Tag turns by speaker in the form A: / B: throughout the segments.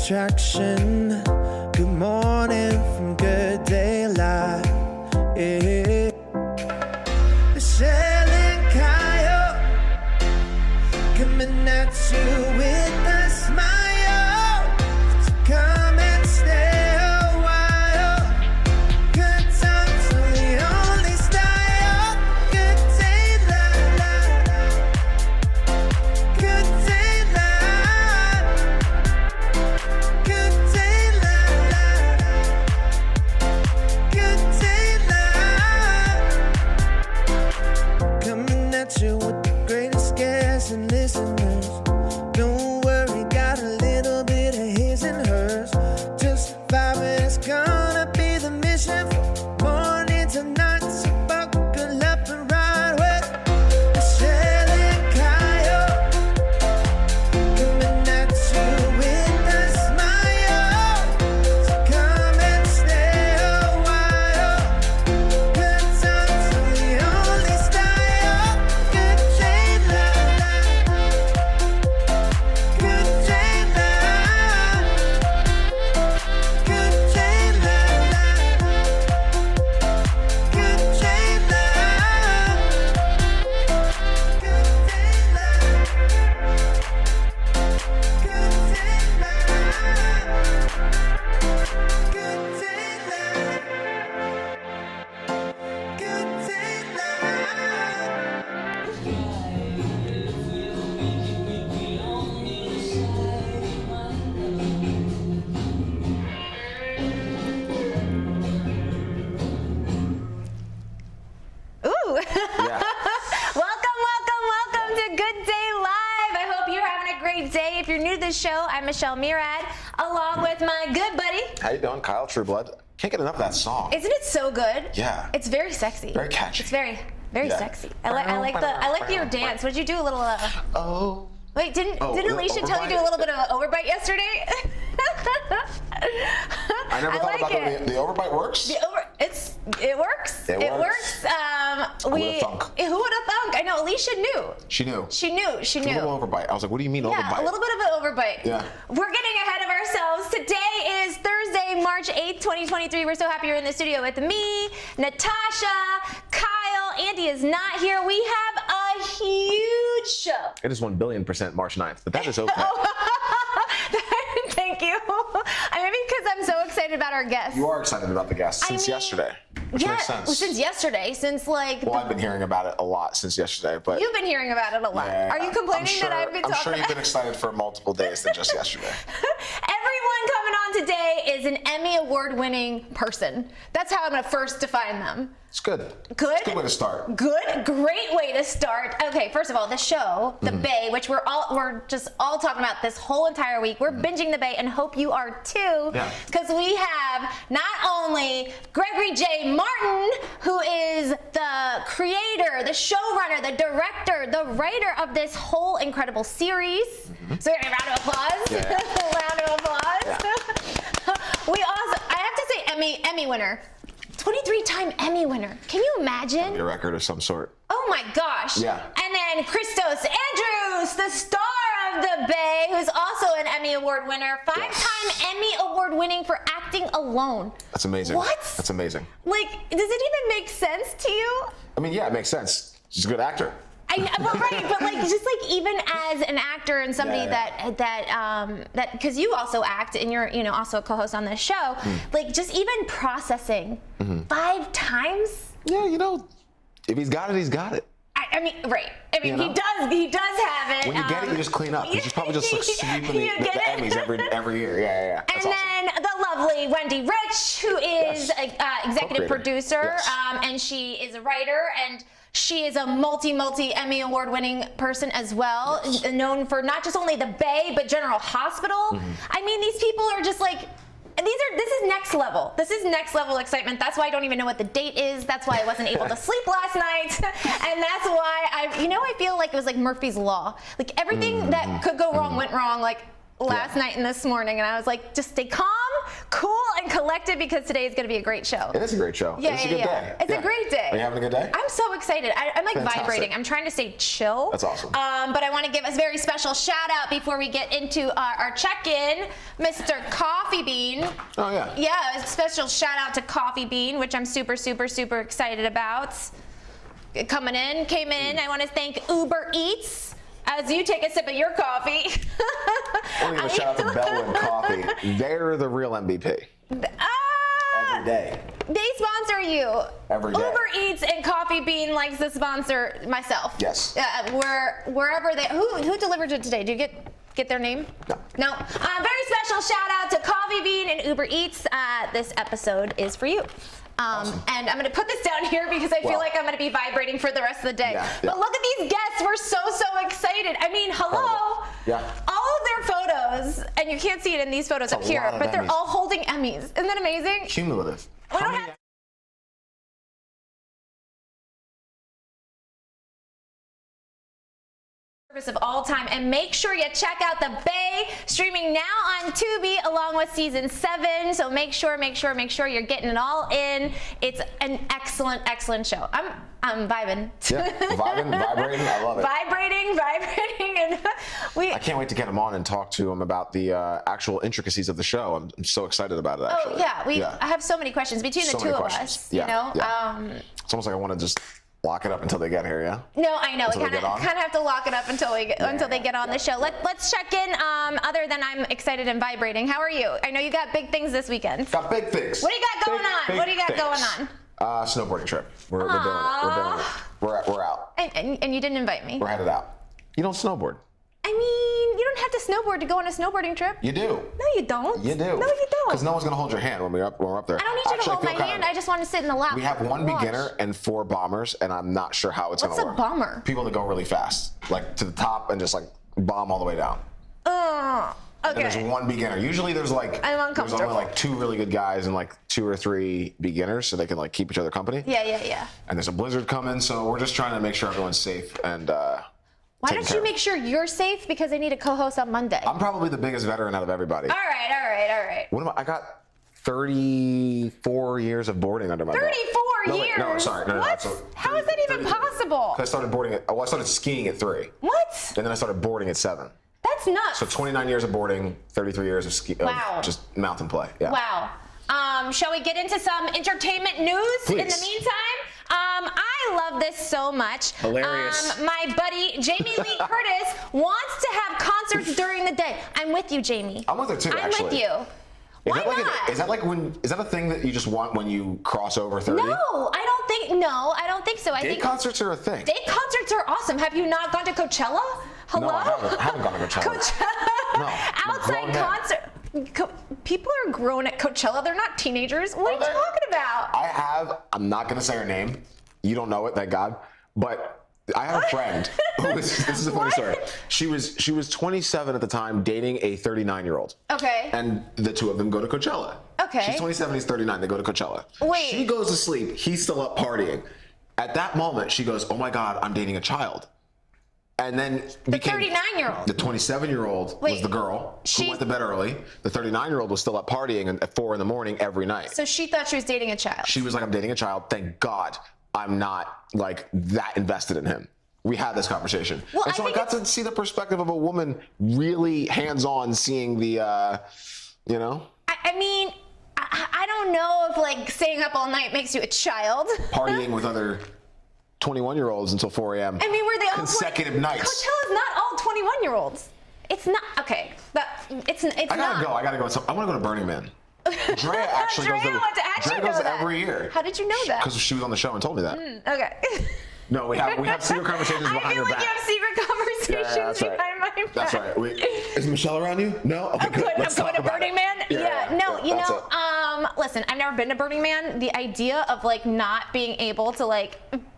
A: distraction. Good morning from Good Day Live. Yeah. Michelle and Kyle coming at you with a smile. So come and stay a while. Good times are the only style. Good Day Live. Good Day Live. Good Day Live. Good Day Live. Coming at you with the greatest guests and listeners. Don't worry, got a little bit of his and hers. Just 5 minutes, gonna be the mission from morning to night. So buckle up and ride with Michelle and Kyle. Coming at you with a smile. So come and stay a while. Good times are the only style. Good Day Live. Good Day Live. Good Day Live. Good Day Live. Good Day Live. Good Day Live. Good Day Live. Good Day Live.
B: Ooh.
C: Yeah.
B: Welcome to Good Day Live. I hope you're having a great day. If you're new to this show, I'm Michelle Murad, along with my good buddy.
C: How you doing, Kyle Trueblood? Can't get enough of that song.
B: Isn't it so good?
C: Yeah.
B: It's very sexy.
C: Very catchy.
B: It's very
C: Yeah.
B: sexy. I like your dance. Would you do a little?
C: Oh.
B: Wait, didn't
C: Oh,
B: Alicia tell you to do a little bit of an overbite yesterday?
C: I never thought
B: like
C: about
B: it.
C: the overbite works.
B: It works.
C: It works.
B: Who
C: would've thunk?
B: Who would have thunk? I know Alicia knew.
C: She knew.
B: She knew.
C: A little overbite. I was like, what do you mean
B: Yeah,
C: overbite?
B: a little bit of an overbite.
C: Yeah.
B: We're getting ahead of ourselves. Today is Thursday, March 8th, 2023. We're so happy you're in the studio with me, Natasha, Kyle. Andy is not here. We have a huge show.
C: It is 1,000,000,000% March 9th, but that is okay.
B: Thank you. Maybe because I'm so excited about our guests.
C: You are excited about the guest since yesterday, which makes sense.
B: Since yesterday, since like.
C: Well, I've been hearing about it a lot since yesterday, but.
B: You've been hearing about it a lot.
C: Yeah,
B: Are you complaining that I've been talking
C: I'm sure you've been excited for multiple days than just yesterday.
B: Everyone coming on today is an Emmy Award-winning person. That's how I'm going to first define them.
C: It's good.
B: Good?
C: It's a good way to start.
B: Good, great way to start. Okay, first of all, the show, The Bay, which we're just all talking about this whole entire week. We're binging The Bay and hope you are too.
C: Yeah.
B: Because we have not only Gregory J. Martin, who is the creator, the showrunner, the director, the writer of this whole incredible series. So a round of applause.
C: Yeah.
B: Round of applause.
C: Yeah.
B: We also, I have to say Emmy winner. 23-time Emmy winner. Can you imagine?
C: A record of some sort.
B: Oh my gosh.
C: Yeah.
B: And then Christos Andrews, the star of The Bay, who's also an Emmy Award winner. 5-time Emmy Award winning for acting alone.
C: That's amazing.
B: What?
C: That's amazing.
B: Like, does it even make sense to you?
C: I mean, yeah, it makes sense. She's a good actor.
B: But right, but like just like even as an actor and somebody that because you also act and you're also a co-host on this show, like just even processing 5 times.
C: Yeah, if he's got it, he's got it.
B: I mean, right. I mean, he does have it.
C: When you get it, you just clean up. She's probably just like sweeping the Emmys every year. Yeah. That's
B: and
C: awesome.
B: then the lovely Wendy Rich, who is executive producer,
C: Yes.
B: and she is a writer, and she is a multi Emmy Award winning person as well, known for not just only The Bay, but General Hospital. I mean, these people are just like, this is next level. This is next level excitement. That's why I don't even know what the date is. That's why I wasn't able to sleep last night. And that's why I feel like it was like Murphy's Law. Like everything that could go wrong went wrong like last night and this morning. And I was like, just stay calm, cool and collected because today is going to be a great show.
C: It is a great show.
B: Yeah,
C: It's a good day.
B: It's a great day.
C: Are you having a good day?
B: I'm so excited. I'm like
C: Fantastic.
B: vibrating. I'm trying to stay chill.
C: That's awesome.
B: But I want to give a very special shout out before we get into our check-in, Mr. Coffee Bean.
C: Oh, yeah.
B: Yeah, a special shout out to Coffee Bean, which I'm super, super, super excited about. Came in. I want to thank Uber Eats. As you take a sip of your coffee.
C: I want to give a shout out to Bellwood Coffee. They're the real MVP. Every day.
B: They sponsor you.
C: Every day.
B: Uber Eats and Coffee Bean likes to sponsor myself.
C: Yes.
B: Wherever they. Who delivered it today? Did you get their name?
C: No.
B: No. Very special shout out to Coffee Bean and Uber Eats. This episode is for you.
C: Awesome.
B: And I'm going to put this down here because I feel like I'm going to be vibrating for the rest of the day.
C: Yeah.
B: But look at these guests. We're so excited. I mean, hello.
C: Yeah.
B: All of their photos, and you can't see it in these photos up
C: a
B: here,
C: lot of
B: but they're
C: Emmys.
B: all holding Emmys. Isn't that amazing?
C: Cumulative.
B: We
C: How
B: don't
C: many-
B: have of all time, and make sure you check out The Bay, streaming now on Tubi along with season 7. So make sure you're getting it all in. It's an excellent show. I'm vibing.
C: Yeah, vibrating. I love it.
B: Vibrating, and
C: I can't wait to get him on and talk to him about the actual intricacies of the show. I'm so excited about it, actually.
B: Oh yeah, I have so many questions between
C: So
B: the two
C: many
B: of
C: questions.
B: us.
C: Yeah,
B: You know.
C: yeah. It's almost like I want to just lock it up until they get here, yeah?
B: No, I know.
C: Until
B: We
C: they
B: kind
C: get on?
B: of have to lock it up until they get on the show. Let's check in. Other than I'm excited and vibrating, how are you? I know you got big things this weekend.
C: Got big things.
B: What do you got going on? What do you got going on?
C: Snowboarding trip. We're doing it. We're out.
B: And you didn't invite me.
C: We're headed out. You don't snowboard.
B: I mean, you don't have to snowboard to go on a snowboarding trip.
C: You do.
B: No, you don't.
C: You do.
B: No, you don't.
C: Because no one's gonna hold your hand when we're up there.
B: I don't need you to
C: Actually,
B: hold my hand. I just want to sit in the lap.
C: We have one
B: watch.
C: beginner and 4 bombers, and I'm not sure how it's
B: What's
C: gonna
B: a
C: work.
B: bomber?
C: People that go really fast, like to the top and just like bomb all the way down.
B: Okay.
C: And there's one beginner. Usually there's
B: I'm
C: only
B: uncomfortable.
C: like 2 really good guys and like 2 or 3 beginners, so they can like keep each other company.
B: Yeah.
C: And there's a blizzard coming, so we're just trying to make sure everyone's safe and.
B: Why don't you make sure you're safe? Because I need a co-host on Monday.
C: I'm probably the biggest veteran out of everybody.
B: All right.
C: What am I got 34 years of boarding under my belt.
B: 34 years?
C: No, sorry. No,
B: what? How is that even
C: 33.
B: possible?
C: I started boarding I started skiing at 3.
B: What?
C: And then I started boarding at 7.
B: That's nuts.
C: So 29 years of boarding, 33 years of ski,
B: Wow.
C: of just mountain play. Yeah.
B: Wow. Shall we get into some entertainment news in the
C: Please.
B: meantime? I love this so much.
C: Hilarious.
B: My buddy Jamie Lee Curtis wants to have concerts during the day. I'm with you, Jamie.
C: I'm with her too,
B: I'm
C: actually.
B: with you. Why not?
C: Is that a thing that you just want when you cross over 30?
B: No, I don't think so. I
C: Day
B: think
C: concerts are a thing.
B: day concerts are awesome. Have you not gone to Coachella? Hello?
C: No, I haven't gone to Coachella. No,
B: Outside
C: grown men.
B: concert. People are grown at Coachella. They're not teenagers. What are you
C: they?
B: talking about?
C: I'm not going to say her name. You don't know it, thank God. But I have a friend who is, this is a funny story. She was 27 at the time, dating a 39-year-old.
B: Okay.
C: And the two of them go to Coachella.
B: Okay.
C: She's 27, he's 39, they go to Coachella.
B: Wait.
C: She goes to sleep, he's still up partying. At that moment, she goes, oh my God, I'm dating a child. And then
B: The 39-year-old.
C: The 27-year-old was the girl who went to bed early. The 39-year-old was still up partying at 4 in the morning every night.
B: So she thought she was dating a child.
C: She was like, I'm dating a child. Thank God I'm not like that invested in him. We had this conversation.
B: Well,
C: and so I got to see the perspective of a woman really hands-on seeing the, you know?
B: I mean, I don't know if like staying up all night makes you a child.
C: Partying with other 21-year-olds until 4 a.m.
B: I mean, were they all
C: consecutive nights?
B: Coachella's not all 21-year-olds. It's not okay. It's
C: I gotta
B: not.
C: go. I want to go to Burning Man. Drea actually goes every year.
B: How did you know that?
C: Because she was on the show and told me that.
B: Okay.
C: No, we have secret conversations behind
B: I feel
C: your
B: like
C: back.
B: you have secret conversations
C: that's right.
B: behind my back.
C: That's right. Is Michelle around you? No? Okay, good.
B: I'm
C: Let's
B: going
C: talk
B: to
C: about
B: Burning
C: it.
B: Man. No, you
C: that's
B: know,
C: it.
B: listen, I've never been to Burning Man. The idea of like not being able to like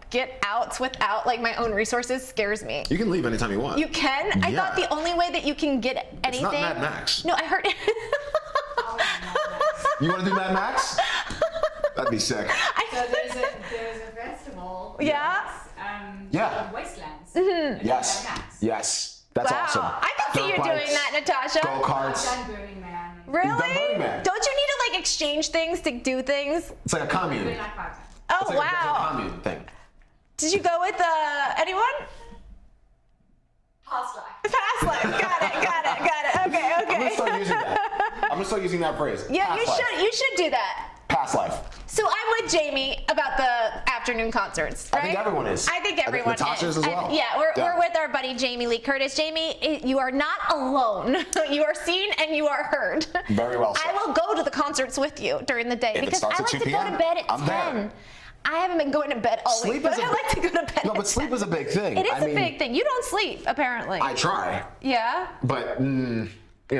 B: get out without like my own resources scares me.
C: You can leave anytime you want.
B: You can? I
C: Yeah.
B: thought the only way that you can get anything.
C: It's not Mad Max.
B: No, I heard.
C: You want to do Mad Max? That'd be sick.
D: So there's a festival.
B: Yeah?
C: Yeah.
D: Called Wastelands.
C: Yes.
D: Mad Max.
C: Yes. That's
B: Wow.
C: awesome.
B: I can see
C: Dirt
B: you doing
C: bikes,
B: that, Natasha.
C: Go-karts.
D: Done Burning Man.
B: Really?
C: You've done Burning Man.
B: Don't you need to like exchange things to do things?
C: It's like a commune.
D: Doing like 5 times.
B: Oh,
C: It's like
B: wow.
C: a commune thing.
B: Did you go with anyone?
D: Past life.
B: Past life. Got it. Okay.
C: I'm gonna start using that. I'm gonna start using that phrase.
B: Yeah,
C: Past
B: you
C: life.
B: should. You should do that.
C: Past life.
B: So I'm with Jamie about the afternoon concerts, right?
C: I think everyone is.
B: I think everyone
C: Natasha is as
B: And,
C: well.
B: yeah, we're with our buddy Jamie Lee Curtis. Jamie, you are not alone. You are seen and you are heard.
C: Very well said.
B: I will go to the concerts with you during the day
C: If it
B: because I
C: starts
B: like
C: at
B: to
C: 2
B: go to
C: p.m.,
B: bed at
C: I'm
B: 10.
C: there.
B: I haven't been going to bed all week, but I like to go to bed.
C: No,
B: at
C: but sleep
B: 10.
C: is a big thing.
B: It is
C: I
B: a
C: mean,
B: big thing. You don't sleep, apparently.
C: I try,
B: Yeah.
C: but you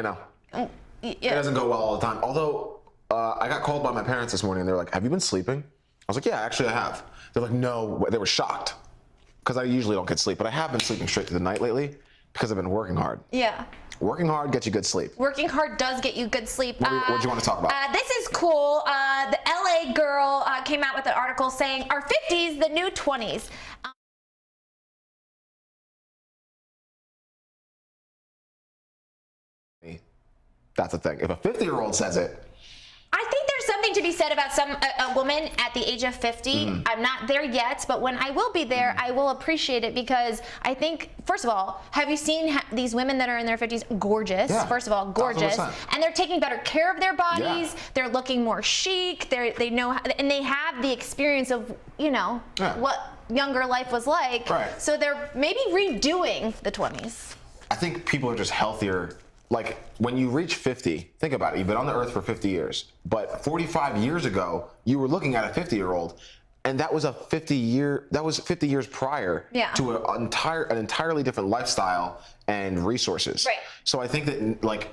C: know, it
B: Yeah.
C: doesn't go well all the time. Although I got called by my parents this morning and they're like, "Have you been sleeping?" I was like, "Yeah, actually I have." They're like, "No," they were shocked because I usually don't get sleep, but I have been sleeping straight through the night lately because I've been working hard.
B: Yeah.
C: Working hard gets you good sleep.
B: Working hard does get you good sleep.
C: What do you want to talk about?
B: This is cool. The LA girl came out with an article saying, "Are 50s the new 20s?"
C: That's the thing. If a 50-year-old says it,
B: I think there's something to be said about a woman at the age of 50.
C: Mm-hmm.
B: I'm not there yet, but when I will be there, I will appreciate it because I think, first of all, have you seen these women that are in their 50s? Gorgeous.
C: Yeah,
B: First of all, gorgeous.
C: 1000%.
B: And they're taking better care of their bodies.
C: Yeah.
B: They're looking more chic. They know, and they have the experience of,
C: Yeah.
B: what younger life was like.
C: Right.
B: So they're maybe redoing the 20s.
C: I think people are just healthier. Like when you reach 50, think about it. You've been on the earth for 50 years, but 45 years ago, you were looking at a 50-year-old, and that was 50 years prior
B: Yeah.
C: to an entirely different lifestyle and resources.
B: Right.
C: So I think that, like,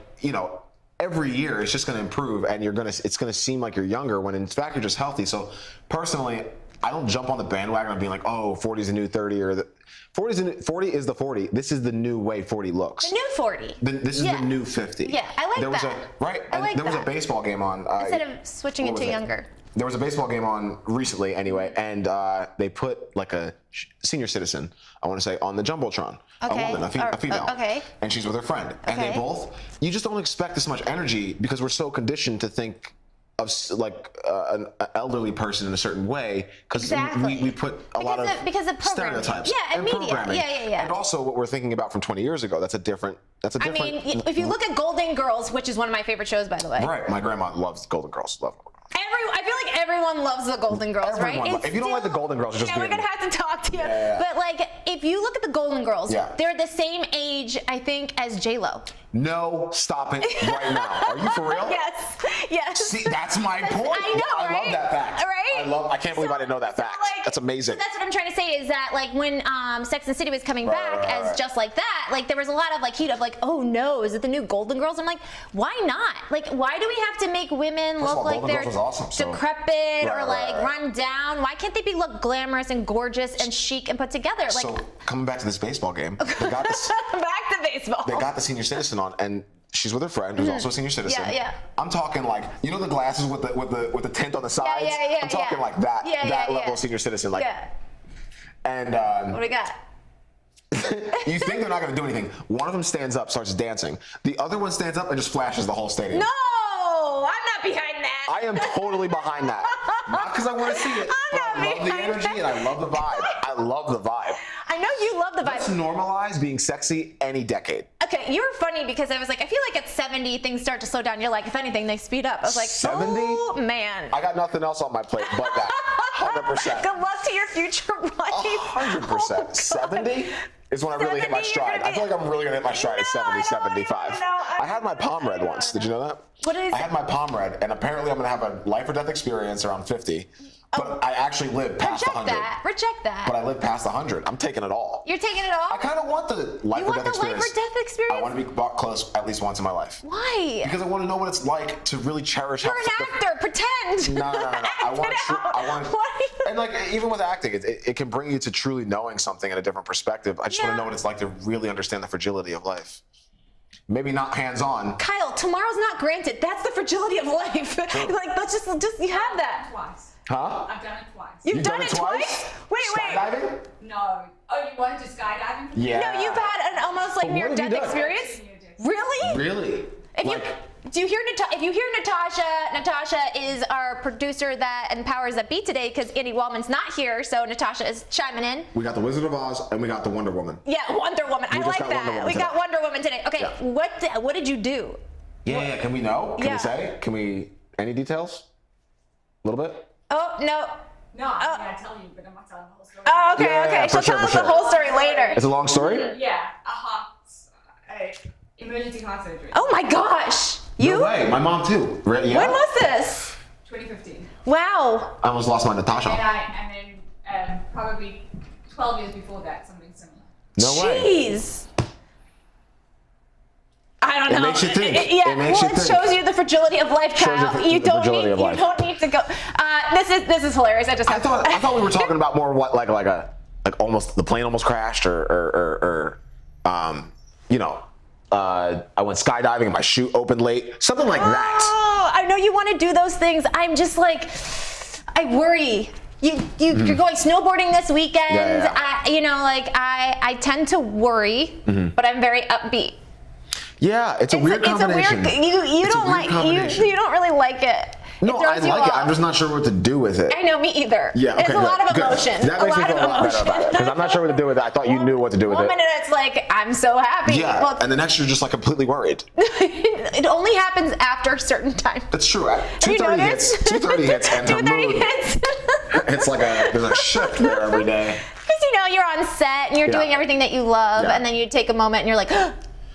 C: every year it's just going to improve, and it's going to seem like you're younger when in fact you're just healthy. So personally, I don't jump on the bandwagon of being like, oh, 40 is the new 30 or 40 is the 40. This is the new way 40 looks.
B: The new 40.
C: This is
B: Yeah.
C: the new 50.
B: Yeah, I like
C: there was
B: that.
C: Right?
B: I
C: And
B: like
C: there was a
B: that.
C: baseball game on.
B: Instead of switching
C: what
B: it
C: was
B: to younger.
C: There was a baseball game on recently anyway, and they put like a senior citizen, I want to say, on the Jumbotron.
B: Okay.
C: A woman, a female.
B: Okay.
C: And she's with her friend. And they
B: Okay.
C: you just don't expect this much energy because we're so conditioned to think of like an elderly person in a certain way because
B: Exactly.
C: we put a lot of
B: because of programming.
C: stereotypes
B: Yeah, and media.
C: programming.
B: Yeah.
C: And also what we're thinking about from 20 years ago, that's a different.
B: I mean, if you look at Golden Girls, which is one of my favorite shows, by the way.
C: Right, my grandma loves Golden Girls.
B: I feel like everyone loves the Golden Girls,
C: Everyone
B: right?
C: if you don't like the Golden Girls, you're just
B: we're
C: being.
B: gonna have to talk to you.
C: Yeah.
B: But like, if you look at the Golden Girls,
C: Yeah.
B: they're the same age, I think, as J-Lo.
C: No, stop it right now. Are you for real?
B: Yes.
C: See, that's my point.
B: I know,
C: I love
B: right?
C: that fact.
B: Right?
C: I can't believe I didn't know that fact. That's amazing.
B: So that's what I'm trying to say is that like when Sex and the City was coming back as just like that, like there was a lot of like heat of like, oh no, is it the new Golden Girls? I'm like, why not? Like, why do we have to make women
C: First of
B: look
C: all,
B: like
C: Golden
B: they're
C: Girls was awesome, so-
B: decrepit or
C: Right,
B: like
C: right.
B: run down? Why can't they look glamorous and gorgeous and chic and put together? Like,
C: So coming back to this baseball game, they got this.
B: back to baseball.
C: They got the senior citizen on, and she's with her friend who's also a senior citizen.
B: Mm-hmm. Yeah.
C: I'm talking like the glasses with the tint on the sides.
B: yeah,
C: I'm talking
B: yeah.
C: like that
B: Yeah,
C: level
B: yeah.
C: of senior citizen. Like,
B: Yeah.
C: and
B: What do we got?
C: you think they're not going to do anything. One of them stands up, starts dancing. The other one stands up and just flashes the whole stadium.
B: No, I'm not behind that.
C: I am totally behind that. Not because I want to see it, but
B: not
C: I love the
B: behind
C: energy and I love the vibe. I love the vibe.
B: I know you love the vibe.
C: Let's normalize being sexy any decade.
B: Okay, you were funny because I was like, I feel like at 70 things start to slow down. You're like, if anything, they speed up. I was like,
C: 70?
B: oh man.
C: I got nothing else on my plate but that. 100%.
B: Good luck to your future wife.
C: 100%. 70 is when I really hit my
B: 70, you're
C: stride.
B: gonna
C: I feel like I'm really gonna hit my stride at
B: No,
C: 70,
B: I don't wanna
C: 75.
B: even know.
C: I had my palm read once. Did you know that?
B: What is
C: I had my palm read, and apparently I'm gonna have a life or death experience around 50. But I actually lived past
B: Reject
C: 100.
B: that. Reject that.
C: But I lived past 100. I'm taking it all.
B: You're taking it all?
C: I kind of want the life
B: You
C: or
B: want
C: death
B: the life
C: experience.
B: or death experience?
C: I want to be brought close at least once in my life.
B: Why?
C: Because I want to know what it's like to really cherish.
B: You're an actor. Pretend.
C: No. I want.
B: Act it out.
C: I want.
B: Why?
C: And like even with acting, it can bring you to truly knowing something in a different perspective. I just want
B: Yeah.
C: to know what it's like to really understand the fragility of life. Maybe not hands-on.
B: Kyle, tomorrow's not granted. That's the fragility of life. Like, let's just you have that.
D: Twice.
C: Huh?
D: I've done it twice.
B: You've done it twice? Wait.
C: Skydiving?
D: No. Oh, you wanted to skydiving?
C: Yeah.
B: No, you've had an almost like
C: But what have you
B: near-death
C: done?
B: experience?
D: Near-death.
B: Really?
C: Really?
B: If you-
C: Like
B: Do you hear If you hear Natasha is our producer that and powers that be today because Andy Wallman's not here, so Natasha is chiming in.
C: We got the Wizard of Oz and we got the Wonder Woman.
B: Yeah, Wonder Woman. I
C: just
B: like
C: got Wonder
B: that.
C: Woman
B: We
C: today.
B: got Wonder Woman today. Okay,
C: Yeah.
B: what did you do?
C: Yeah. Can we know? Can
B: Yeah.
C: we say? Can we? Any details? A little bit.
B: Oh no.
D: No, I'm gonna tell you, but I'm not telling the whole story.
B: Oh, okay,
C: Yeah,
B: okay.
C: for
B: She'll
C: sure,
B: tell us
C: for
B: the
C: sure.
B: whole story later.
C: It's a long story.
D: Yeah, emergency heart surgery.
B: Oh my gosh. You?
C: No way. My mom too. Yeah.
B: When was this?
D: 2015.
B: Wow.
C: I almost lost my Natasha.
D: And then probably 12 years before that, something similar.
C: No way.
B: Jeez. I don't
C: It
B: know.
C: makes you think.
B: Yeah,
C: It makes
B: well,
C: you
B: it
C: think.
B: shows you the fragility of life,
C: Shows you
B: Kyle.
C: the
B: You don't
C: fragility
B: need.
C: of
B: You
C: life.
B: don't need to go. This is hilarious. I just
C: I
B: have.
C: thought we were talking about more what like almost the plane almost crashed or I went skydiving and my chute opened late, something like that.
B: Oh, I know you want to do those things. I'm just like, I worry. You're going snowboarding this weekend.
C: Mm-hmm. Yeah.
B: I tend to worry, but I'm very upbeat.
C: Yeah, it's a weird combination.
B: It's a weird. You
C: It's a
B: don't
C: weird
B: like
C: combination.
B: you don't really like it.
C: No, I
B: throws you
C: like it.
B: off.
C: I'm just not sure what to do with it.
B: I know, me either.
C: Yeah, okay,
B: It's a lot of
C: good.
B: emotion.
C: That makes me feel a lot better about it because I'm not sure what to do with it. I thought you knew what to do with
B: One
C: it.
B: minute it's like, I'm so happy.
C: Yeah,
B: Well,
C: and the next you're just like completely worried.
B: it only happens after a certain time.
C: That's true.
B: Have you
C: 2:30
B: noticed?
C: hits. 2:30 hits, and her
B: 2:30
C: mood.
B: hits.
C: It's like there's a shift there every day.
B: Because you're on set and you're
C: Yeah.
B: doing everything that you love,
C: Yeah.
B: and then you take a moment and you're like,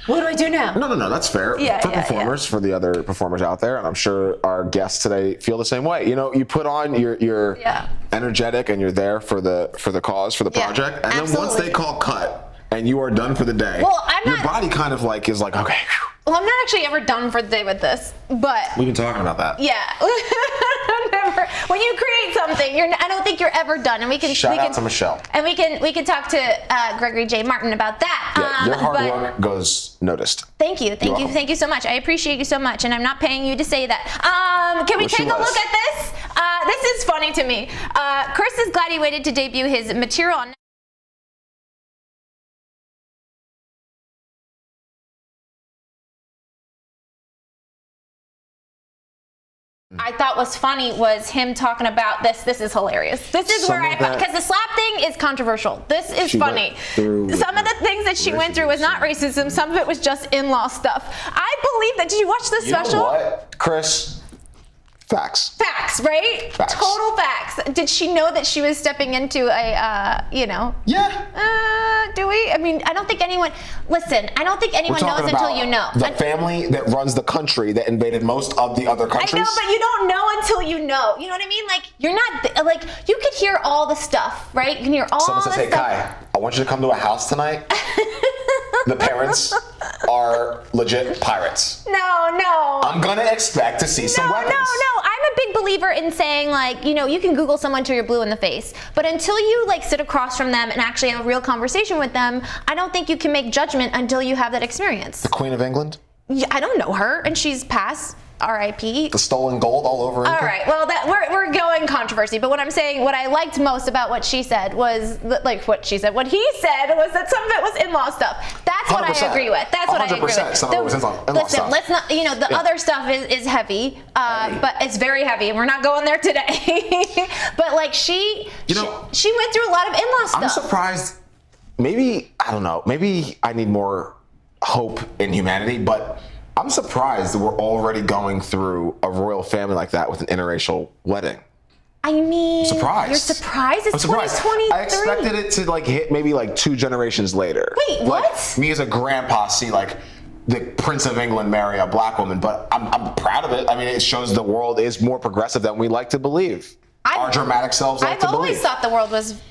B: what do I do now?
C: No, that's fair.
B: Yeah,
C: for
B: yeah,
C: performers, for the other performers out there, and I'm sure our guests today feel the same way. You put on you're
B: Yeah.
C: energetic and you're there for the cause, for the
B: Yeah,
C: project, and then once
B: absolutely.
C: they call cut and you are done for the day,
B: Well, I'm
C: your
B: not-
C: body kind of is like, okay, whew.
B: Well, I'm not actually ever done for the day with this, but
C: We've been talking about that.
B: yeah. Never. When you create something, I don't think you're ever done, and we can
C: Shout out to Michelle.
B: and we can talk to Gregory J. Martin about that.
C: Yeah, your hard
B: but-
C: work goes noticed.
B: Thank you,
C: welcome.
B: thank you so much. I appreciate you so much, and I'm not paying you to say that. Can we
C: Well, she
B: take a
C: was.
B: look at this? This is funny to me. Chris is glad he waited to debut his material on. I thought was funny was him talking about this. This is hilarious. This is
C: Some
B: where
C: of that-
B: because the slap thing is controversial. This is
C: She went
B: funny.
C: through
B: Some of the things that she went through was not racism. Some of it was just in-law stuff. I believe that. Did you watch the
C: You know
B: special?
C: what, Chris? Facts.
B: Facts, right?
C: Facts.
B: Total facts. Did she know that she was stepping into a,
C: Yeah.
B: do we? I mean, I don't think anyone, listen, I don't think
C: We're
B: anyone knows
C: talking
B: until
C: about
B: you know.
C: the family that runs the country that invaded most of the other
B: I
C: countries.
B: know, but you don't know until you know. You know what I mean? Like, you're not, like, you could hear all the stuff, right? You can hear all
C: Someone
B: the
C: says, hey,
B: stuff.
C: Kai, I want you to come to a house tonight. The parents are legit pirates.
B: No.
C: I'm gonna expect to see some weapons.
B: No. I'm a big believer in saying, like, you can Google someone till you're blue in the face, but until you like sit across from them and actually have a real conversation with them, I don't think you can make judgment until you have that experience.
C: The Queen of England,
B: Yeah, I don't know her, and she's passed. R.I.P.
C: the stolen gold all over
B: All
C: England.
B: right, well, we're going controversy, but what I'm saying, what I liked most about what she said was, what he said was that some of it was in-law stuff. That's what I
C: 100%.
B: agree with. That's what I agree
C: 100%
B: with.
C: some of it was in-law
B: Listen,
C: stuff.
B: let's not, the other stuff is heavy, but it's very heavy, and we're not going there today. But like she went through a lot of in-law stuff.
C: I'm surprised. Maybe, I don't know, maybe I need more hope in humanity, but I'm surprised that we're already going through a royal family like that with an interracial wedding.
B: I mean,
C: Surprised.
B: You're surprised? It's
C: I'm surprised.
B: 2023.
C: I expected it to hit maybe 2 generations later.
B: Wait, what?
C: Like, me as a grandpa see the Prince of England marry a black woman, but I'm proud of it. I mean, it shows the world is more progressive than we like to believe. Our dramatic selves like
B: I've
C: to believe.
B: always thought the world was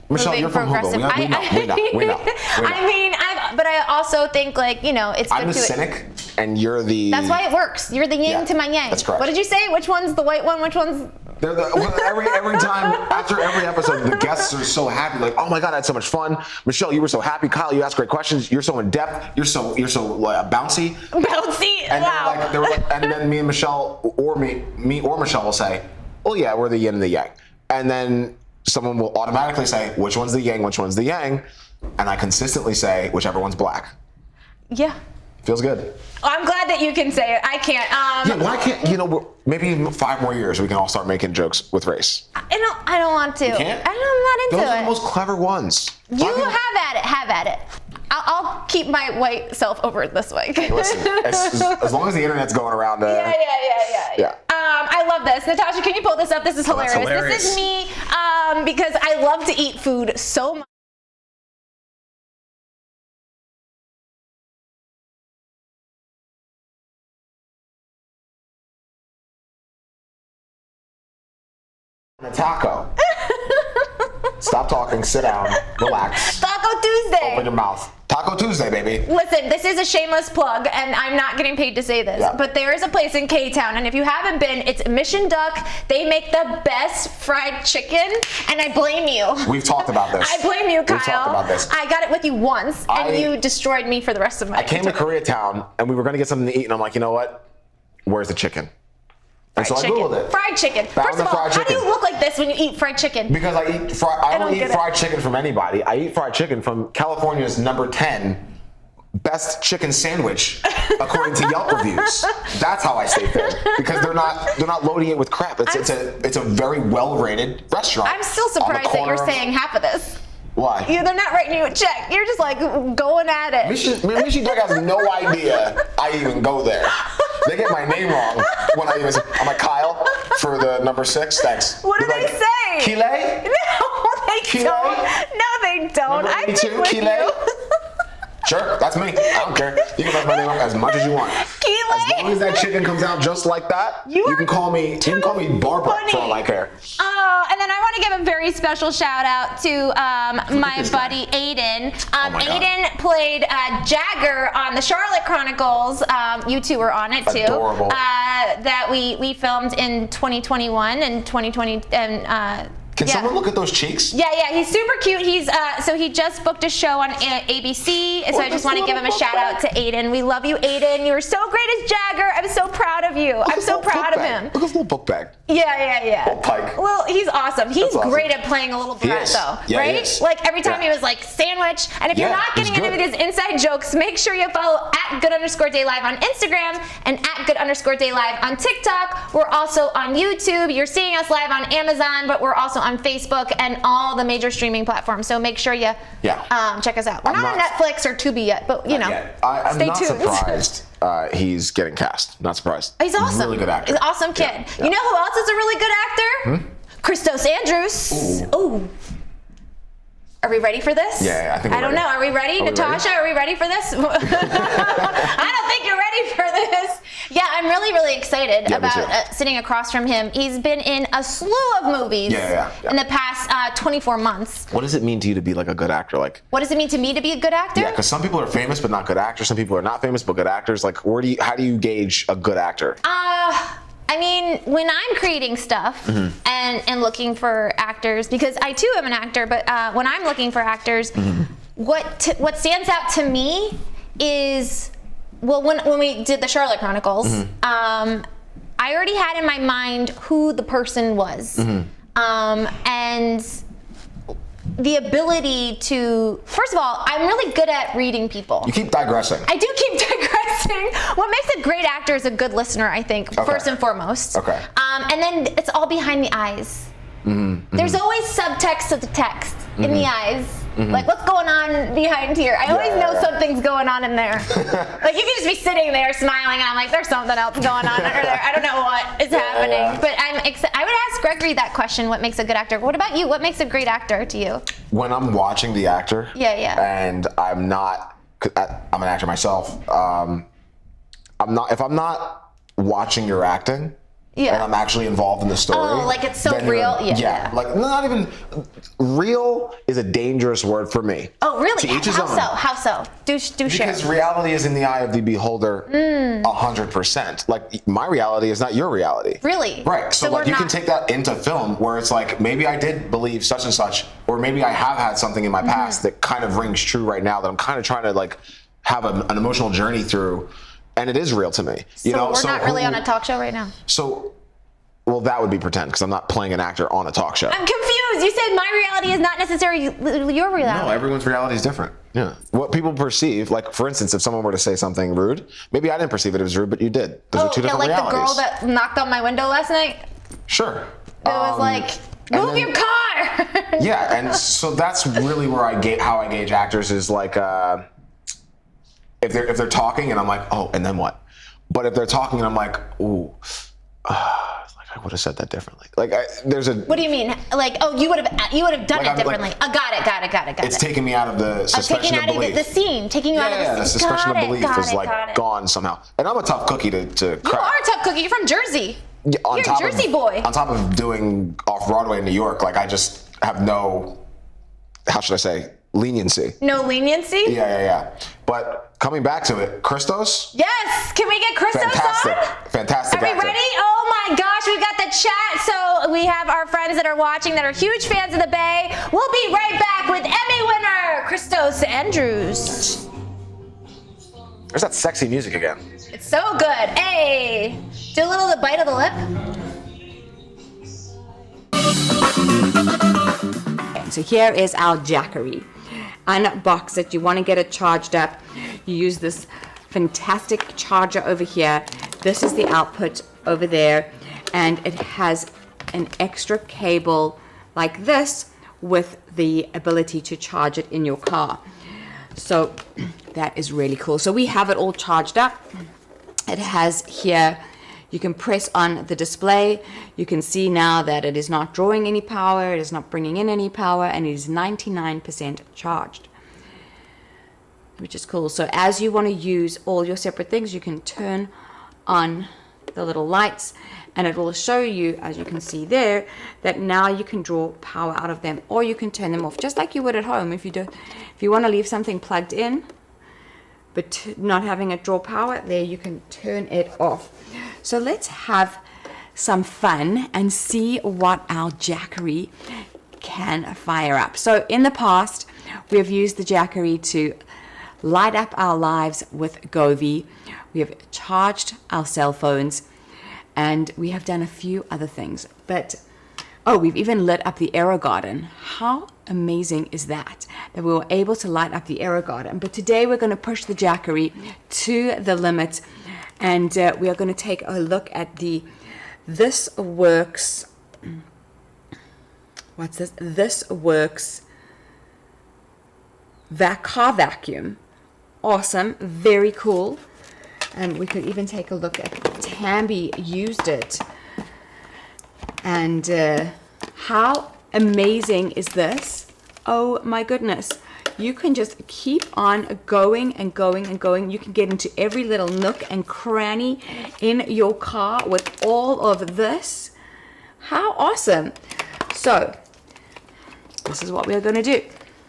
C: Michelle,
B: moving
C: you're from Hugo.
B: progressive.
C: We know.
B: I mean, but I also think it's
C: I'm
B: good
C: the
B: to.
C: cynic, and you're the.
B: That's why it works. You're the yin
C: Yeah,
B: to my yang.
C: that's correct.
B: What did you say? Which one's the white one? Which one's?
C: Every time after every episode, the guests are so happy. Like, oh my god, I had so much fun. Michelle, you were so happy. Kyle, you asked great questions. You're so in depth. You're so bouncy.
B: Bouncy.
C: And
B: Wow.
C: they were and then me and Michelle, or me or Michelle will say, "Oh yeah, we're the yin and the yang." And then someone will automatically say, "Which one's the yang? Which one's the yang?" And I consistently say, "Whichever one's black."
B: Yeah.
C: Feels good.
B: I'm glad that you can say it. I can't.
C: Yeah, why can't, maybe in 5 more years we can all start making jokes with race.
B: I don't want to.
C: You can't?
B: I'm not into
C: Those
B: it.
C: are the most clever ones.
B: You have at it. I'll keep my white self over this way.
C: Listen, as long as the internet's going around.
B: Yeah. I love this. Natasha, can you pull this up? This is hilarious.
C: That's hilarious.
B: This is me because I love to eat food so much.
C: A taco. Stop talking, sit down, relax.
B: Taco Tuesday.
C: Open your mouth. Taco Tuesday, baby.
B: Listen, this is a shameless plug, and I'm not getting paid to say this, but there is a place in K-Town, and if you haven't been, it's Mission Duck. They make the best fried chicken, and I blame you.
C: We've talked about this.
B: I blame you, Kyle.
C: We've talked about this.
B: I got it with you once, and you destroyed me for the rest of my life.
C: I came to Koreatown, and we were going to get something to eat, and I'm like, you know what? Where's the chicken? And so I Googled it.
B: Fried chicken. First of all, how do you look like this when you eat fried chicken?
C: Because I don't eat fried chicken from anybody. I eat fried chicken from California's number 10 best chicken sandwich, according to Yelp reviews. That's how I stay fit. Because they're not loading it with crap. It's a very well rated restaurant.
B: I'm still surprised that you're saying half of this.
C: Why?
B: They're not writing you a check. You're just like going at it.
C: Mission Duck has no idea I even go there. They get my name wrong when I even say, I'm like, Kyle for the number 6. Thanks.
B: What do they say?
C: Kile?
B: No, they don't. No, they don't.
C: Number
B: I've been
C: 82,
B: with
C: Kile?
B: you.
C: Sure, that's me. I don't care. You can mess my name up as much as you want.
B: Kile?
C: As long as that chicken comes out just like that, you can call me Barbara for all I care.
B: And then I want to give a very special shout out to my buddy Aiden. Aiden played Jagger on the Charlotte Chronicles. You two were on it too.
C: Adorable.
B: That we filmed in 2021 and 2020 and.
C: Can someone look at those cheeks?
B: Yeah, he's super cute. He's so he just booked a show on ABC, so I just want to give him a shout out to Aiden. We love you, Aiden. You were so great as Jagger. I'm so proud of you. I'm so proud of him.
C: Look at his little book bag.
B: Yeah.
C: Little Pike.
B: Well, he's awesome. He's
C: awesome.
B: great at playing a little brat, though,
C: Yeah,
B: right?
C: he is.
B: Like every time he was like sandwich. And if you're not getting any of his inside jokes, make sure you follow @good_day_live on Instagram and @good_day_live on TikTok. We're also on YouTube. You're seeing us live on Amazon, but we're also on Facebook and all the major streaming platforms. So make sure you check us out. We're not on Netflix or Tubi yet, but you know,
C: I'm
B: stay
C: not
B: tuned.
C: surprised he's getting cast. Not surprised.
B: He's awesome.
C: Really good actor.
B: He's an awesome kid.
C: Yeah.
B: You know who else is a really good actor? Christos Andrews. Ooh. Are we ready for this?
C: Yeah, I think we're
B: I don't
C: ready.
B: know. Are we ready? Natasha, are we ready for this? I don't think you're ready for this. Yeah, I'm really, really excited about sitting across from him. He's been in a slew of movies in the past 24 months.
C: What does it mean to you to be like a good actor? Like,
B: what does it mean to me to be a good actor?
C: Yeah, because some people are famous but not good actors. Some people are not famous but good actors. Like, how do you gauge a good actor?
B: I mean, when I'm creating stuff and looking for actors, because I too am an actor, but when I'm looking for actors, what stands out to me is, well, when we did the Charlotte Chronicles, I already had in my mind who the person was, and the ability to, first of all, I'm really good at reading people.
C: You keep digressing.
B: I do keep digressing. What makes a great actor is a good listener, I think, first and foremost.
C: Okay.
B: And then it's all behind the eyes. There's always subtext to the text in the eyes. Like, what's going on behind here? I always know something's going on in there. Like, you can just be sitting there smiling, and I'm like, there's something else going on under there. I don't know what is happening. But I would ask Gregory that question, what makes a good actor? What about you? What makes a great actor to you?
C: When I'm watching the actor, and I'm an actor myself, if I'm not watching your acting, and I'm actually involved in the story.
B: Oh, like it's so real?
C: Yeah. Like, not even, real is a dangerous word for me.
B: Oh, really?
C: To each his own.
B: How so? Do share.
C: Because reality is in the eye of the beholder 100%. Like, my reality is not your reality.
B: Really?
C: Right. So like, you can take that into film where it's like, maybe I did believe such and such, or maybe I have had something in my past that kind of rings true right now that I'm kind of trying to like have an emotional journey through. And it is real to me.
B: So we're not really on a talk show right now.
C: So, well, that would be pretend because I'm not playing an actor on a talk show.
B: I'm confused. You said my reality is not necessarily your reality.
C: No, everyone's reality is different. Yeah. What people perceive, like for instance, if someone were to say something rude, maybe I didn't perceive it as rude, but you did. Those are two different
B: like
C: realities.
B: the girl that knocked on my window last night.
C: Sure.
B: It was like, move your car.
C: Yeah, and so that's really where how I gauge actors is like, if they're talking and I'm like, oh, and then what? But if they're talking and I'm like, ooh, like I would have said that differently. Like there's a.
B: What do you mean? Like, oh, you would have done
C: Like,
B: it differently.
C: like,
B: got it.
C: It's taking me out of the suspension
B: taking
C: of
B: out
C: belief.
B: the scene, taking you out of the scene.
C: The suspension of belief is like
B: got it.
C: gone somehow. And I'm a tough cookie to
B: You
C: crack.
B: are a tough cookie. You're from Jersey.
C: Yeah,
B: You're a Jersey boy.
C: On top of doing off-Broadway in New York, like I just have no, how should I say, leniency.
B: No leniency?
C: Yeah. But coming back to it, Christos?
B: Yes! Can we get Christos
C: Fantastic.
B: on?
C: Fantastic
B: Are we
C: actor.
B: ready? Oh my gosh, we've got the chat. So we have our friends that are watching that are huge fans of the Bay. We'll be right back with Emmy winner, Christos Andrews.
C: There's that sexy music again.
B: It's so good. Hey! Do a little of the bite of the lip.
E: So here is our Jackery. Unbox it. You want to get it charged up. You use this fantastic charger over here. This is the output over there. And it has an extra cable like this with the ability to charge it in your car. So that is really cool. So we have it all charged up. It has here, you can press on the display. You can see now that it is not drawing any power, it is not bringing in any power, and it is 99% charged, which is cool. So as you want to use all your separate things, you can turn on the little lights, and it will show you, as you can see there, that now you can draw power out of them, or you can turn them off, just like you would at home. If you want to leave something plugged in, but not having it draw power, there you can turn it off. So let's have some fun and see what our Jackery can fire up. So in the past, we have used the Jackery to light up our lives with Govee. We have charged our cell phones, and we have done a few other things. But we've even lit up the AeroGarden. How amazing is that we were able to light up the AeroGarden? But today we're going to push the Jackery to the limit, and we are going to take a look at the This Works. What's this? This Works car vacuum. Awesome, very cool. And we could even take a look at Tambi used it. And how amazing is this? Oh my goodness. You can just keep on going and going and going. You can get into every little nook and cranny in your car with all of this. How awesome. So this is what we're going to do.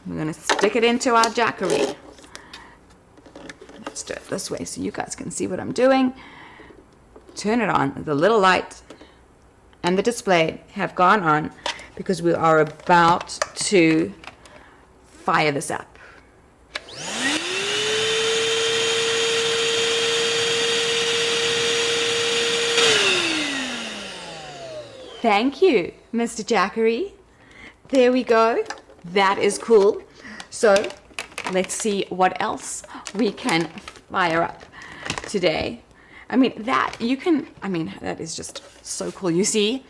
E: We're going to stick it into our Jackery. Let's do it this way so you guys can see what I'm doing. Turn it on. The little light and the display have gone on because we are about to fire this up. Thank you, Mr. Jackery. There we go. That is cool. So let's see what else we can fire up today. That is just so cool. You see,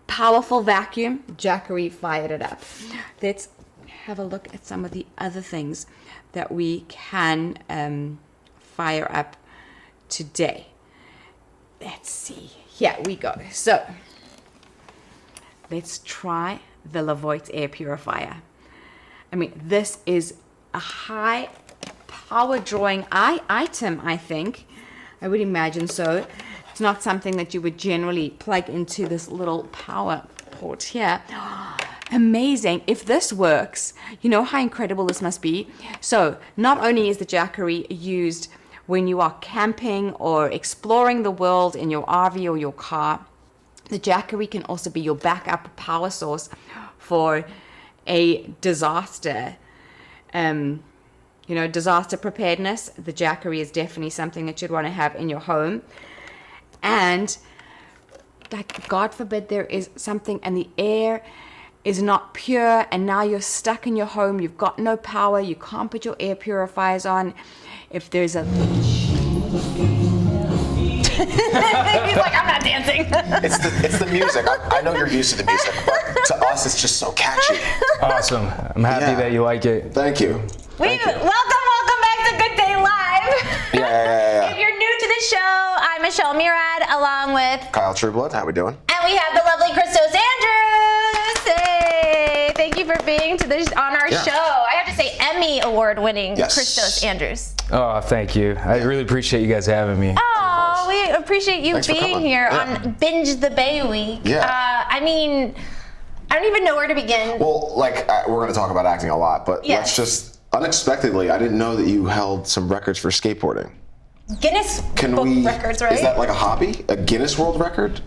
E: powerful vacuum, Jackery fired it up. Let's have a look at some of the other things that we can fire up today. Let's see. Here we go. So let's try the Levoit air purifier. This is a high power drawing item, I think. I would imagine so. It's not something that you would generally plug into this little power port here. Amazing. If this works, you know how incredible this must be. So not only is the Jackery used when you are camping or exploring the world in your RV or your car, the Jackery can also be your backup power source for a disaster. Disaster preparedness. The Jackery is definitely something that you'd want to have in your home. And God forbid there is something in the air is not pure, and now you're stuck in your home, you've got no power, you can't put your air purifiers on. If there's a
B: He's like, I'm not dancing.
C: It's the music. I know you're used to the music, but to us, it's just so catchy.
F: Awesome. I'm happy
C: Yeah.
F: that you like it.
C: Thank you.
B: Welcome back to Good Day Live.
C: Yeah.
B: If you're new to the show, I'm Michelle Murad, along with,
C: Kyle Trueblood, how we doing?
B: and we have the lovely Christos Andrews. Hey, thank you for being on our
C: Yeah.
B: show. I have to say, Emmy Award-winning
C: Yes.
B: Christos Andrews.
F: Oh, thank you. I really appreciate you guys having me.
B: Oh, we appreciate you
C: Thanks for
B: being
C: coming.
B: here
C: Yeah.
B: on Binge the Bay Week.
C: Yeah.
B: I mean, I don't even know where to begin.
C: Well, we're going to talk about acting a lot, but
B: Yes.
C: let's just, unexpectedly, I didn't know that you held some records for skateboarding.
B: Guinness
C: Can
B: Book
C: we,
B: Records, right?
C: Is that like a hobby? A Guinness World Record?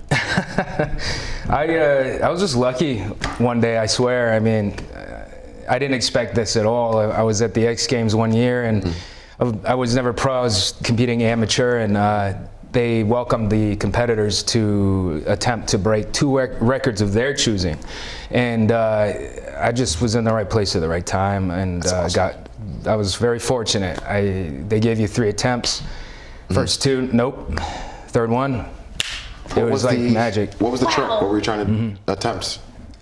F: I was just lucky one day, I swear. I mean, I didn't expect this at all. I was at the X Games one year, and I was never pro. I was competing amateur, and they welcomed the competitors to attempt to break two records of their choosing. And I just was in the right place at the right time, and
C: awesome.
F: I was very fortunate. They gave you 3 attempts. First 2, nope. Third one, it was like magic.
C: What was the trick?
B: Wow.
C: What were you trying to attempt?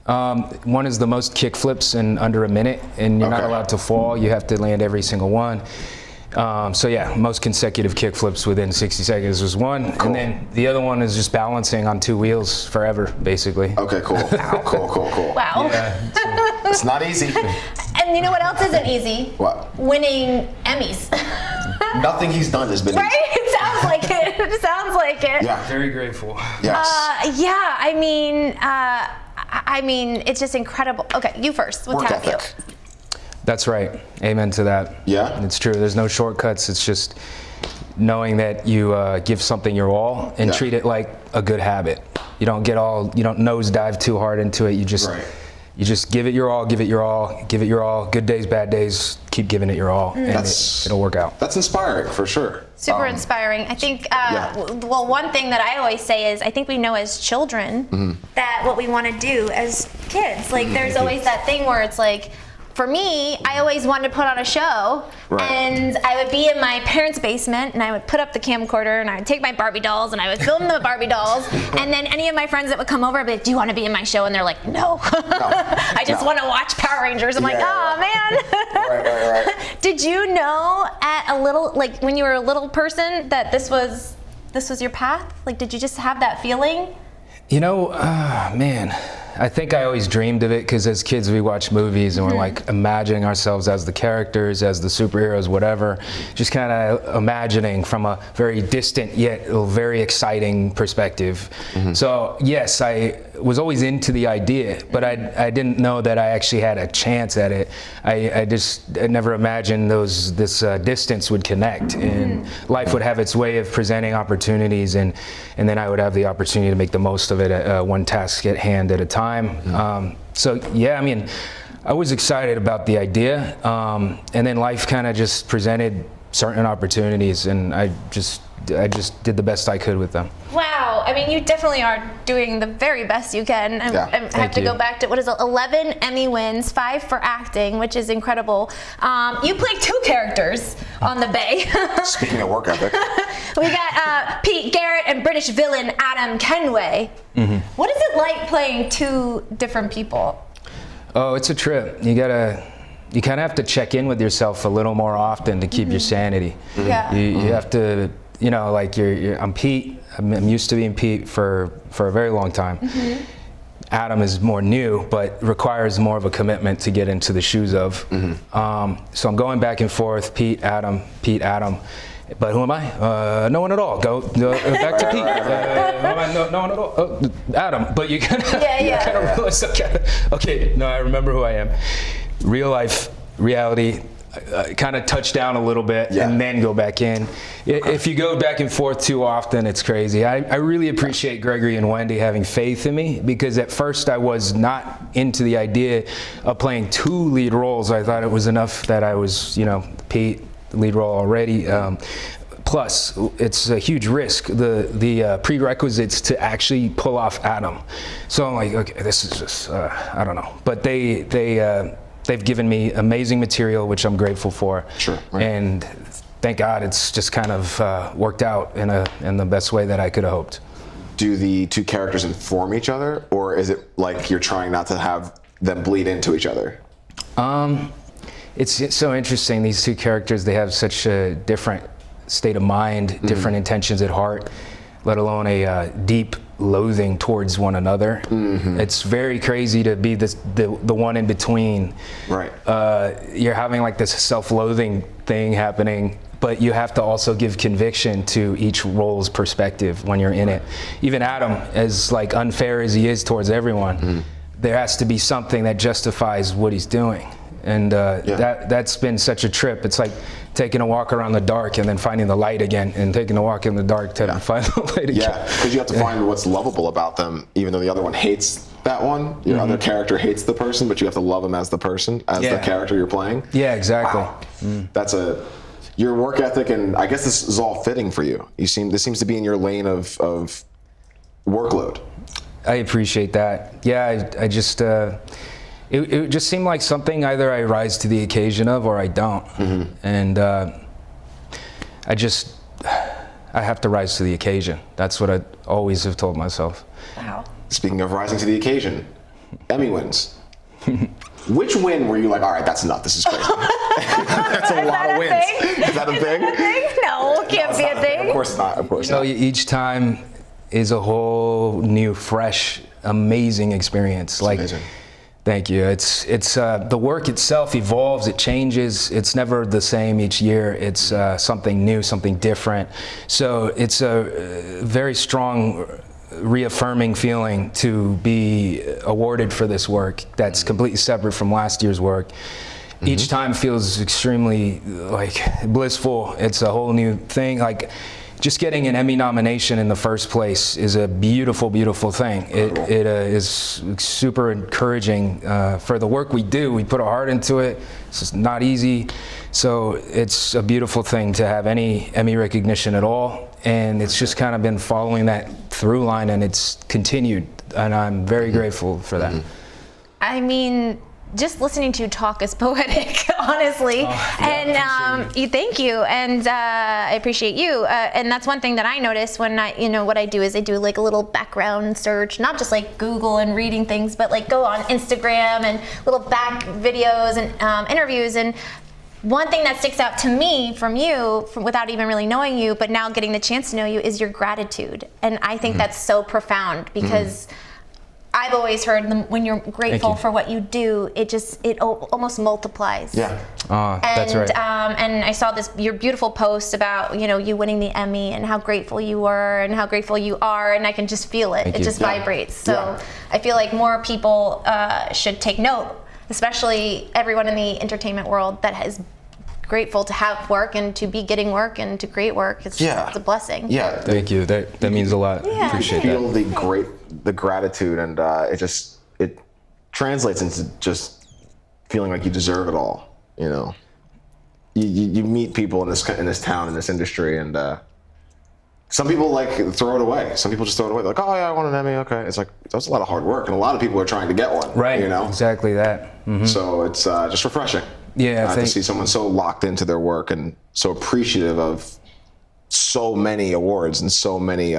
F: One is the most kick flips in under a minute, and you're not
C: Okay.
F: allowed to fall. You have to land every single one. So yeah, most consecutive kick flips within 60 seconds was one.
C: Cool.
F: And then the other one is just balancing on 2 wheels forever, basically.
C: Okay, cool. Cool.
B: Wow.
C: It's not easy.
B: And you know what else isn't easy?
C: What?
B: Winning Emmys.
C: Nothing he's done has been
B: Right?
C: easy.
B: It sounds like it. It sounds like it.
C: Yeah.
F: Very grateful.
C: Yes.
B: Yeah, I mean, it's just incredible. Okay, you first. What's
C: Work
B: happening?
C: ethic.
F: That's right. Amen to that.
C: Yeah?
F: It's true. There's no shortcuts. It's just knowing that you give something your all and
C: Yeah.
F: treat it like a good habit. You don't nosedive too hard into it. You just
C: Right.
F: you just give it your all, give it your all, give it your all. Good days, bad days, keep giving it your all, and it'll work out.
C: That's inspiring for sure.
B: Super inspiring. I think,
C: yeah.
B: well, one thing that I always say is I think we know as children that what we want to do as kids. Like, there's always that thing where it's like, for me, I always wanted to put on a show,
C: Right.
B: and I would be in my parents' basement, and I would put up the camcorder, and I would take my Barbie dolls, and I would film the Barbie dolls, and then any of my friends that would come over would be like, do you want to be in my show? And they're like, no. I just
C: No.
B: want to watch Power Rangers. I'm like,
C: Yeah,
B: oh, man.
C: Right.
B: Did you know at a little, like when you were a little person, that this was your path? Like, did you just have that feeling?
F: You know, man, I think I always dreamed of it because as kids we watch movies and we're like imagining ourselves as the characters, as the superheroes, whatever, just kind of imagining from a very distant yet very exciting perspective. So yes, I was always into the idea, but I didn't know that I actually had a chance at it. I never imagined this distance would connect and life would have its way of presenting opportunities, and then I would have the opportunity to make the most of it, one task at hand at a time. So yeah, I mean, I was excited about the idea, and then life kind of just presented certain opportunities, and I just did the best I could with them.
B: Wow, I mean, you definitely are doing the very best you can.
C: Yeah.
B: I have
F: Thank
B: to
F: you.
B: go back to, 11 Emmy wins, 5 for acting, which is incredible. You played 2 characters on The Bay.
C: Speaking of work ethic,
B: We got Pete Garrett and British villain Adam Kenway. What is it like playing 2 different people?
F: Oh, it's a trip. You kind of have to check in with yourself a little more often to keep your sanity.
B: Yeah.
F: You have to, like I'm Pete. I'm used to being Pete for a very long time. Adam is more new, but requires more of a commitment to get into the shoes of. So I'm going back and forth, Pete, Adam. But who am I? No one at all. Go back to Pete. Who am I? No one at all. Oh, Adam. But you kind of realize, okay, no, I remember who I am. Real life, reality, kind of touch down a little bit and then go back in. If you go back and forth too often, it's crazy. I really appreciate Gregory and Wendy having faith in me, because at first I was not into the idea of playing 2 lead roles. I thought it was enough that I was, Pete, the lead role already. Plus, it's a huge risk. The prerequisites to actually pull off Adam. So I'm like, okay, this is just I don't know. But they've given me amazing material, which I'm grateful for.
C: Sure. Right.
F: And thank God it's just kind of worked out in the best way that I could have hoped.
C: Do the two characters inform each other, or is it like you're trying not to have them bleed into each other?
F: It's so interesting. These two characters, they have such a different state of mind, different intentions at heart, let alone a deep loathing towards one another. It's very crazy to be the one in between.
C: Right.
F: You're having like this self-loathing thing happening, but you have to also give conviction to each role's perspective when you're in it. Even Adam, as like unfair as he is towards everyone, there has to be something that justifies what he's doing. And that's been such a trip. It's like taking a walk around the dark and then finding the light again, and taking a walk in the dark to find the light again.
C: Yeah, because you have to find what's lovable about them, even though the other one hates that one. Your other character hates the person, but you have to love him as the person, as the character you're playing.
F: Yeah, exactly.
C: Wow. Your work ethic, and I guess this is all fitting for you. This seems to be in your lane of workload.
F: I appreciate that. Yeah, I just. It just seemed like something either I rise to the occasion of or I don't. And I have to rise to the occasion. That's what I always have told myself.
B: Wow.
C: Speaking of rising to the occasion, Emmy wins. Which win were you like, all right, that's enough, this is crazy? That's a lot of wins. Is that a thing?
B: No, it can't be a thing.
C: Of course not, of course not.
F: Each time is a whole new, fresh, amazing experience. Like,
C: amazing.
F: Thank you. It's the work itself evolves, it changes. It's never the same each year. It's something new, something different. So it's a very strong, reaffirming feeling to be awarded for this work that's completely separate from last year's work. Each time feels extremely like blissful. It's a whole new thing. Like, just getting an Emmy nomination in the first place is a beautiful, beautiful thing. It is super encouraging for the work we do. We put our heart into it. It's just not easy. So it's a beautiful thing to have any Emmy recognition at all. And it's just kind of been following that through line, and it's continued. And I'm very grateful for that.
B: I mean, just listening to you talk is poetic, honestly. Thank you, and I appreciate you. And that's one thing that I notice when what I do is I do like a little background search, not just like Google and reading things, but like go on Instagram and little back videos and interviews. And one thing that sticks out to me from you, without even really knowing you, but now getting the chance to know you, is your gratitude. And I think that's so profound, because I've always heard when you're grateful for what you do, it almost multiplies.
C: Yeah.
F: That's right.
B: And I saw your beautiful post about you winning the Emmy and how grateful you were and how grateful you are, and I can just feel it. It just vibrates. So I feel like more people should take note, especially everyone in the entertainment world that is grateful to have work and to be getting work and to create work. It's a blessing.
C: Yeah.
F: Thank you. That means a lot.
B: Yeah.
F: Appreciate
C: Feel
F: that.
C: the gratitude, and it translates into just feeling like you deserve it all. You meet people in this town, in this industry, and some people like throw it away. Some people just throw it away. They're like, oh yeah, I want an Emmy. Okay, it's like that's a lot of hard work, and a lot of people are trying to get one.
F: Right. Exactly that.
C: So it's just refreshing.
F: Yeah.
C: To see someone so locked into their work and so appreciative of so many awards and so many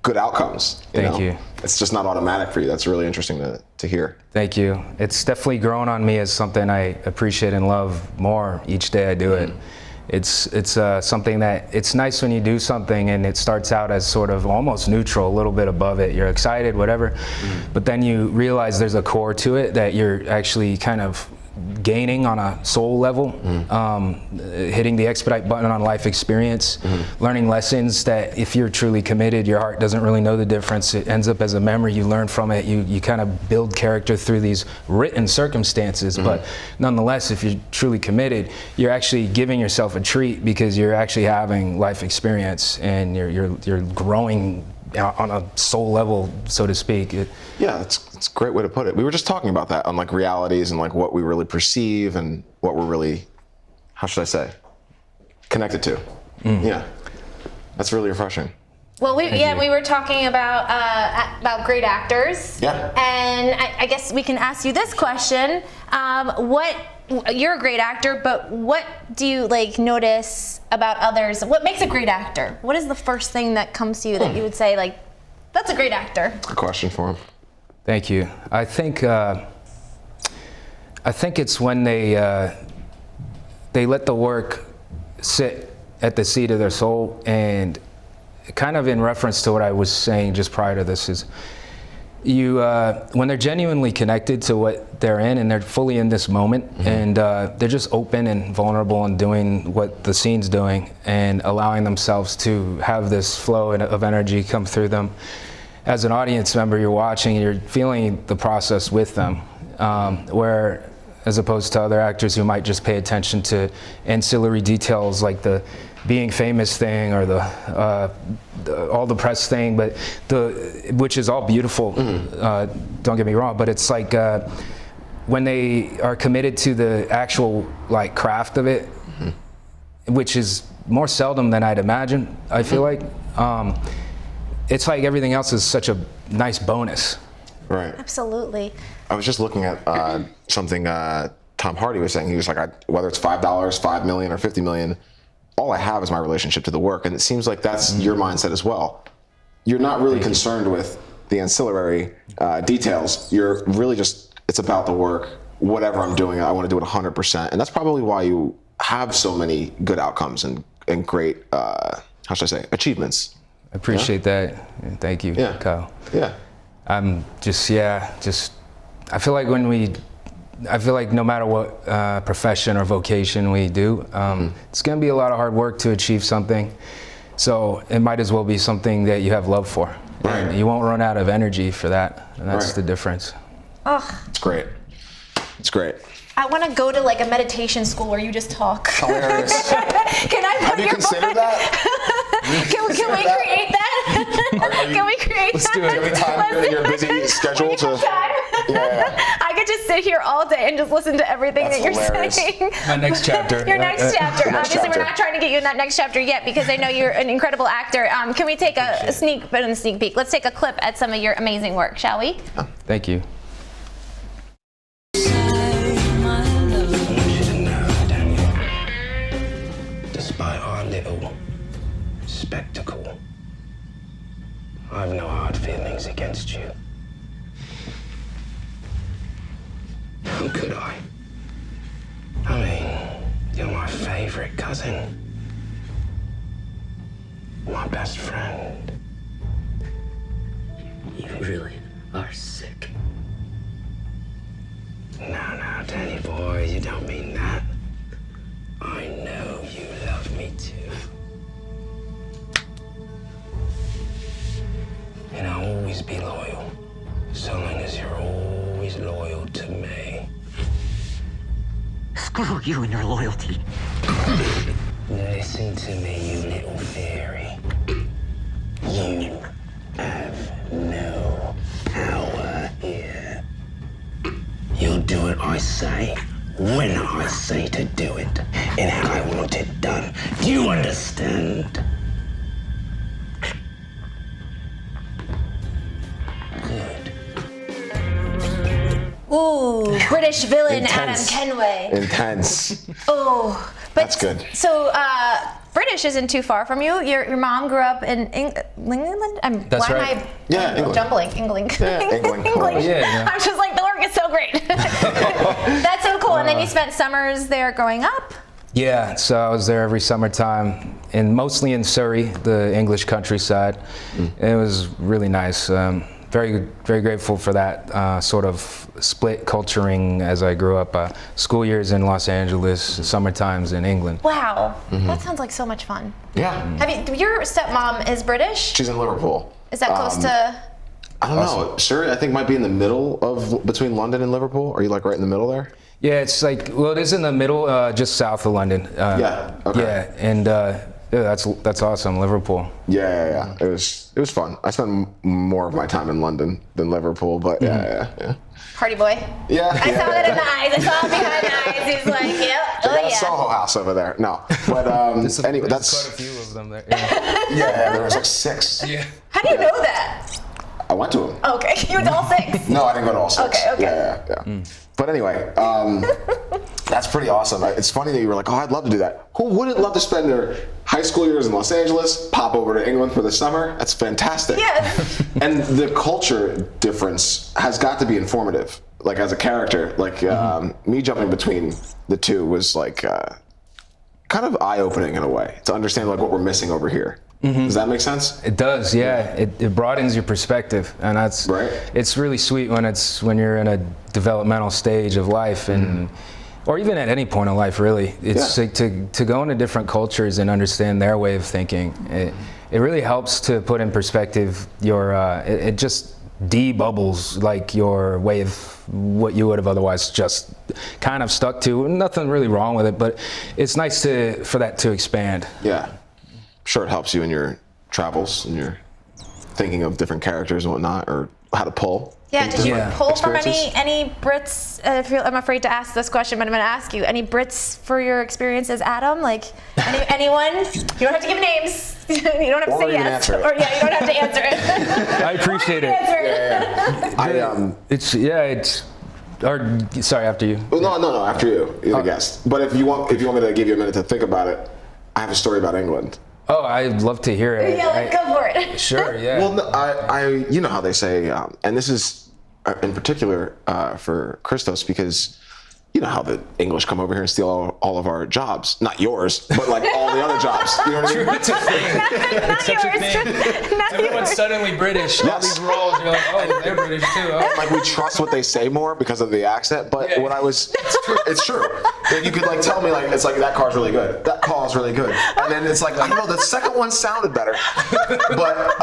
C: good outcomes.
F: Thank you.
C: It's just not automatic for you. That's really interesting to hear.
F: Thank you. It's definitely grown on me as something I appreciate and love more each day I do it. It's something that it's nice when you do something and it starts out as sort of almost neutral, a little bit above it. You're excited, whatever, but then you realize there's a core to it that you're actually kind of gaining on a soul level, hitting the expedite button on life experience, learning lessons that if you're truly committed, your heart doesn't really know the difference. It ends up as a memory. You learn from it. You kind of build character through these written circumstances, but nonetheless, if you're truly committed, you're actually giving yourself a treat because you're actually having life experience and you're growing on a soul level, so to speak.
C: Yeah, it's a great way to put it. We were just talking about that on like realities and like what we really perceive and what we're really, how should I say, connected to. Yeah, that's really refreshing.
B: Well, we were talking about great actors.
C: Yeah.
B: And I guess we can ask you this question: you're a great actor, but what do you like notice about others? What makes a great actor? What is the first thing that comes to you that you would say like, that's a great actor?
C: A question for him.
F: Thank you. I think it's when they let the work sit at the seat of their soul, and kind of in reference to what I was saying just prior to this is when they're genuinely connected to what they're in and they're fully in this moment, and they're just open and vulnerable and doing what the scene's doing and allowing themselves to have this flow of energy come through them. As an audience member, you're watching and you're feeling the process with them, where as opposed to other actors who might just pay attention to ancillary details like the being famous thing or all the press thing, but which is all beautiful. Don't get me wrong, but it's like when they are committed to the actual like craft of it, which is more seldom than I'd imagine. I feel like it's like everything else is such a nice bonus.
C: Right.
B: Absolutely.
C: I was just looking at something Tom Hardy was saying. He was like, whether it's $5, $5 million, or $50 million, all I have is my relationship to the work. And it seems like that's your mindset as well. You're not really concerned with the ancillary details. You're really just, it's about the work. Whatever I'm doing, I want to do it 100%. And that's probably why you have so many good outcomes and great, how should I say, achievements.
F: I appreciate that. Thank you, Kyle.
C: Yeah.
F: I'm just, I feel like no matter what profession or vocation we do, it's going to be a lot of hard work to achieve something. So it might as well be something that you have love for.
C: Right.
F: And you won't run out of energy for that. And that's
C: Right.
F: the difference.
B: Oh,
C: It's great. It's great.
B: I want to go to like a meditation school where you just talk.
C: Hilarious.
B: Can I
C: Have
B: put
C: you
B: your
C: considered that?
B: Can we create that? Can we create
F: Let's
B: that?
F: do it.
C: Every time in your busy schedule to. Yeah.
B: I could just sit here all day and just listen to everything
C: That's
B: that you're
C: hilarious.
B: saying.
F: My next chapter.
B: Your next chapter.
C: next
B: Obviously,
C: chapter.
B: we're not trying to get you in that next chapter yet because I know you're an incredible actor. Can we take a sneak peek? Let's take a clip at some of your amazing work, shall we?
F: Thank you.
G: Despite our little spectacle, I've no hard feelings against you. How could I? I mean, you're my favorite cousin. My best friend.
H: You really are sick.
G: No, Danny boy, you don't mean that. I know you love me too. And I'll always be loyal, so long as you're always loyal to me.
H: Screw you and your loyalty.
G: Listen to me, you little fairy. You have no power here. You'll do what I say, when I say to do it, and how I want it done. Do you understand? Good.
B: Ooh, British villain
C: Intense.
B: Adam Kenway.
C: Intense.
B: Oh, but
C: That's good.
B: So, British isn't too far from you. Your mom grew up in England.
F: That's
B: why
F: right.
B: Am I
C: Yeah, England.
B: jumbling? England.
C: Yeah, England.
B: English.
F: Yeah.
B: I'm just like, the work is so great. That's so cool. And then you spent summers there growing up.
F: Yeah, so I was there every summertime, and mostly in Surrey, the English countryside. It was really nice. Very, very grateful for that sort of split culturing as I grew up. School years in Los Angeles, summertimes in England.
B: Wow, that sounds like so much fun.
C: Yeah.
B: Have you? Your stepmom is British.
C: She's in Liverpool.
B: Is that close to?
C: I don't know. Sure, I think might be in the middle of between London and Liverpool. Are you like right in the middle there?
F: Yeah, it's like, well, it is in the middle, just south of London.
C: Yeah, okay.
F: Yeah, and Yeah, that's awesome. Liverpool.
C: Yeah. It was fun. I spent more of my time in London than Liverpool, but yeah.
B: Party boy.
C: Yeah.
B: I saw that in the eyes. I saw it behind the eyes. He's like, yep.
C: They
B: Oh
C: got a
B: yeah.
C: Soho House over there. No, but anyway,
F: There's
C: that's
F: quite a few of them there. Yeah.
C: yeah. There was like 6.
F: Yeah.
B: How do you know that?
C: I went to them.
B: Okay, you went to all 6.
C: No, I didn't go to all 6.
B: Okay.
C: Yeah. But anyway, that's pretty awesome. It's funny that you were like, oh, I'd love to do that. Who wouldn't love to spend their high school years in Los Angeles, pop over to England for the summer? That's fantastic.
B: Yes.
C: And the culture difference has got to be informative. Like as a character, like me jumping between the two was like kind of eye-opening in a way to understand like what we're missing over here. Does that make sense?
F: It does, yeah. It broadens your perspective, and that's
C: Right.
F: It's really sweet when you're in a developmental stage of life, and or even at any point in life, really. It's like to go into different cultures and understand their way of thinking. It really helps to put in perspective your. It just de-bubbles like your way of what you would have otherwise just kind of stuck to. Nothing really wrong with it, but it's nice for that to expand.
C: Yeah. Sure, it helps you in your travels and your thinking of different characters and whatnot, or how to pull.
B: Yeah, did you
F: Yeah.
B: pull from
C: Experiences?
B: any Brits? I'm afraid to ask this question, but I'm going to ask you. Any Brits for your experience as Adam? Like anyone? You don't have to give names. You don't have to
C: Or
B: say
C: even
B: yes.
C: answer it.
B: Or yeah, you don't have to answer it.
F: I appreciate it.
B: Answer it.
F: Sorry, after you.
C: No, after you. You're the guest. But if you want me to give you a minute to think about it, I have a story about England.
F: Oh, I'd love to hear it.
B: Yeah, let's go for it.
F: Sure, yeah.
C: Well, no, you know how they say, and this is in particular for Christos, because you know how the English come over here and steal all of our jobs. Not yours, but like all the other jobs. You know what I mean?
F: It's a thing.
B: Not
F: Such a
B: yours.
F: thing.
B: Not
F: Everyone's
B: yours.
F: suddenly British. All
C: Yes.
F: these roles, you're like, oh, they're British too. Oh.
C: Like we trust what they say more because of the accent. But
F: Yeah.
C: when I was, it's true. Like, you could like tell me like it's like that car's really good. That call's really good. And then it's like I don't know. The second one sounded better. But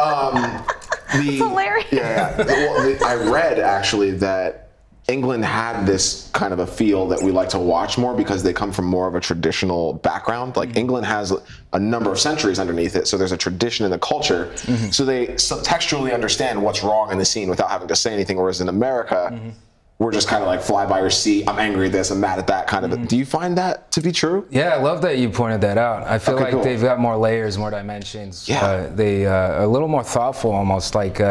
C: the
B: hilarious.
C: Yeah. Well, I read actually that England had this kind of a feel that we like to watch more because they come from more of a traditional background. Like England has a number of centuries underneath it, so there's a tradition and a culture. So they subtextually understand what's wrong in the scene without having to say anything. Whereas in America, we're just kind of like fly by your seat. I'm angry at this. I'm mad at that kind of. Do you find that to be true?
F: Yeah, I love that you pointed that out. I feel
C: Okay,
F: like
C: cool.
F: they've got more layers, more dimensions.
C: Yeah.
F: They a little more thoughtful, almost like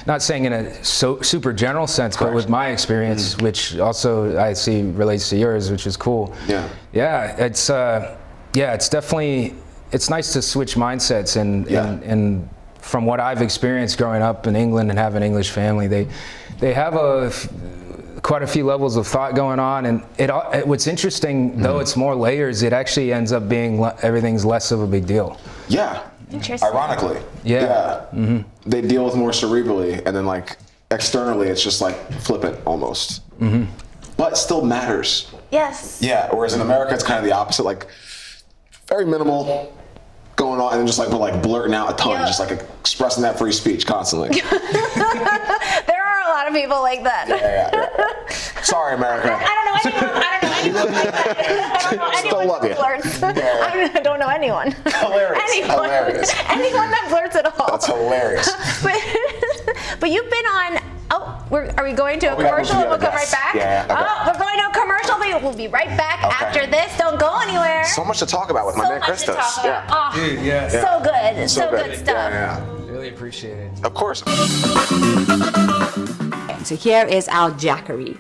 F: not saying in a super general sense, but with my experience, which also I see relates to yours, which is cool.
C: Yeah.
F: Yeah, it's definitely nice to switch mindsets and from what I've experienced growing up in England and having an English family, they have quite a few levels of thought going on, and what's interesting, though it's more layers, it actually ends up being everything's less of a big deal.
C: Yeah.
B: Interesting.
C: Ironically.
F: Yeah.
C: They deal with more cerebrally, and then like externally, it's just like flippant almost. But still matters.
B: Yes.
C: Yeah. Whereas in America, it's kind of the opposite. Like very minimal going on, and then just like we're like blurting out a ton,
B: Yeah.
C: just like expressing that free speech constantly.
B: There are a lot of people like that.
C: Yeah. Sorry, America.
B: I don't know anyone. I don't know
C: Still
B: anyone
C: love
B: who
C: you.
B: flirts. I don't know anyone.
C: Hilarious.
B: Anyone.
C: Hilarious.
B: Anyone that flirts at all.
C: That's hilarious.
B: But you've been on. Oh, are we going to a
C: we got
B: commercial?
C: to
B: And we'll
C: the
B: come right
C: guests.
B: back.
C: Yeah, okay.
B: Oh, we're going to a commercial. We'll be right back
C: Okay.
B: after this. Don't go anywhere.
C: So much to talk about with my
B: So
C: man
B: much
C: Christos.
B: to talk about. Oh,
F: Dude, yeah.
B: So good. So good stuff.
C: Yeah.
F: Really appreciate it.
C: Of course.
E: So here is our Jackery.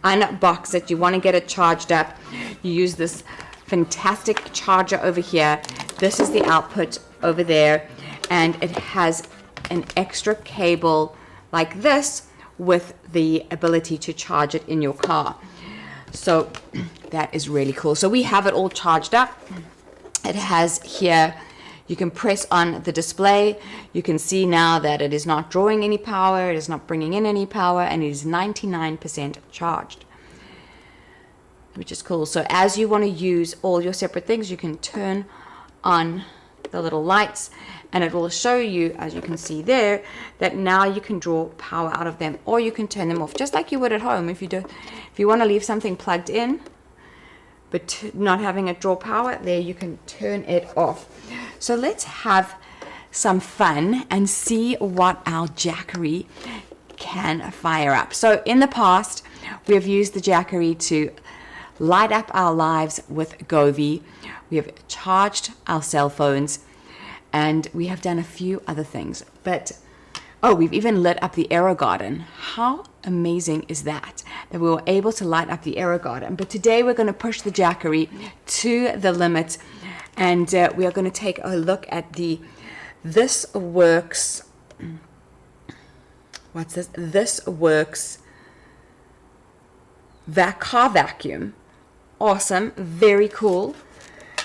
E: Unbox it. You want to get it charged up. You use this fantastic charger over here. This is the output over there. And it has an extra cable like this with the ability to charge it in your car. So that is really cool. So we have it all charged up. It has here, you can press on the display. You can see now that it is not drawing any power, it is not bringing in any power, and it is 99% charged, which is cool. So as you want to use all your separate things, you can turn on the little lights, and it will show you, as you can see there, that now you can draw power out of them, or you can turn them off, just like you would at home. If you want to leave something plugged in, but not having it draw power, there you can turn it off. So let's have some fun and see what our Jackery can fire up. So in the past, we have used the Jackery to light up our lives with Govee. We have charged our cell phones, and we have done a few other things. But we've even lit up the AeroGarden. How amazing is that we were able to light up the AeroGarden? But today we're going to push the Jackery to the limit, and we are going to take a look at the This Works. What's this? This Works car vacuum. Awesome, very cool.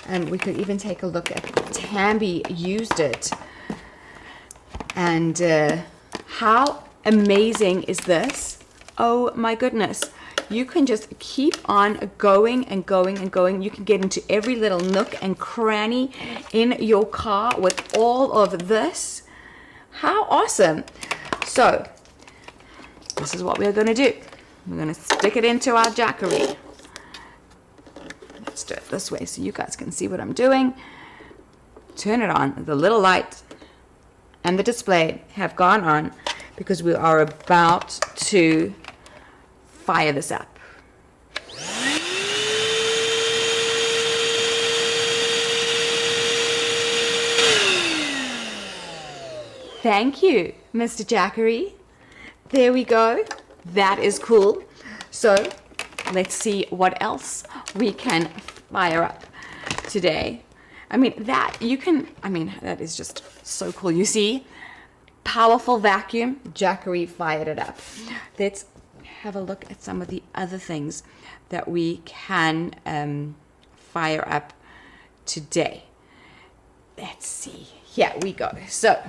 E: And we could even take a look at Tambi used it. And how amazing is this? Oh my goodness. You can just keep on going and going and going. You can get into every little nook and cranny in your car with all of this. How awesome. So, this is what we're going to do. We're going to stick it into our Jackery. Let's do it this way so you guys can see what I'm doing. Turn it on. The little light and the display have gone on because we are about to fire this up. Thank you, Mr. Jackery. There we go. That is cool. So let's see what else we can fire up today. I mean, that is just so cool. You see, powerful vacuum, Jackery fired it up. Let's have a look at some of the other things that we can fire up today. Let's see. Here we go. So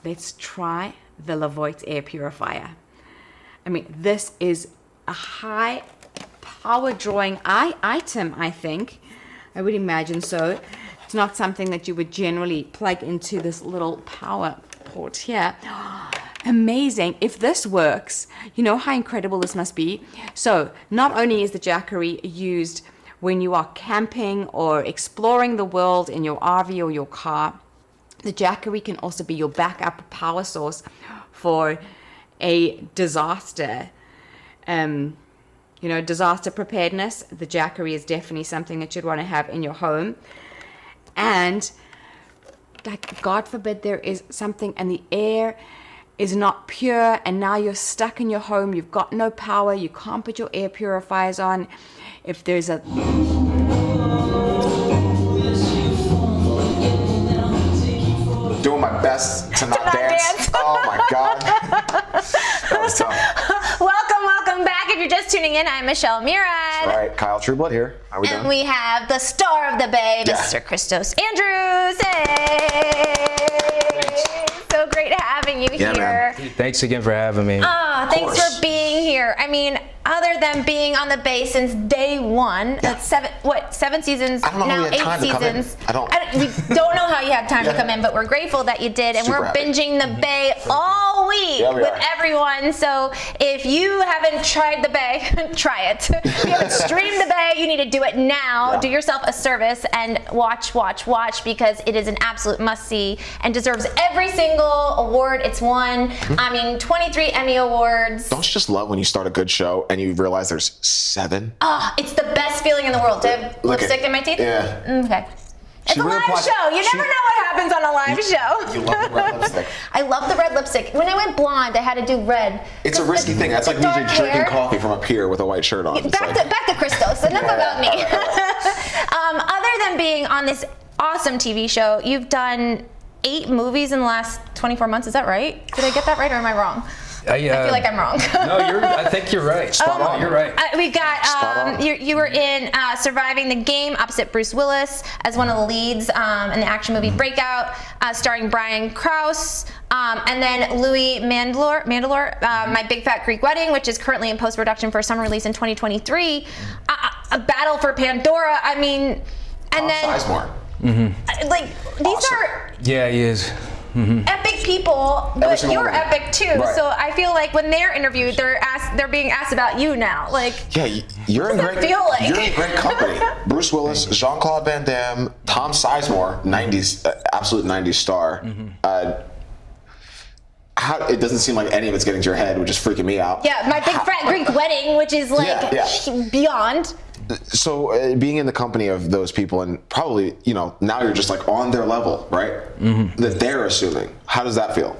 E: let's try the Levoit air purifier. I mean, this is a high power drawing item, I think. I would imagine so. It's not something that you would generally plug into this little power port here. Amazing. If this works, you know how incredible this must be. So not only is the Jackery used when you are camping or exploring the world in your RV or your car, the Jackery can also be your backup power source for a disaster. Disaster preparedness. The Jackery is definitely something that you'd want to have in your home. And like, God forbid there is something and the air is not pure and now you're stuck in your home, you've got no power, you can't put your air purifiers on. If there's a
C: doing my best to not dance. Oh my God. That was tough.
B: Welcome back. If you're just tuning in, I'm Michelle Murad.
C: All right, Kyle Trueblood here. How we doing?
B: And we have the star of the Bay,
C: Yeah.
B: Mr. Christos Andrews. Hey! So great having you
C: Yeah,
B: here.
C: man.
F: Thanks again for having me.
B: Thanks
C: course.
B: for being here. I mean, other than being on the Bay since day one, that's seven seasons,
C: I don't know how
B: now
C: we had
B: 8
C: time to come in.
B: seasons. We don't know how you had time to come in, but we're grateful that you did, and
C: Super
B: we're
C: happy.
B: binging the Bay all week
C: Yeah, we
B: with
C: are.
B: everyone. So if you haven't tried the Bay, try it. If you haven't streamed the Bay, you need to do it now.
C: Yeah.
B: Do yourself a service and watch, because it is an absolute must-see and deserves every single award it's won. I mean, 23 Emmy Awards.
C: Don't you just love when you start a good show and you realize there's 7?
B: It's the best feeling in the world to have
C: Look
B: lipstick
C: at-
B: in my teeth.
C: yeah.
B: Okay. It's
C: She
B: a
C: really
B: live
C: applies-
B: show. You
C: she-
B: never know what happens on a live show.
C: You love the red lipstick.
B: I love the red lipstick. When I went blonde, I had to do red.
C: It's a risky thing. That's like me
B: dark
C: drinking
B: hair.
C: coffee from up here with a white shirt on. It's
B: Back
C: like-
B: to Christos. Enough
C: Yeah,
B: about me.
C: all right.
B: Other than being on this awesome TV show, you've done 8 movies in the last 24 months. Is that right? Did I get that right, or am I wrong? I feel like I'm wrong.
F: No, I think you're right. Spot on. You're right.
B: We got
C: Spot on.
B: you were in Surviving the Game opposite Bruce Willis as one of the leads in the action movie Breakout, starring Brian Krause, and then Louis Mandylor, My Big Fat Greek Wedding, which is currently in post-production for summer release in 2023. A Battle for Pandora. I mean, and then
C: Sizemore.
B: like these
C: Awesome.
B: are.
F: Yeah, he is.
B: epic people, but
C: single
B: you're
C: one of them.
B: epic too.
C: Right.
B: So I feel like when they're interviewed, they're being asked about you now. Like,
C: Yeah, you're in
B: What does
C: great.
B: that feel like?
C: You're in great company. Bruce Willis, Jean-Claude Van Damme, Tom Sizemore, '90s absolute '90s star. It doesn't seem like any of it's getting to your head, which is freaking me out.
B: yeah, my big fat Greek wedding, which is like
C: Yeah.
B: beyond.
C: So being in the company of those people, and probably now you're just like on their level, right? That they're assuming. How does that feel?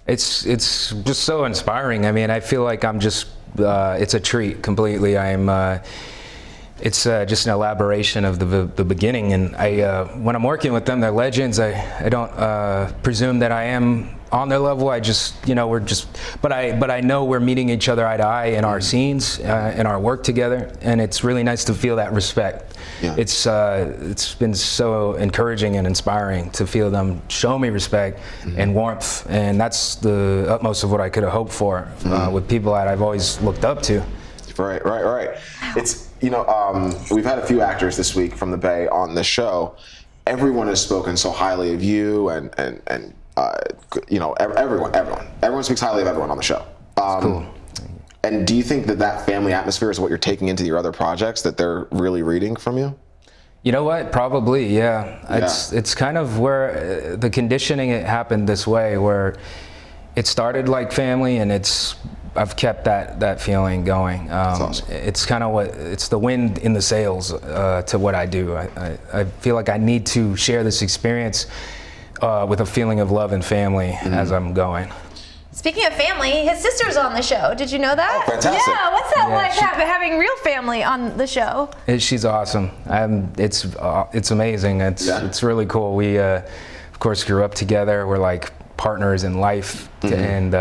F: It's just so inspiring. I mean, I feel like I'm just it's a treat completely. It's just an elaboration of the beginning, and when I'm working with them, they're legends. I don't presume that I am on their level. I just but I know we're meeting each other eye to eye in our scenes, in our work together, and it's really nice to feel that respect.
C: Yeah.
F: It's been so encouraging and inspiring to feel them show me respect and warmth, and that's the utmost of what I could have hoped for with people that I've always looked up to.
C: Right. It's we've had a few actors this week from the Bay on the show. Everyone has spoken so highly of you, and everyone speaks highly of everyone on the show.
F: Cool.
C: And do you think that family atmosphere is what you're taking into your other projects, that they're really reading from you?
F: You know what? Probably, yeah. It's kind of where the conditioning it happened this way, where it started like family, and I've kept that feeling going.
C: That's awesome.
F: It's kind of it's the wind in the sails to what I do. I feel like I need to share this experience with a feeling of love and family as I'm going.
B: Speaking of family, his sister's on the show. Did you know that?
C: Oh, fantastic.
B: Yeah, what's that
F: Yeah,
B: like
F: she-
B: having real family on the show?
F: She's awesome. It's amazing. It's really cool. We of course grew up together. We're like partners in life, and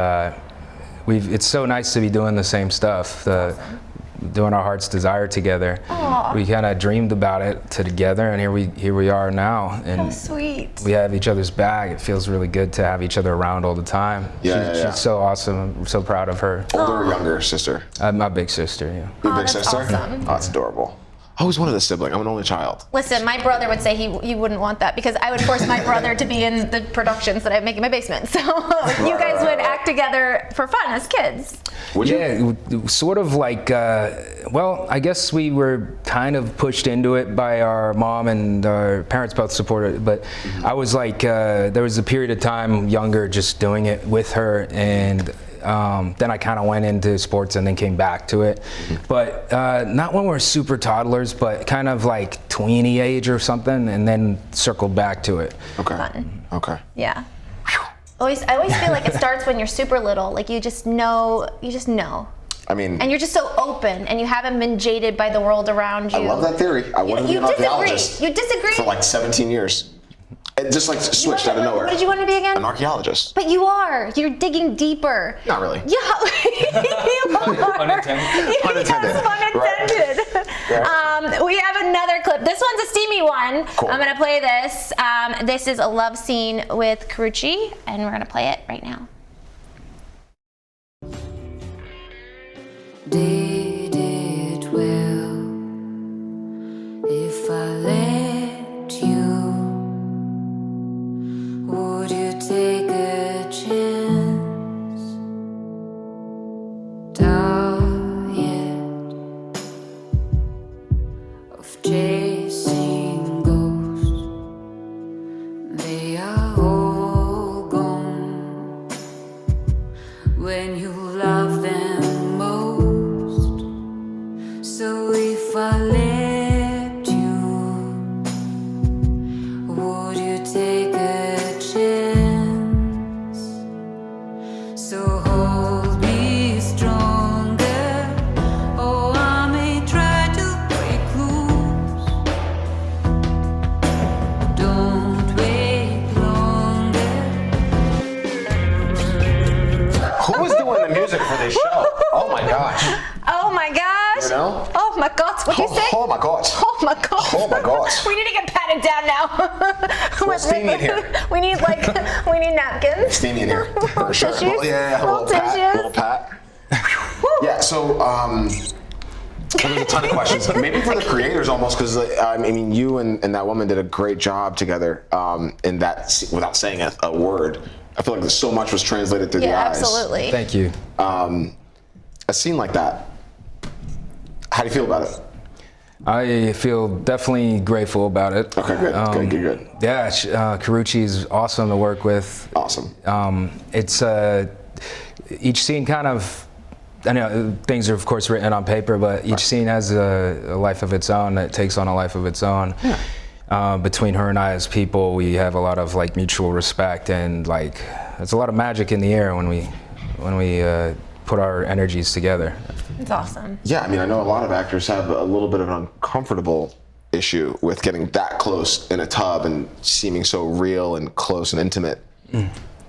F: it's so nice to be doing the same stuff, doing our heart's desire together.
B: Aw.
F: We kind of dreamed about it together, and here we are now. And
B: Oh, sweet.
F: we have each other's back. It feels really good to have each other around all the time.
C: Yeah.
F: She's so awesome. I'm so proud of her.
C: Older or younger sister?
F: My big sister, yeah.
C: Your big
B: that's
C: sister?
B: awesome.
C: Oh, that's adorable. I always wanted a sibling. I'm an only child.
B: Listen, my brother would say he wouldn't want that because I would force my brother to be in the productions that I make in my basement. So you guys would act together for fun as kids.
C: Would you?
F: Yeah, sort of like, well, I guess we were kind of pushed into it by our mom, and our parents both supported it, but I was like, there was a period of time younger just doing it with her, and then I kind of went into sports and then came back to it. But not when we're super toddlers, but kind of like tweeny age or something, and then circled back to it.
C: Okay.
B: Fun.
C: Okay.
B: Yeah. I always feel like it starts when you're super little. Like you just know.
C: I mean,
B: And you're just so open, and you haven't been jaded by the world around you.
C: I love that theory. I wanted to be
B: You
C: an archaeologist
B: disagree. You disagree.
C: for like 17 years. It just like switched out of nowhere.
B: What did you want to be again?
C: An archaeologist.
B: But you are. You're digging deeper.
C: Not really.
B: Yeah, you are.
F: Unintended.
C: Unintended.
B: Yes, unintended. We have another clip. This one's a steamy one.
C: Cool.
B: I'm gonna play this. This is a love scene with Karuchi, and we're gonna play it right now.
I: Did it well if I let you? Would you take a chance? Tired of chasing ghosts, they are all gone when you love them most. So if I let you, would you take a chance? So hold me stronger, oh I may try to break loose. Don't wait longer.
C: Who was doing the music for this show? Oh my gosh.
B: Oh my gosh.
C: You know?
B: Oh my God. What'd you say?
C: Oh my gosh.
B: Oh my God.
C: Oh my gosh.
B: We need to get patted down now.
C: Little steamy in here.
B: We need napkins.
C: Steamy in here. For sure.
B: Tissues?
C: Yeah, a
B: Little
C: little pat.
B: tissues.
C: Little pat. Yeah, so Well, there's a ton of questions. Maybe for the creators almost, because I mean, you and that woman did a great job together in that, without saying a word. I feel like so much was translated through the eyes.
B: Absolutely.
F: Thank you.
C: A scene like that, how do you feel about it?
F: I feel definitely grateful about it.
C: Okay, good.
F: Yeah, Karrueche is awesome to work with.
C: Awesome.
F: It's each scene kind of, I know things are of course written on paper, but each scene has a life of its own that takes on a life of its own. Yeah. Between her and I as people, we have a lot of like mutual respect, and like there's a lot of magic in the air when we put our energies together.
B: It's awesome.
C: Yeah, I mean, I know a lot of actors have a little bit of an uncomfortable issue with getting that close in a tub and seeming so real and close and intimate.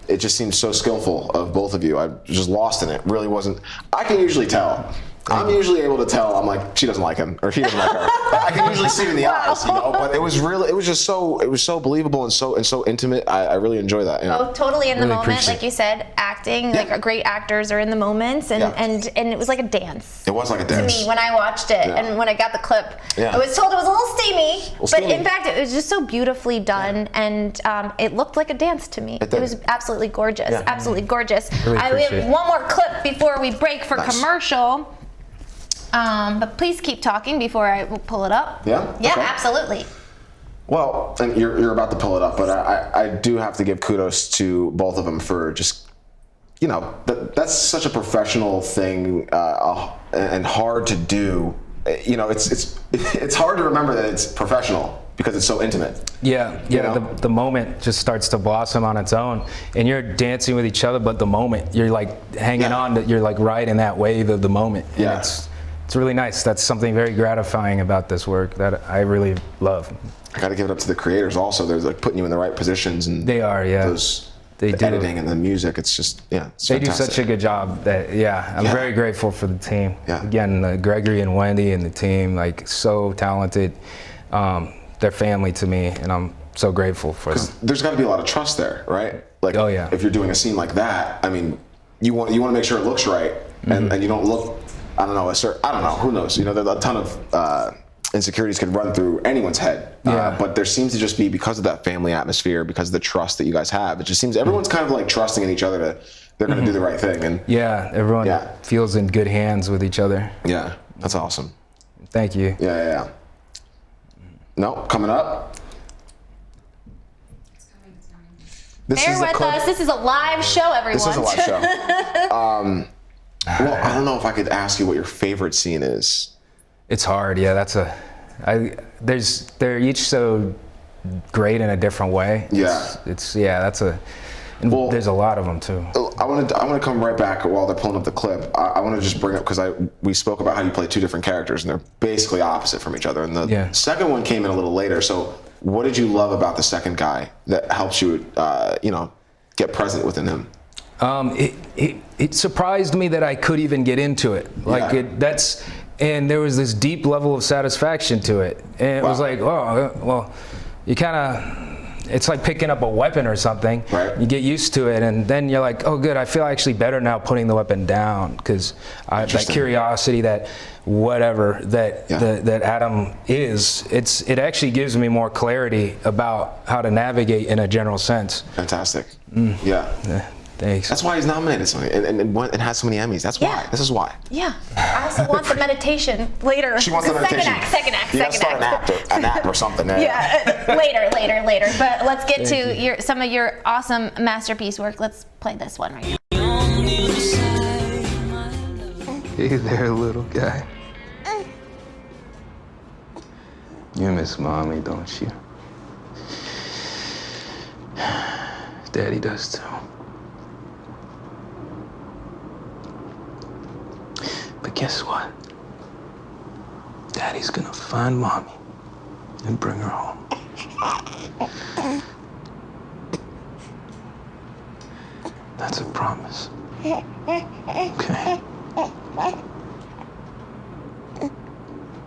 C: It just seems so skillful of both of you. I was just lost in it. Really wasn't. I can usually tell. I'm usually able to tell. I'm like, she doesn't like him, or he doesn't like her. I can usually see it in the eyes, you know. But it was just so. It was so believable and so intimate. I really enjoy that. Yeah.
B: Oh, totally in the
F: Really
B: moment,
F: appreciate
B: like you said, acting.
C: Yeah.
B: Like great actors are in the moments, and
C: Yeah.
B: it was like a dance.
C: It was like a
B: To
C: dance.
B: me, when I watched it,
C: Yeah.
B: and when I got the clip,
C: Yeah.
B: I was told it was a little steamy, but
C: steamy.
B: in fact, it was just so beautifully done, and it looked like a dance to me.
C: It did.
B: was absolutely gorgeous,
C: Yeah.
B: absolutely gorgeous.
F: Really
B: We
F: appreciate
B: have
F: it.
B: one more clip before we break for
C: Nice.
B: commercial. But please keep talking before I will pull it up.
C: Yeah?
B: Yeah,
C: Okay.
B: absolutely.
C: Well, and you're about to pull it up, but I do have to give kudos to both of them for just, you know, that's such a professional thing and hard to do. You know, it's hard to remember that it's professional because it's so intimate.
F: Yeah,
C: You know?
F: the moment just starts to blossom on its own, and you're dancing with each other, but the moment you're like hanging
C: Yeah.
F: on, that you're like right in that wave of the moment. And
C: Yeah.
F: it's really nice. That's something very gratifying about this work that I really love.
C: I got to give it up to the creators also. They're like putting you in the right positions, and
F: They are, yeah. They
C: the
F: do.
C: editing and the music. It's just, yeah, it's
F: They do
C: fantastic.
F: such a good job that, yeah, I'm
C: Yeah.
F: very grateful for the team.
C: Yeah.
F: Again, Gregory and Wendy and the team, like so talented. They're family to me, and I'm so grateful for them.
C: There's got to be a lot of trust there, right? Like,
F: Oh, yeah.
C: if you're doing a scene like that, I mean, you want to make sure it looks right,
F: Mm-hmm.
C: and you don't look, I don't know, I don't know, who knows? You know, there's a ton of insecurities could run through anyone's head.
F: Yeah.
C: But there seems to just be, because of that family atmosphere, because of the trust that you guys have, it just seems everyone's kind of like trusting in each other that they're going to do the right thing. And
F: Yeah, everyone
C: Yeah.
F: feels in good hands with each other.
C: yeah, that's awesome.
F: Thank you.
C: Yeah. No, coming up. This
B: Bear
C: is a
B: with
C: clip-
B: us. This is a live show, everyone.
C: This is a live show. Well, I don't know if I could ask you what your favorite scene is.
F: It's hard, yeah. They're each so great in a different way.
C: Yeah.
F: And
C: Well-
F: there's a lot of them too.
C: I want to come right back while they're pulling up the clip. I want to just bring up, because we spoke about how you play two different characters and they're basically opposite from each other. And the
F: Yeah.
C: second one came in a little later. So what did you love about the second guy that helps you, get present within him?
F: It surprised me that I could even get into it. Like
C: Yeah.
F: and there was this deep level of satisfaction to it. And it was
C: Wow.
F: like, oh, well, you kind of, it's like picking up a weapon or something.
C: Right.
F: You get used to it, and then you're like, oh, good, I feel actually better now putting the weapon down, because that
C: Interesting.
F: curiosity, that whatever that
C: Yeah.
F: that Adam is, it actually gives me more clarity about how to navigate in a general sense.
C: Fantastic.
F: Mm.
C: Yeah.
F: Thanks.
C: That's why he's nominated so many, and has so many Emmys. That's why.
B: Yeah.
C: This is why.
B: Yeah. I also want the meditation later.
C: She wants the meditation.
B: Second act.
C: You gotta start an app or something.
B: Yeah, later. But let's get to some of your awesome masterpiece work. Let's play this one right now.
J: Hey there, little guy. You miss Mommy, don't you? Daddy does too. But guess what? Daddy's gonna find Mommy and bring her home. That's a promise. Okay.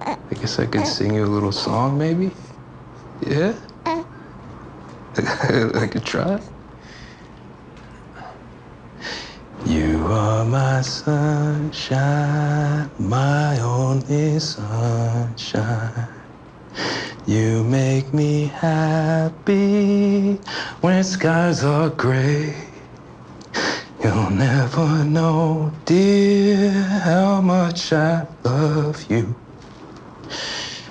J: I guess I could sing you a little song, maybe? Yeah? I could try. You are my sunshine, my only sunshine. You make me happy when skies are gray. You'll never know, dear, how much I love you.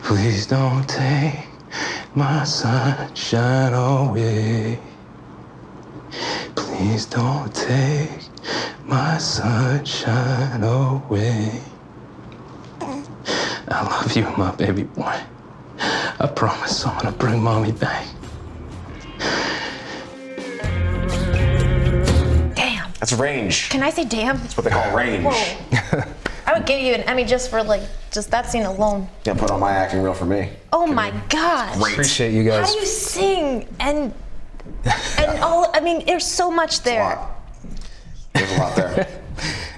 J: Please don't take my sunshine away. Please don't take my sunshine away. I love you, my baby boy. I promise I'm gonna bring mommy back.
B: Damn.
C: That's range.
B: Can I say damn?
C: That's what they call range.
B: Whoa. I would give you an Emmy just for just that scene alone.
C: Yeah, put on my acting reel for me.
B: Oh my gosh.
C: Great.
F: Appreciate you guys.
B: How do you sing and all? I mean, there's so much there.
C: There's a lot there.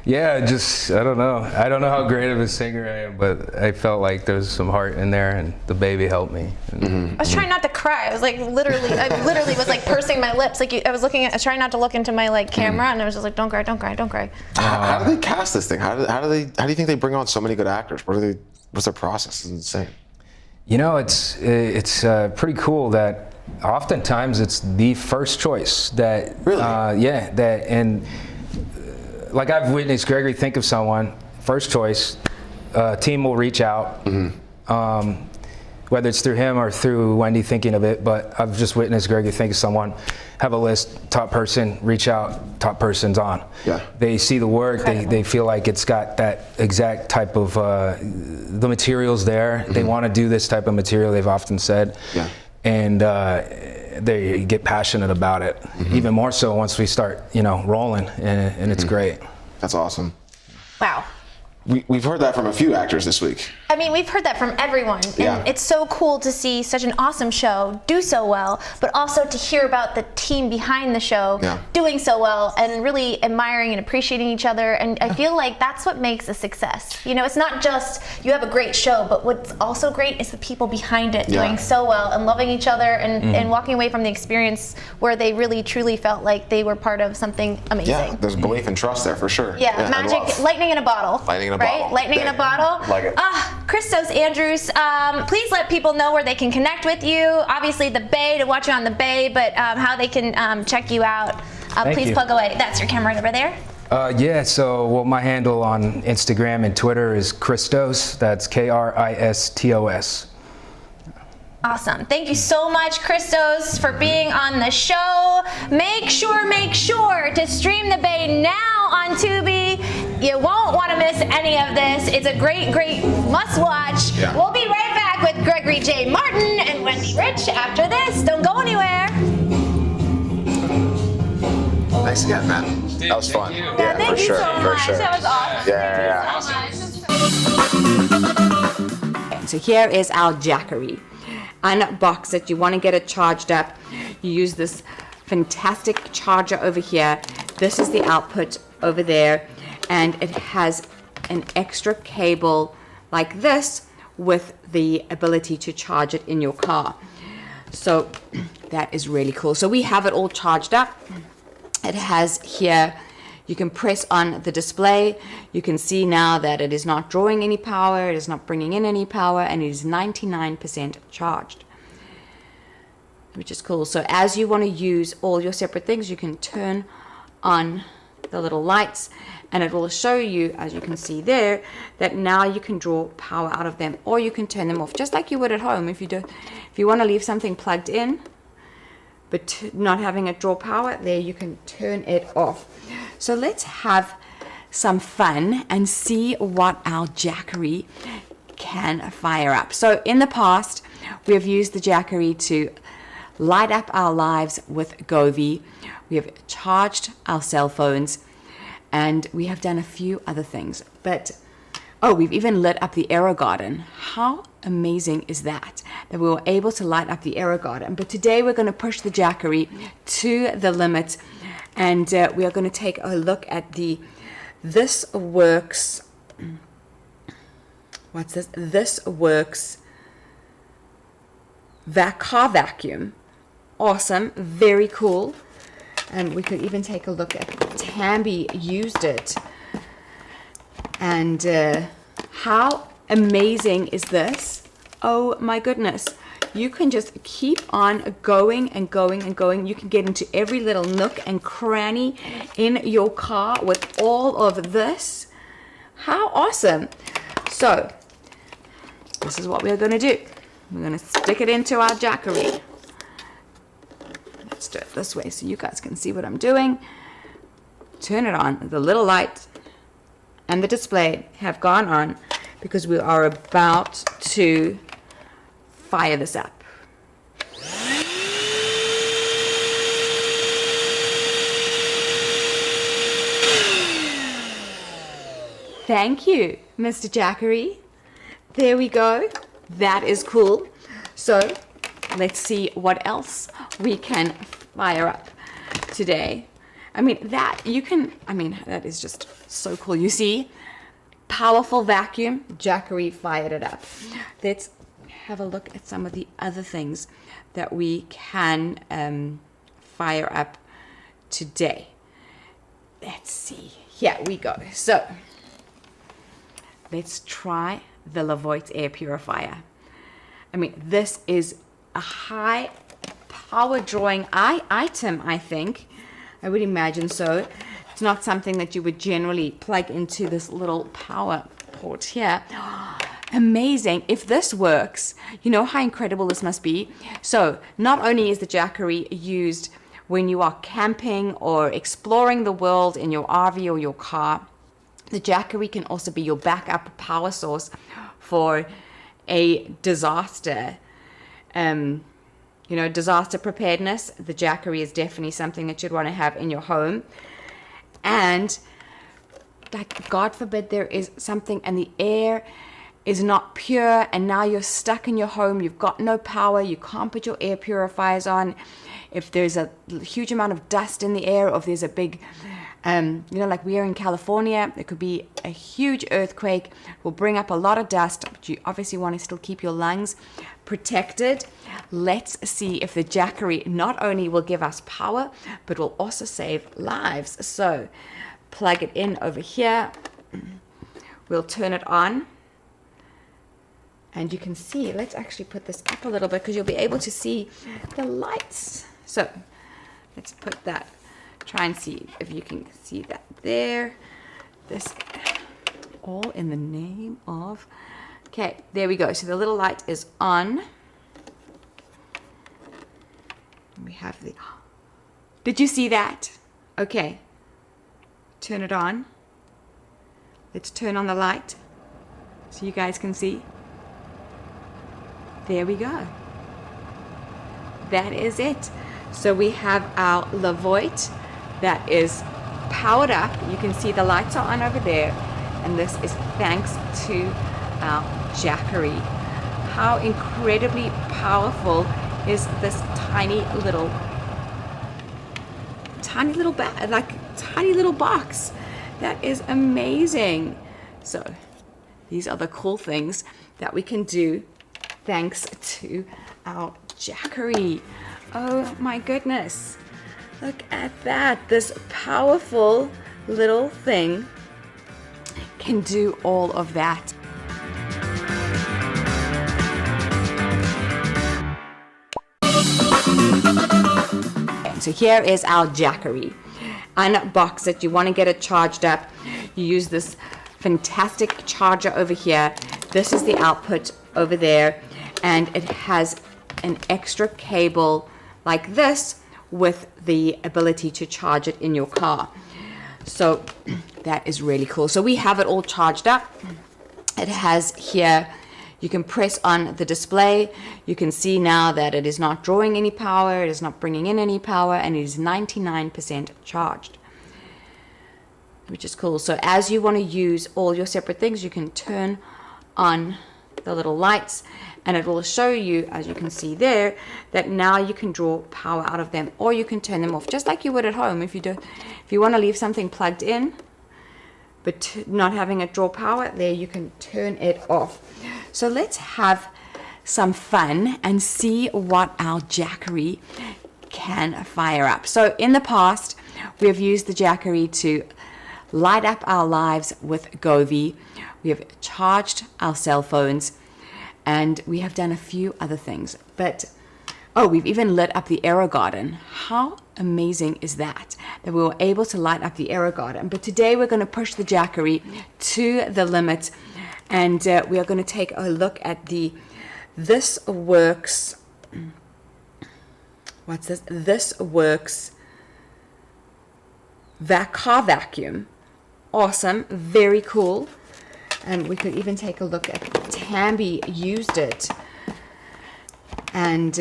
F: Yeah, I don't know. I don't know how great of a singer I am, but I felt like there was some heart in there, and the baby helped me.
B: I was trying not to cry. I was I literally was pursing my lips. I was trying not to look into my camera, and I was just like, don't cry, don't cry, don't cry.
C: How do they cast this thing? How do you think they bring on so many good actors? What's their process? It's insane.
F: You know, it's pretty cool that oftentimes it's the first choice that.
C: Really?
F: Like I've witnessed Gregory think of someone, first choice, team will reach out, whether it's through him or through Wendy thinking of it, but I've just witnessed Gregory think of someone, have a list, top person, reach out, top person's on.
C: Yeah.
F: They see the work, they feel like it's got that exact type of, the material's there, they want to do this type of material, they've often said.
C: Yeah.
F: And they get passionate about it, even more so once we start, rolling, and it's great.
C: That's awesome.
B: Wow.
C: We've heard that from a few actors this week.
B: I mean, we've heard that from everyone.
C: Yeah.
B: And it's so cool to see such an awesome show do so well, but also to hear about the team behind the show doing so well and really admiring and appreciating each other. And I feel like that's what makes a success. It's not just you have a great show, but what's also great is the people behind it doing so well and loving each other and walking away from the experience where they really truly felt like they were part of something amazing.
C: Yeah, there's belief and trust there for sure.
B: Yeah, magic, lightning in a bottle.
C: Lightning in a
B: right?
C: bottle.
B: Lightning in a bottle.
C: Like it.
B: Christos Andrews, please let people know where they can connect with you. Obviously, the Bay, to watch you on the Bay, but how they can check you out. Please plug away. That's your camera right over there.
F: So my handle on Instagram and Twitter is Christos. That's Kristos.
B: Awesome. Thank you so much, Christos, for being on the show. Make sure to stream the Bay now on Tubi. You won't want to miss any of this. It's a great must watch. Yeah. We'll be right back with Gregory J. Martin and Wendy Rich after this. Don't go anywhere.
C: Thanks again, man. That was fun.
B: Yeah, thank you so much. That was awesome.
E: So here is our Jackery. Unbox it. You want to get it charged up. You use this fantastic charger over here. This is the output over there, and it has an extra cable like this with the ability to charge it in your car. So that is really cool. So we have it all charged up. It has here, you can press on the display. You can see now that it is not drawing any power, it is not bringing in any power, and it is 99% charged, which is cool. So as you want to use all your separate things, you can turn on the little lights, and it will show you, as you can see there, that now you can draw power out of them, or you can turn them off, just like you would at home. If you want to leave something plugged in, but not having it draw power, there you can turn it off. So let's have some fun and see what our Jackery can fire up. So in the past, we have used the Jackery to light up our lives with Govee. We have charged our cell phones, and we have done a few other things. But we've even lit up the AeroGarden. How amazing is that we were able to light up the AeroGarden? But today we're going to push the Jackery to the limit, and we are going to take a look at the This Works. What's this? This Works car vacuum. Awesome, very cool. And we could even take a look at Tambi used it. And how amazing is this? Oh my goodness. You can just keep on going and going and going. You can get into every little nook and cranny in your car with all of this. How awesome. So this is what we're going to do. We're going to stick it into our Jackery. Let's do it this way so you guys can see what I'm doing. Turn it on. The little light and the display have gone on because we are about to fire this up. Thank you, Mr. Jackery. There we go. That is cool. So let's see what else we can fire up today. I mean, that is just so cool. You see, powerful vacuum, Jackery fired it up. Let's have a look at some of the other things that we can fire up today. Let's see. Here we go. So let's try the Levoit air purifier. I mean, this is a high power drawing item, I think. I would imagine so. It's not something that you would generally plug into this little power port here. Amazing. If this works, you know how incredible this must be. So not only is the Jackery used when you are camping or exploring the world in your RV or your car, the Jackery can also be your backup power source for a disaster. Disaster preparedness. The Jackery is definitely something that you'd want to have in your home. And like, God forbid there is something and the air is not pure and now you're stuck in your home, you've got no power, you can't put your air purifiers on. If there's a huge amount of dust in the air, or if there's a big, like we are in California, it could be a huge earthquake, it will bring up a lot of dust, but you obviously want to still keep your lungs protected. Let's see if the Jackery not only will give us power, but will also save lives. So plug it in over here. We'll turn it on. And you can see, let's actually put this up a little bit because you'll be able to see the lights. So let's put that, try and see if you can see that there. This all in the name of, okay, there we go. So the little light is on. We have the, did you see that? Okay, turn it on. Let's turn on the light so you guys can see. There we go. That is it. So we have our Levoit that is powered up. You can see the lights are on over there. And this is thanks to our Jackery. How incredibly powerful is this tiny little box. That is amazing. So these are the cool things that we can do thanks to our Jackery. Oh my goodness. Look at that. This powerful little thing can do all of that. So here is our Jackery. Unbox it. You want to get it charged up. You use this fantastic charger over here. This is the output over there. And it has an extra cable like this with the ability to charge it in your car. So that is really cool. So we have it all charged up. It has here, you can press on the display. You can see now that it is not drawing any power, it is not bringing in any power, and it is 99% charged, which is cool. So as you want to use all your separate things, you can turn on the little lights and it will show you, as you can see there, that now you can draw power out of them, or you can turn them off just like you would at home. If you want to leave something plugged in but not having it draw power, there you can turn it off. So let's have some fun and see what our Jackery can fire up. So in the past, we have used the Jackery to light up our lives with Govee. We have charged our cell phones, and we have done a few other things. But we've even lit up the AeroGarden. How amazing is that we were able to light up the AeroGarden? But today we're going to push the Jackery to the limit, and we are going to take a look at the This Works. What's this? This Works car vacuum. Awesome, very cool. And we could even take a look at Tambi used it. And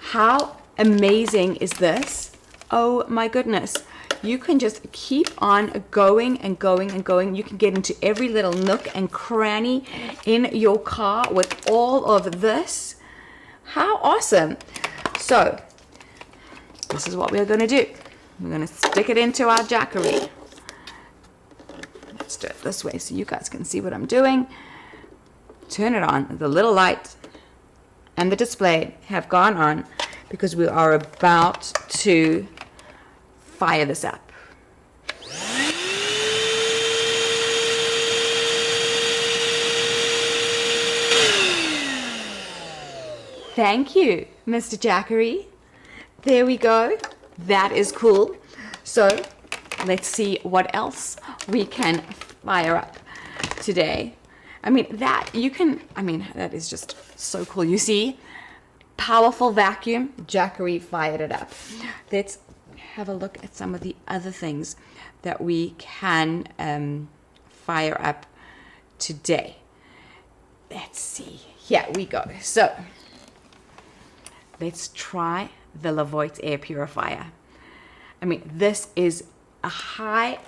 E: how amazing is this? Oh my goodness. You can just keep on going and going and going. You can get into every little nook and cranny in your car with all of this. How awesome. So, this is what we're going to do. We're going to stick it into our Jackery. Let's do it this way so you guys can see what I'm doing. Turn it on. The little light and the display have gone on because we are about to fire this up. Thank you, Mr. Jackery. There we go. That is cool. So let's see what else we can fire up today. That is just so cool. You see, powerful vacuum, Jackery fired it up. Let's have a look at some of the other things that we can fire up today. Let's see. Here we go. So let's try the Levoit air purifier. This is a high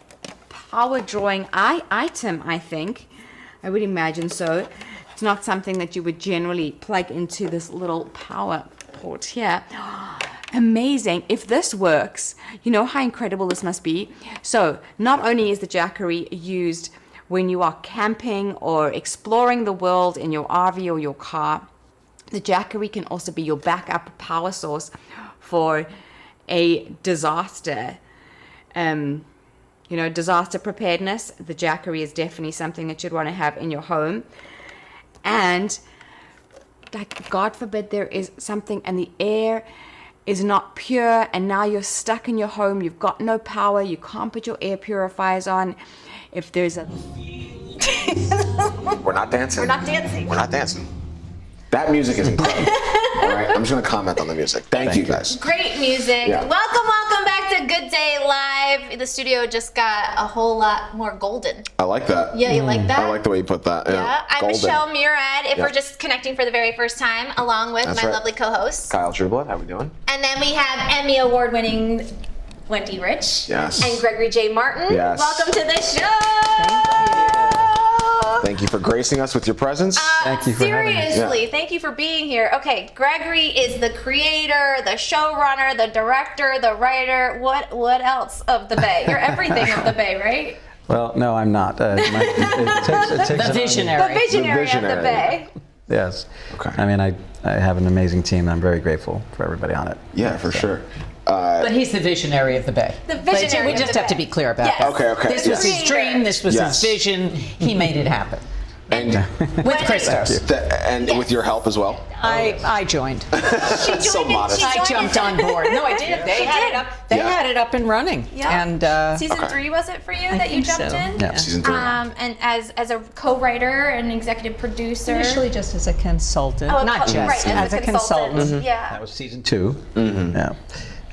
E: power drawing item, I think. I would imagine so. It's not something that you would generally plug into this little power port here. Amazing. If this works, you know how incredible this must be. So not only is the Jackery used when you are camping or exploring the world in your RV or your car, the Jackery can also be your backup power source for a disaster. Disaster preparedness. The Jackery is definitely something that you'd want to have in your home. And God forbid there is something and the air is not pure and now you're stuck in your home, you've got no power, you can't put your air purifiers on. If there's a...
C: We're not dancing.
B: We're not dancing.
C: We're not dancing. That music is incredible. All right, I'm just going to comment on the music. Thank you, guys.
B: Great music.
C: Yeah.
B: Welcome back to Good Day Live. The studio just got a whole lot more golden.
C: I like that.
B: Yeah, you like that?
C: I like the way you put that.
B: Yeah. I'm
C: Golden.
B: Michelle Murad, if we're just connecting for the very first time, along with
C: That's
B: my
C: right.
B: lovely co-host.
C: Kyle Trueblood, how we doing?
B: And then we have Emmy Award-winning Wendy Rich.
C: Yes.
B: And Gregory J. Martin.
C: Yes.
B: Welcome to the show.
C: Thank you for gracing us with your presence.
K: Thank you for having us.
B: Seriously,
C: Yeah.
B: thank you for being here. Okay, Gregory is the creator, the showrunner, the director, the writer. What else of the Bay? You're everything of the Bay, right?
K: Well, no, I'm not. It takes
L: The
B: The
L: visionary.
B: visionary of the
C: visionary.
B: Bay.
K: Yes.
C: Okay.
K: I have an amazing team. I'm very grateful for everybody on it.
C: Yeah, for sure.
L: But he's the visionary of the Bay.
B: The visionary
L: We
B: of
L: just
B: the
L: have to
B: Bay.
L: be clear about
B: Yes.
L: that.
C: Okay.
L: This was his
B: Creator.
L: dream. This was
C: Yes.
L: his vision. He made it happen.
C: And,
L: With Christos.
C: with your help as well.
L: I joined.
B: She joined
C: So
B: and
C: modest.
B: she
L: I
B: joined
L: jumped
B: and-
L: on board. No, I did. They had it up. They
C: Yeah.
L: had it up and running.
B: Yeah.
L: And
B: Season
C: Okay.
B: 3 was it for you that you
L: think
B: jumped
L: so.
B: in?
K: Yeah.
C: Season 3.
B: And as a co-writer and executive producer.
L: initially just as a consultant,
B: Oh,
L: not just
B: right,
L: as a consultant.
B: Yeah.
K: That was season 2. Yeah.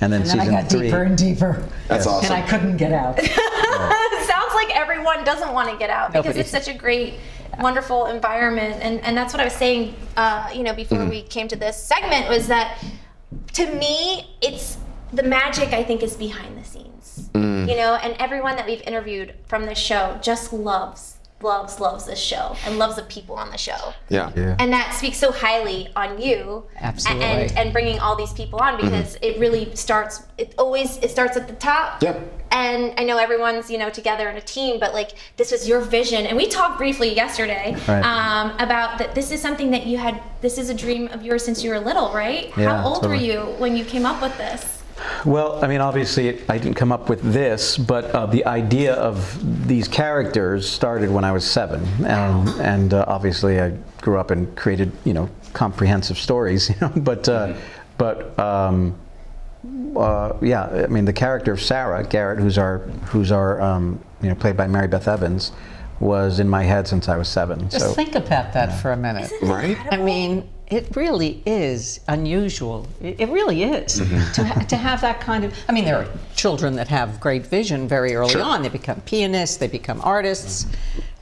K: And then
L: And then
K: season
L: I got
K: 3.
L: deeper and deeper.
C: That's awesome.
L: And I couldn't get out.
B: It sounds like everyone doesn't want to get out because
L: Nobody.
B: it's such a great, wonderful environment. And that's what I was saying, before we came to this segment, was that to me, it's the magic, I think, is behind the scenes. And everyone that we've interviewed from this show just loves loves this show and loves the people on the show.
C: Yeah.
B: And that speaks so highly on you.
L: Absolutely.
B: And bringing all these people on, because it really starts. It starts at the top.
C: Yep.
B: And I know everyone's together in a team, but like this was your vision. And we talked briefly yesterday about that. This is something that you had. This is a dream of yours since you were little, right?
K: Yeah,
B: How old
K: totally.
B: were you when you came up with this?
K: Well, I mean, obviously, I didn't come up with this, but the idea of these characters started when I was 7, and obviously, I grew up and created, comprehensive stories, But yeah, I mean, the character of Sarah Garrett, who's our played by Mary Beth Evans, was in my head since I was 7.
L: Just think about that for a minute.
C: Right?
L: I mean, it really is unusual. It really is to have that kind of. I mean, there are children that have great vision very early on. They become pianists, they become artists,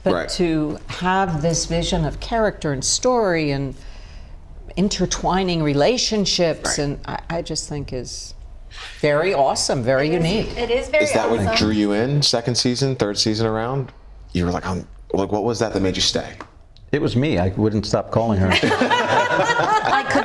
L: but to have this vision of character and story and intertwining relationships, and I just think is very awesome, very unique.
B: It is very.
C: Is that
B: awesome.
C: what drew you in? Second season, third season around? You were like, what was that made you stay?
K: It was me. I wouldn't stop calling her.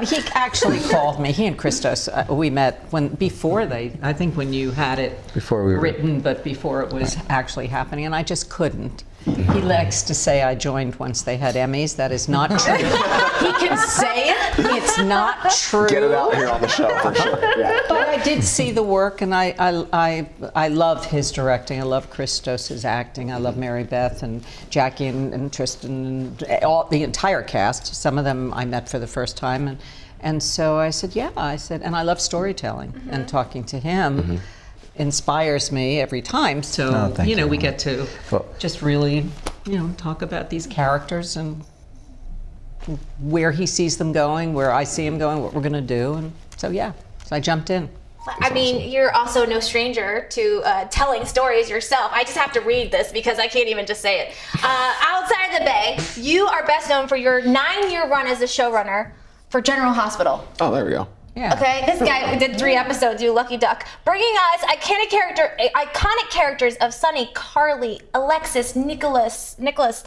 L: He actually called me. He and Christos, we met I think when you had it
K: Before we were
L: written, but before it was actually happening, and I just couldn't. He likes to say I joined once they had Emmys. That is not true. He can say it. It's not true.
C: Get it out here on the show for sure. Yeah.
L: But I did see the work, and I love his directing. I love Christos's acting. I love Mary Beth and Jackie and Tristan and the entire cast. Some of them I met for the first time, and so I said, yeah. I said, and I love storytelling, and talking to him inspires me every time. So we get to just really talk about these characters and where he sees them going, where I see him going, what we're going to do, and so I jumped in.
B: I mean, you're also no stranger to telling stories yourself. I just have to read this because I can't even just say it. Outside the Bay, you are best known for your 9-year run as a showrunner for General Hospital.
C: Oh, there we go.
L: Yeah.
B: Okay, this guy did 3 episodes, you lucky duck, bringing us iconic characters of Sunny, Carly, Alexis, Nicholas,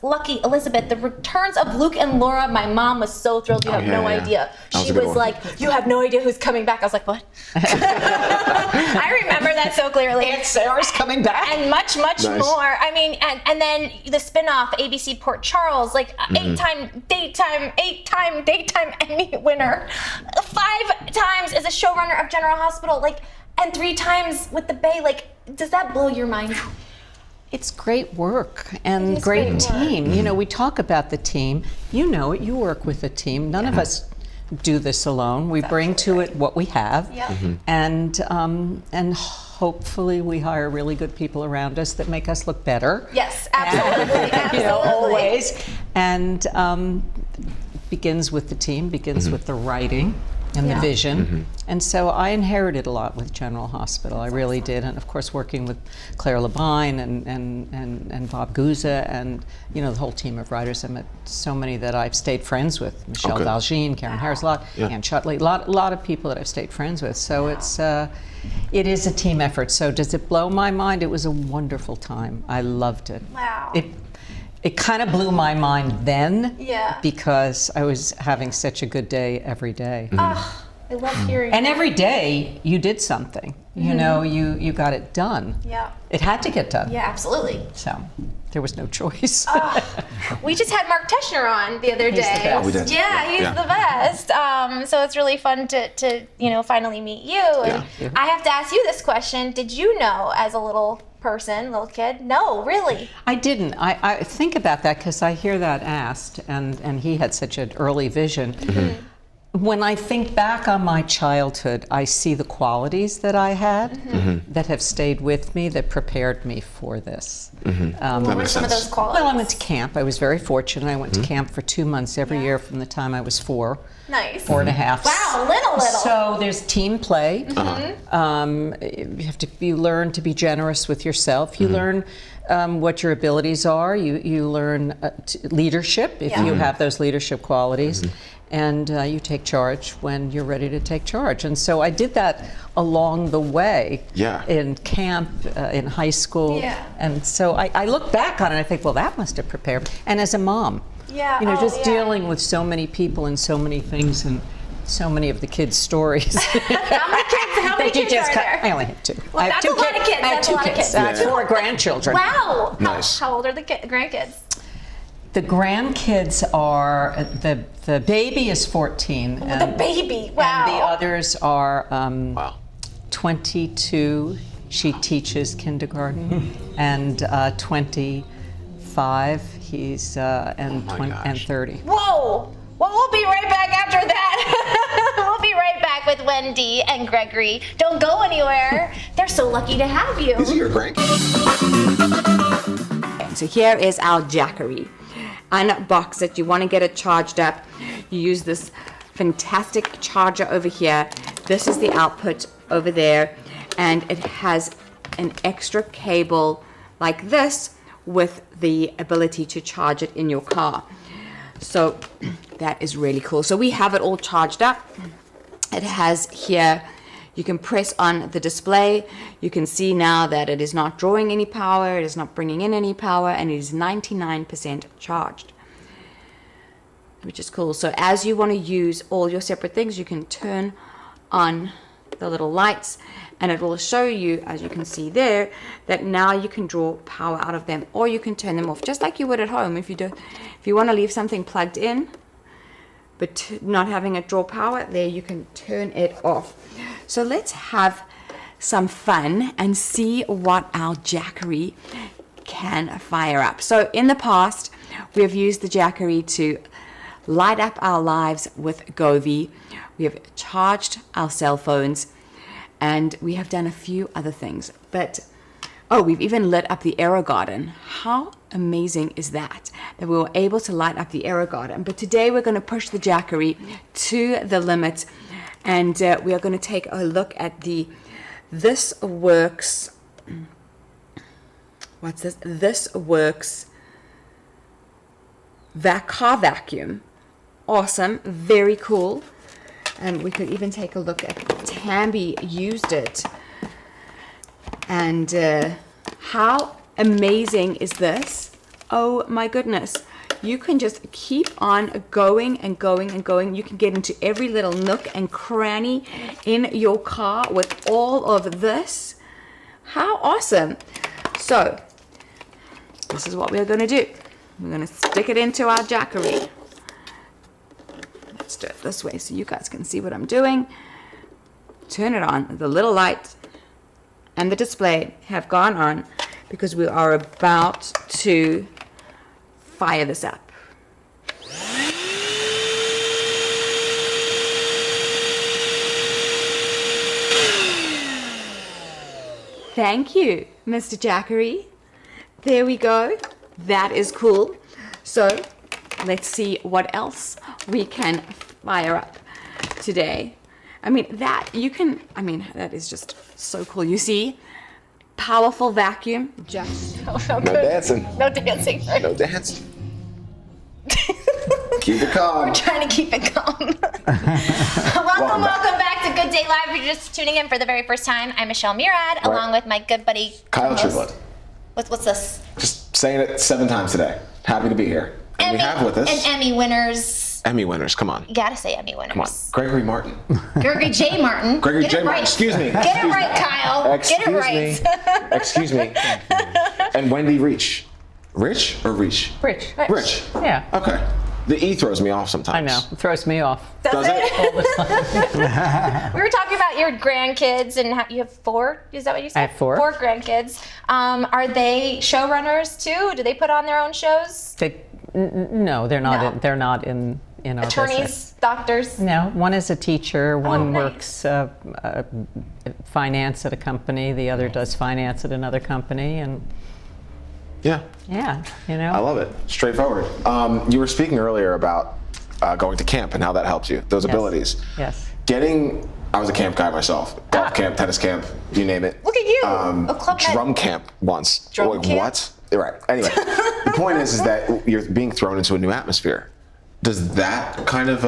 B: Lucky, Elizabeth, the returns of Luke and Laura. My mom was so thrilled. You have no idea. She was like, you have no idea who's coming back. I was like, what? I remember that so clearly.
L: Aunt Sarah's coming back.
B: And much
C: Nice.
B: more. I mean, and then the spin-off, ABC Port Charles, like 8-time daytime Emmy winner. 5 times as a showrunner of General Hospital, like, and 3 times with the Bay. Like, does that blow your mind?
L: It's great work and great team. We talk about the team. You know it. You work with a team. None of us do this alone. We bring to it what we have, and hopefully we hire really good people around us that make us look better.
B: Yes, absolutely.
L: Always. And begins with the team. Begins with the writing and the vision. And so I inherited a lot with General Hospital. I really did. And of course, working with Claire Labine and Bob Guza and the whole team of writers. I met so many that I've stayed friends with. Michelle Dalgene, Karen Harris, Ann Shutley, a lot of people that I've stayed friends with. So it is a team effort. So does it blow my mind? It was a wonderful time. I loved it.
B: Wow.
L: It kind of blew my mind then,
B: Yeah.
L: because I was having such a good day every day.
B: I love hearing
L: And
B: that.
L: every day you did something. You got it done.
B: Yeah.
L: It had to get done.
B: Yeah, absolutely.
L: So there was no choice.
B: We just had Mark Teschner on the other
L: He's the
B: day.
L: best. Oh, we
C: did.
B: Yeah, he's the best. So it's really fun to finally meet you. And I have to ask you this question. Did you know as a little kid? No, really.
L: I didn't. I think about that because I hear that asked, and he had such an early vision. When I think back on my childhood, I see the qualities that I had that have stayed with me, that prepared me for this.
B: What were some of those qualities?
L: Well, I went to camp. I was very fortunate. I went to camp for 2 months every year from the time I was 4.
B: Nice.
L: 4 and a half.
B: Wow, little.
L: So there's team play. You learn to be generous with yourself. You learn what your abilities are. You learn leadership if you have those leadership qualities. And you take charge when you're ready to take charge. And so I did that along the way in camp, in high school.
B: Yeah.
L: And so I look back on it and I think, well, that must have prepared me. And as a mom, just dealing with so many people and so many things and so many of the kids' stories.
B: How many kids are there?
L: I only have 2.
B: Well,
L: I have
B: that's
L: 2
B: a lot of kids.
L: I have
B: That's
L: 2
B: a lot of
L: kids.
B: kids.
L: I have 4 grandchildren.
B: Wow.
C: Nice.
B: How old are the grandkids?
L: The grandkids are, the baby is 14.
B: The baby, wow.
L: And the others are 22. She teaches kindergarten. And 25, he's, and 30.
B: Whoa. Well, we'll be right back after that. We'll be right back with Wendy and Gregory. Don't go anywhere. They're so lucky to have you.
C: These are your grandkids.
E: So here is our Jackery. Unbox it. You want to get it charged up. You use this fantastic charger over here. This is the output over there. And it has an extra cable like this with the ability to charge it in your car. So that is really cool. So we have it all charged up. It has here, you can press on the display. You can see now that it is not drawing any power, it is not bringing in any power, and it is 99% charged, which is cool. So as you want to use all your separate things, you can turn on the little lights, and it will show you, as you can see there, that now you can draw power out of them, or you can turn them off, just like you would at home. If you want to leave something plugged in, but not having it draw power, there you can turn it off. So let's have some fun and see what our Jackery can fire up. So in the past, we have used the Jackery to light up our lives with Govee. We have charged our cell phones, and we have done a few other things. But we've even lit up the AeroGarden. How amazing is that we were able to light up the AeroGarden? But today we're going to push the Jackery to the limit, and we are going to take a look at the This Works. What's this? This Works car vacuum. Awesome, very cool. And we could even take a look at Tambi used it. And how amazing is this? Oh my goodness. You can just keep on going and going and going. You can get into every little nook and cranny in your car with all of this. How awesome. So, this is what we're going to do. We're going to stick it into our Jackery. Let's do it this way so you guys can see what I'm doing. Turn it on. The little light and the display have gone on because we are about to fire this up. Thank you, Mr. Jackery. There we go. That is cool. So let's see what else we can fire up today. That is just so cool. You see, powerful vacuum. Just
C: No dancing.
B: No dancing.
C: No dancing. Keep it calm.
B: We're trying to keep it calm. Welcome back to Good Day Live. If you're just tuning in for the very first time, I'm Michelle Murad, along with my good buddy
C: Kyle Trueblood.
B: What's this?
C: Just saying it 7 times today. Happy to be here. And we have with us
B: and Emmy winners.
C: Emmy winners, come on.
B: You gotta say Emmy winners.
C: Come on. Gregory Martin.
B: Gregory J. Martin.
C: Gregory
B: Get
C: J.
B: it
C: Martin.
B: right.
C: Excuse me.
B: Get it right, Kyle.
C: Excuse
B: Get it right.
C: me. Excuse me. And Wendy Reach. Rich or Reach?
L: Rich.
C: Rich.
L: Yeah.
C: Okay. The E throws me off sometimes.
L: I know. It throws me off.
C: Does it?
L: All the time.
B: We were talking about your grandkids and how you have 4. Is that what you said?
L: I have 4.
B: 4 grandkids. Are they showrunners too? Do they put on their own shows?
L: No, they're not.
B: No.
L: They're not in our
B: Attorneys,
L: business.
B: doctors.
L: No, one is a teacher. One
B: nice.
L: works finance at a company. The other does finance at another company, and
C: Yeah.
L: I
C: love it. Straightforward. You were speaking earlier about going to camp and how that helped you, those abilities.
L: Yes.
C: Getting I was a camp guy myself. Golf camp, tennis camp, you name it.
B: Look at you. A club head.
C: Drum camp once.
B: Drum
C: Like,
B: camp?
C: what? Right. Anyway, the point is that you're being thrown into a new atmosphere. Does that kind of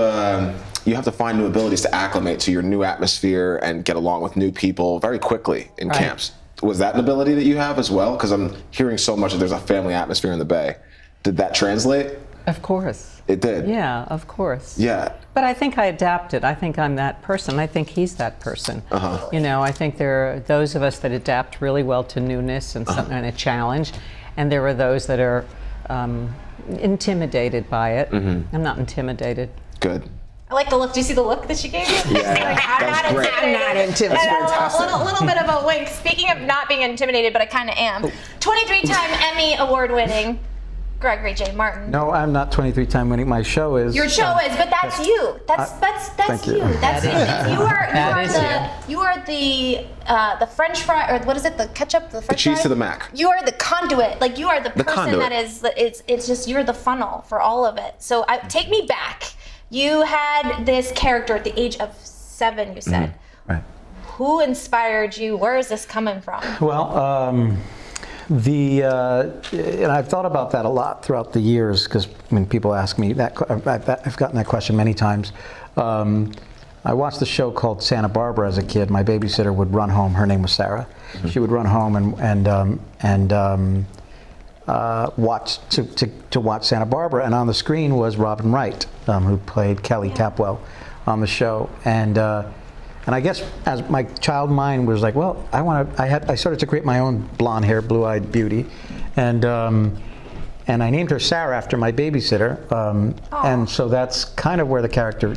C: you have to find new abilities to acclimate to your new atmosphere and get along with new people very quickly in
L: Right.
C: camps. Was that an ability that you have as well? Because I'm hearing so much that there's a family atmosphere in the Bay. Did that translate?
L: Of course.
C: It did.
L: Yeah, of course.
C: Yeah.
L: But I think I adapted. I think I'm that person. I think he's that person. You know, I think there are those of us that adapt really well to newness and, and a challenge, and there are those that are intimidated by it. I'm not intimidated.
C: Good.
B: I like the look. Do you see the look that she gave you?
C: Yeah,
B: Like,
C: that was great.
L: I'm not intimidated.
B: And
C: fantastic.
B: a little bit of a wink. Speaking of not being intimidated, but I kind of am. 23-time Emmy award-winning Gregory J. Martin.
K: No, I'm not 23-time winning. My show is.
B: Your show is, but that's you. That's
K: thank
B: you.
K: you.
B: That's you.
L: That is
B: You are the French fry, or what is it? The ketchup, the French
C: cheese
B: fry?
C: to the mac.
B: You are the conduit. Like you are the person
C: conduit.
B: that is. It's just you're the funnel for all of it. So take me back. You had this character at the age of 7. You said.
K: Right.
B: Who inspired you? Where is this coming from?
K: Well, and I've thought about that a lot throughout the years because when people ask me that, I've gotten that question many times. I watched the show called Santa Barbara as a kid. My babysitter would run home. Her name was Sarah. She would run home and watch Santa Barbara. And on the screen was Robin Wright, who played Kelly Capwell on the show. And I guess as my child mind was like, well, I started to create my own blonde hair, blue-eyed beauty, and I named her Sarah after my babysitter, and so that's kind of where the character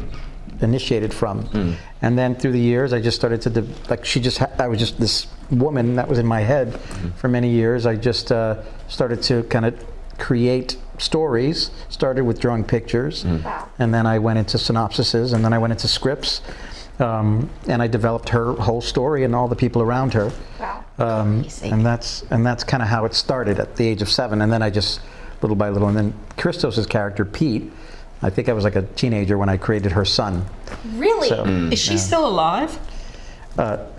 K: initiated from. And then through the years, I just started to I was just this woman that was in my head for many years. I just started to kind of create stories. Started with drawing pictures, and then I went into synopsises, and then I went into scripts. And I developed her whole story and all the people around her.
B: Wow.
K: And that's kind of how it started at the age of 7. And then I just, little by little, and then Christos's character, Pete, I think I was like a teenager when I created her son.
B: Really?
K: So,
L: Is she still alive?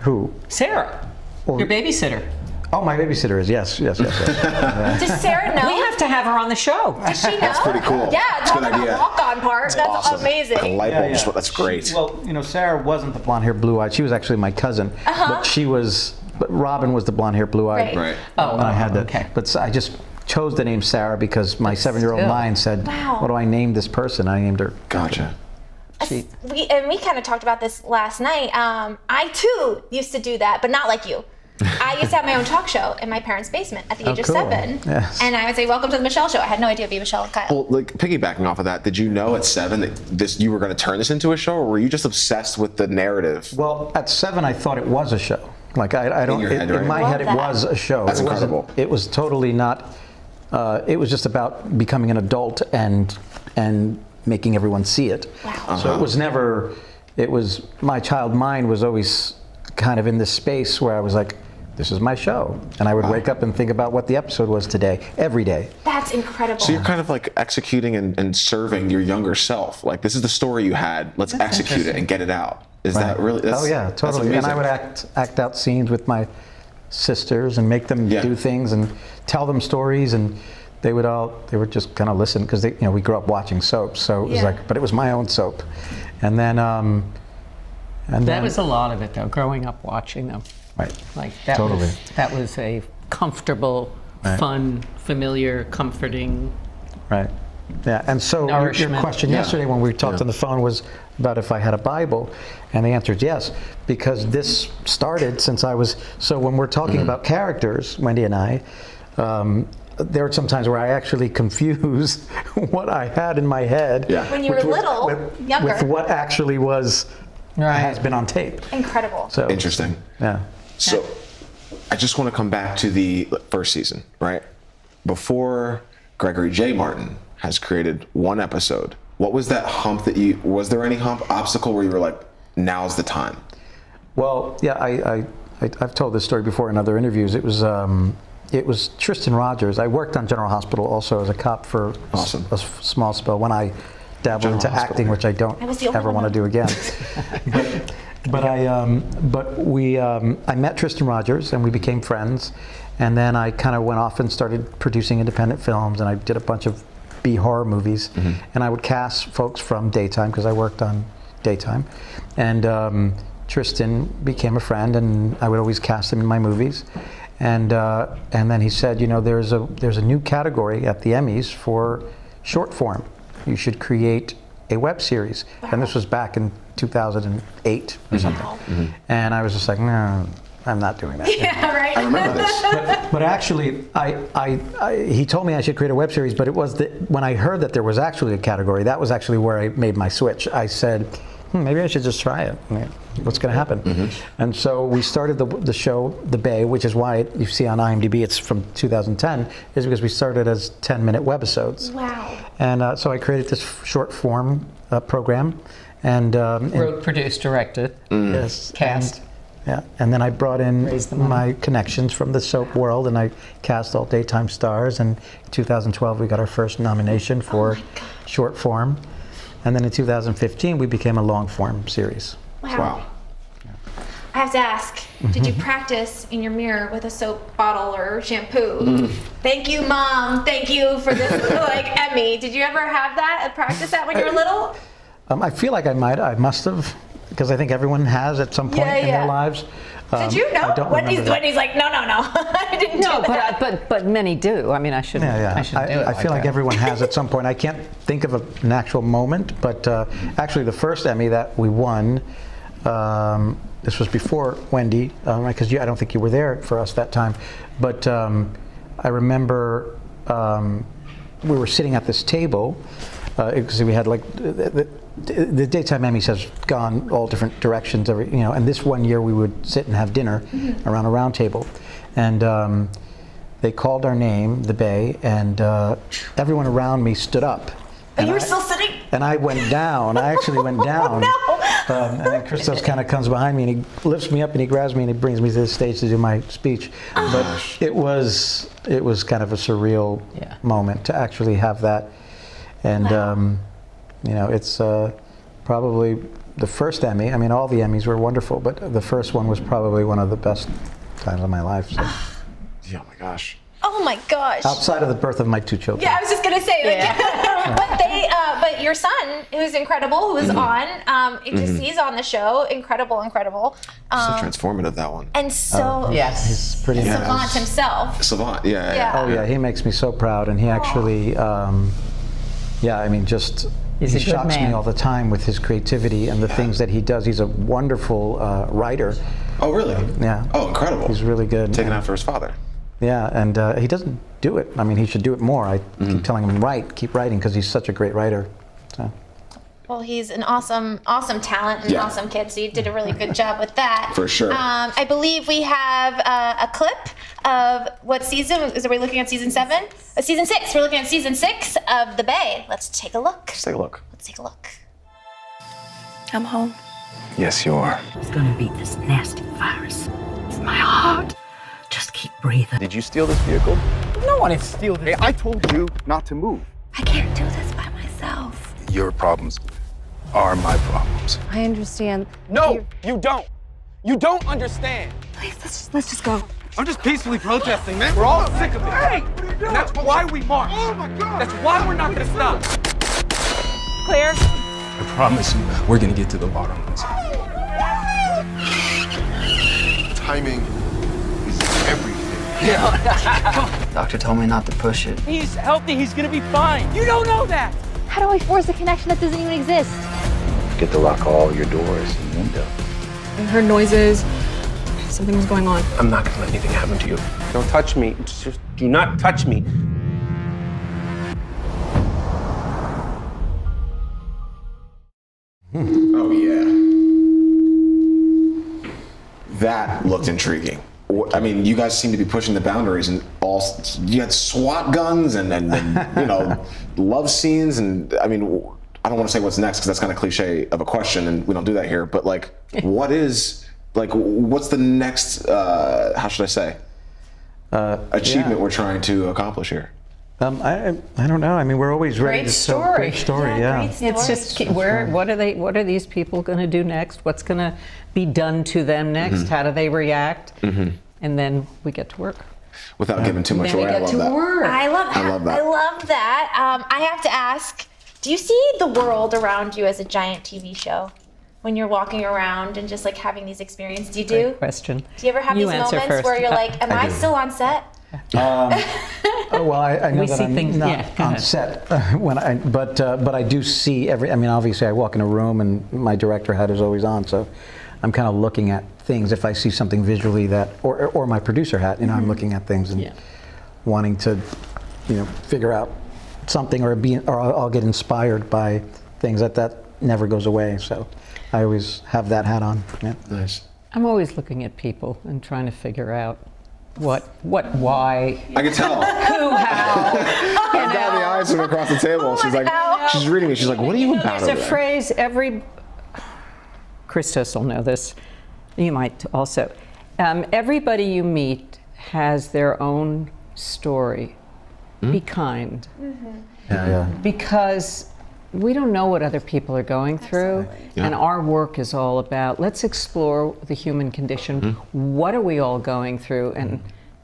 K: Who?
L: Sarah, your babysitter.
K: Oh, my babysitter is, yes.
B: Does Sarah know?
L: We have to have her on the show.
B: Does she know?
C: That's pretty cool.
B: Yeah,
C: That's a
B: talk
C: good
B: about
C: idea.
B: walk-on part. That's
C: Awesome.
B: amazing.
C: The light bulb, that's great.
K: Well, Sarah wasn't the blonde hair, blue-eyed. She was actually my cousin. But Robin was the blonde hair, blue-eyed.
B: Right.
K: And I had that.
L: okay.
K: But I just chose the name Sarah because my 7-year-old
L: still.
K: mind said,
B: Wow.
K: what do I name this person? I named her.
C: Gotcha.
B: We kind of talked about this last night. I too used to do that, but not like you. I used to have my own talk show in my parents' basement at the age of
K: cool.
B: 7.
K: Yes.
B: And I would say, welcome to the Michelle Show. I had no idea it'd be Michelle and Kyle.
C: Well, like piggybacking off of that, did you know at 7 that you were going to turn this into a show, or were you just obsessed with the narrative?
K: Well, at 7, I thought it was a show. Like I don't.
C: your head, right?
K: In my
B: Love
K: head, it
B: that.
K: was a show.
C: That's
K: It wasn't-
C: incredible.
K: It was totally not. It was just about becoming an adult and making everyone see it.
B: Wow.
K: So it was never. It was my child mind was always kind of in this space where I was like, this is my show, and I would wake up and think about what the episode was today, every day.
B: That's incredible.
C: So you're kind of like executing and serving your younger self. Like, this is the story you had. Let's execute it and get it out. Is that really?
K: Oh yeah,
C: that's
K: totally. And I
C: amazing.
K: would act out scenes with my sisters and make them do things and tell them stories, and they would just kind of listen because we grew up watching soaps, so it was but it was my own soap, and then
L: That was a lot of it, though, growing up watching them.
K: right.
L: Like that
K: Totally.
L: that was a comfortable, fun, familiar, comforting.
K: Right. Yeah, and so your
L: Nourishment.
K: question yesterday when we talked on the phone was about if I had a Bible, and the answer is yes, because this started since I was, so when we're talking about characters, Wendy and I, there are some times where I actually confuse what I had in my head
B: When you were little, younger.
K: with what actually has been on tape.
B: Incredible.
K: So
C: Interesting.
K: Yeah.
C: So I just want to come back to the first season, right? Before Gregory J. Martin has created one episode, what was that hump was there any obstacle where you were like, now's the time?
K: Well, yeah, I've told this story before in other interviews. It was Tristan Rogers. I worked on General Hospital also as a cop for a small spell when I dabbled into acting, which I don't
B: I was the only
K: ever
B: one
K: want to do again. But I met Tristan Rogers and we became friends, and then I kind of went off and started producing independent films, and I did a bunch of B horror movies, and I would cast folks from daytime because I worked on daytime, and Tristan became a friend, and I would always cast him in my movies, and then he said, there's a new category at the Emmys for short form. You should create a web series, and this was back in 2008 or something, and I was just like, no, I'm not doing that.
B: Yeah, right.
C: I remember this.
K: But actually, he told me I should create a web series, but it was when I heard that there was actually a category, that was actually where I made my switch. I said, maybe I should just try it. What's going to happen? And so we started the show, The Bay, which is why you see on IMDb it's from 2010, is because we started as 10-minute webisodes.
B: Wow.
K: And so I created this short form program. And
L: Wrote, produced, directed,
K: yes,
L: cast.
K: And then I brought in my connections from the soap world, and I cast all daytime stars. And in 2012, we got our first nomination for short form. And then in 2015, we became a long form series.
B: Wow. I have to ask, did you practice in your mirror with a soap bottle or shampoo? Thank you, Mom. Thank you for this Emmy. Did you ever have that, practice that when you were little?
K: I feel like I must have, because I think everyone has at some point in their lives.
B: Did you know? Wendy's like, no, I didn't do that.
L: But many do. I mean, I shouldn't. I shouldn't do it.
K: I feel like everyone has at some point. I can't think of an actual moment, but actually, the first Emmy that we won, this was before Wendy, because I don't think you were there for us that time. But I remember we were sitting at this table because we had the daytime Emmys has gone all different directions and this one year we would sit and have dinner around a round table, and they called our name, The Bay, and everyone around me stood up.
B: But you were still sitting?
K: And I went down. I actually went down. And then Christos kind of comes behind me and he lifts me up and he grabs me and he brings me to the stage to do my speech. But it was kind of a surreal moment to actually have that. And it's probably the first Emmy. I mean, all the Emmys were wonderful, but the first one was probably one of the best times of my life. So.
C: Yeah, oh my gosh.
B: Oh my gosh.
K: Outside of the birth of my two children.
B: Yeah, I was just gonna say, but your son, who's incredible, who was on, he's on the show, incredible.
C: So transformative, that one.
B: And so,
K: he's pretty nice.
B: Savant himself.
C: Savant, yeah.
K: Oh yeah, he makes me so proud, and he actually, he shocks me all the time with his creativity and the things that he does. He's a wonderful writer.
C: Oh really?
K: Yeah.
C: Oh, incredible.
K: He's really good.
C: Taking after his father.
K: Yeah, and he doesn't do it. I mean, he should do it more. I keep telling him, keep writing, because he's such a great writer. So.
B: Well, he's an awesome talent and awesome kid, so you did a really good job with that.
C: For sure.
B: I believe we have a clip of what season? Are we looking at season 7? Season 6. We're looking at season 6 of The Bay. Let's take a look.
C: Let's take a look.
M: I'm home.
G: Yes, you are.
M: It's gonna beat this nasty virus. It's my heart. Just keep breathing.
G: Did you steal this vehicle?
M: No, I didn't steal this.
G: Hey, I told you not to move.
M: I can't do this by myself.
G: Your problems are my problems.
M: I understand.
N: No, you don't. You don't understand.
M: Please, let's just go.
N: I'm just peacefully protesting, man. We're all sick of it. Hey! And that's why we march. Oh my God! That's why we're not gonna stop.
M: Clear?
J: I promise you, we're gonna get to the bottom of this.
G: Timing is everything.
H: Yeah. Doctor told me not to push it.
N: He's healthy. He's gonna be fine. You don't know that.
O: How do I force a connection that doesn't even exist?
G: Get to lock all your doors and windows.
O: I heard noises. Something was going on.
N: I'm not gonna let anything happen to you. Don't touch me. Just do not touch me.
C: Oh yeah. That looked intriguing. I mean, you guys seem to be pushing the boundaries, and you had SWAT guns and love scenes, and I mean, I don't want to say what's next because that's kind of cliche of a question, and we don't do that here. But what's the next? How should I say? Achievement we're trying to accomplish here.
K: I don't know. I mean, we're always ready
L: Great
K: to
L: story.
K: tell great story. Yeah.
L: It's just what are these people going to do next? What's going to be done to them next? How do they react? And then we get to work.
C: Without giving too much
L: Then we
C: away, I
L: get
C: love
L: to
C: that.
L: work.
B: I love that. I love that. I have to ask, do you see the world around you as a giant TV show? When you're walking around and just like having these experiences, do you do?
L: Great question.
B: Do you ever have
L: You
B: these
L: answer
B: moments
L: first.
B: where you're like, am
K: I
B: I
K: do.
B: still on set?
K: Well, I know
L: We
K: that
L: see
K: I'm
L: things-
K: not
L: yeah, go
K: on
L: ahead.
K: set but I do see I mean, obviously, I walk in a room and my director hat is always on, so I'm kind of looking at things. If I see something visually that, or my producer hat, I'm looking at things and wanting to, figure out something or I'll get inspired by things that never goes away. So I always have that hat on. Yeah.
C: Nice.
L: I'm always looking at people and trying to figure out what, why.
C: I can tell.
L: Who, how.
C: I got the eyes from across the table. She's like, she's reading me. She's like, what are you about
L: There's
C: over
L: a
C: there?
L: phrase Christos will know this. You might also. Everybody you meet has their own story. Be kind.
K: Yeah.
L: Because we don't know what other people are going through, and our work is all about let's explore the human condition. What are we all going through,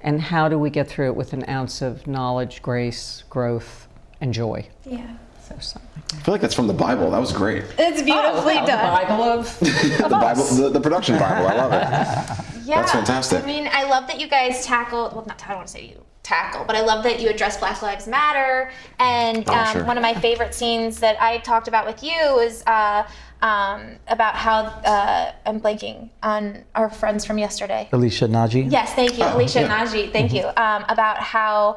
L: and how do we get through it with an ounce of knowledge, grace, growth, and joy?
B: Yeah.
L: So something.
C: I feel like that's from the Bible. That was great.
B: It's beautifully done.
L: The Bible of
C: The Bible, the production Bible. I love it.
B: Yeah.
C: That's fantastic.
B: I mean, I love that you guys tackle, well, not, I don't want to say you tackle, but I love that you address Black Lives Matter. And
C: Sure.
B: one of my favorite scenes that I talked about with you is about how, I'm blanking on our friends from yesterday.
K: Alicia Naji.
B: Yes, thank you, Alicia
C: yeah.
B: Naji. Thank you. About how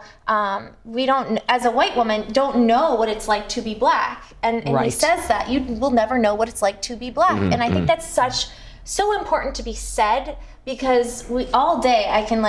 B: we don't, as a white woman, don't know what it's like to be black, and he
L: Right.
B: says that you will never know what it's like to be black, and I think that's so important to be said, because we all day I can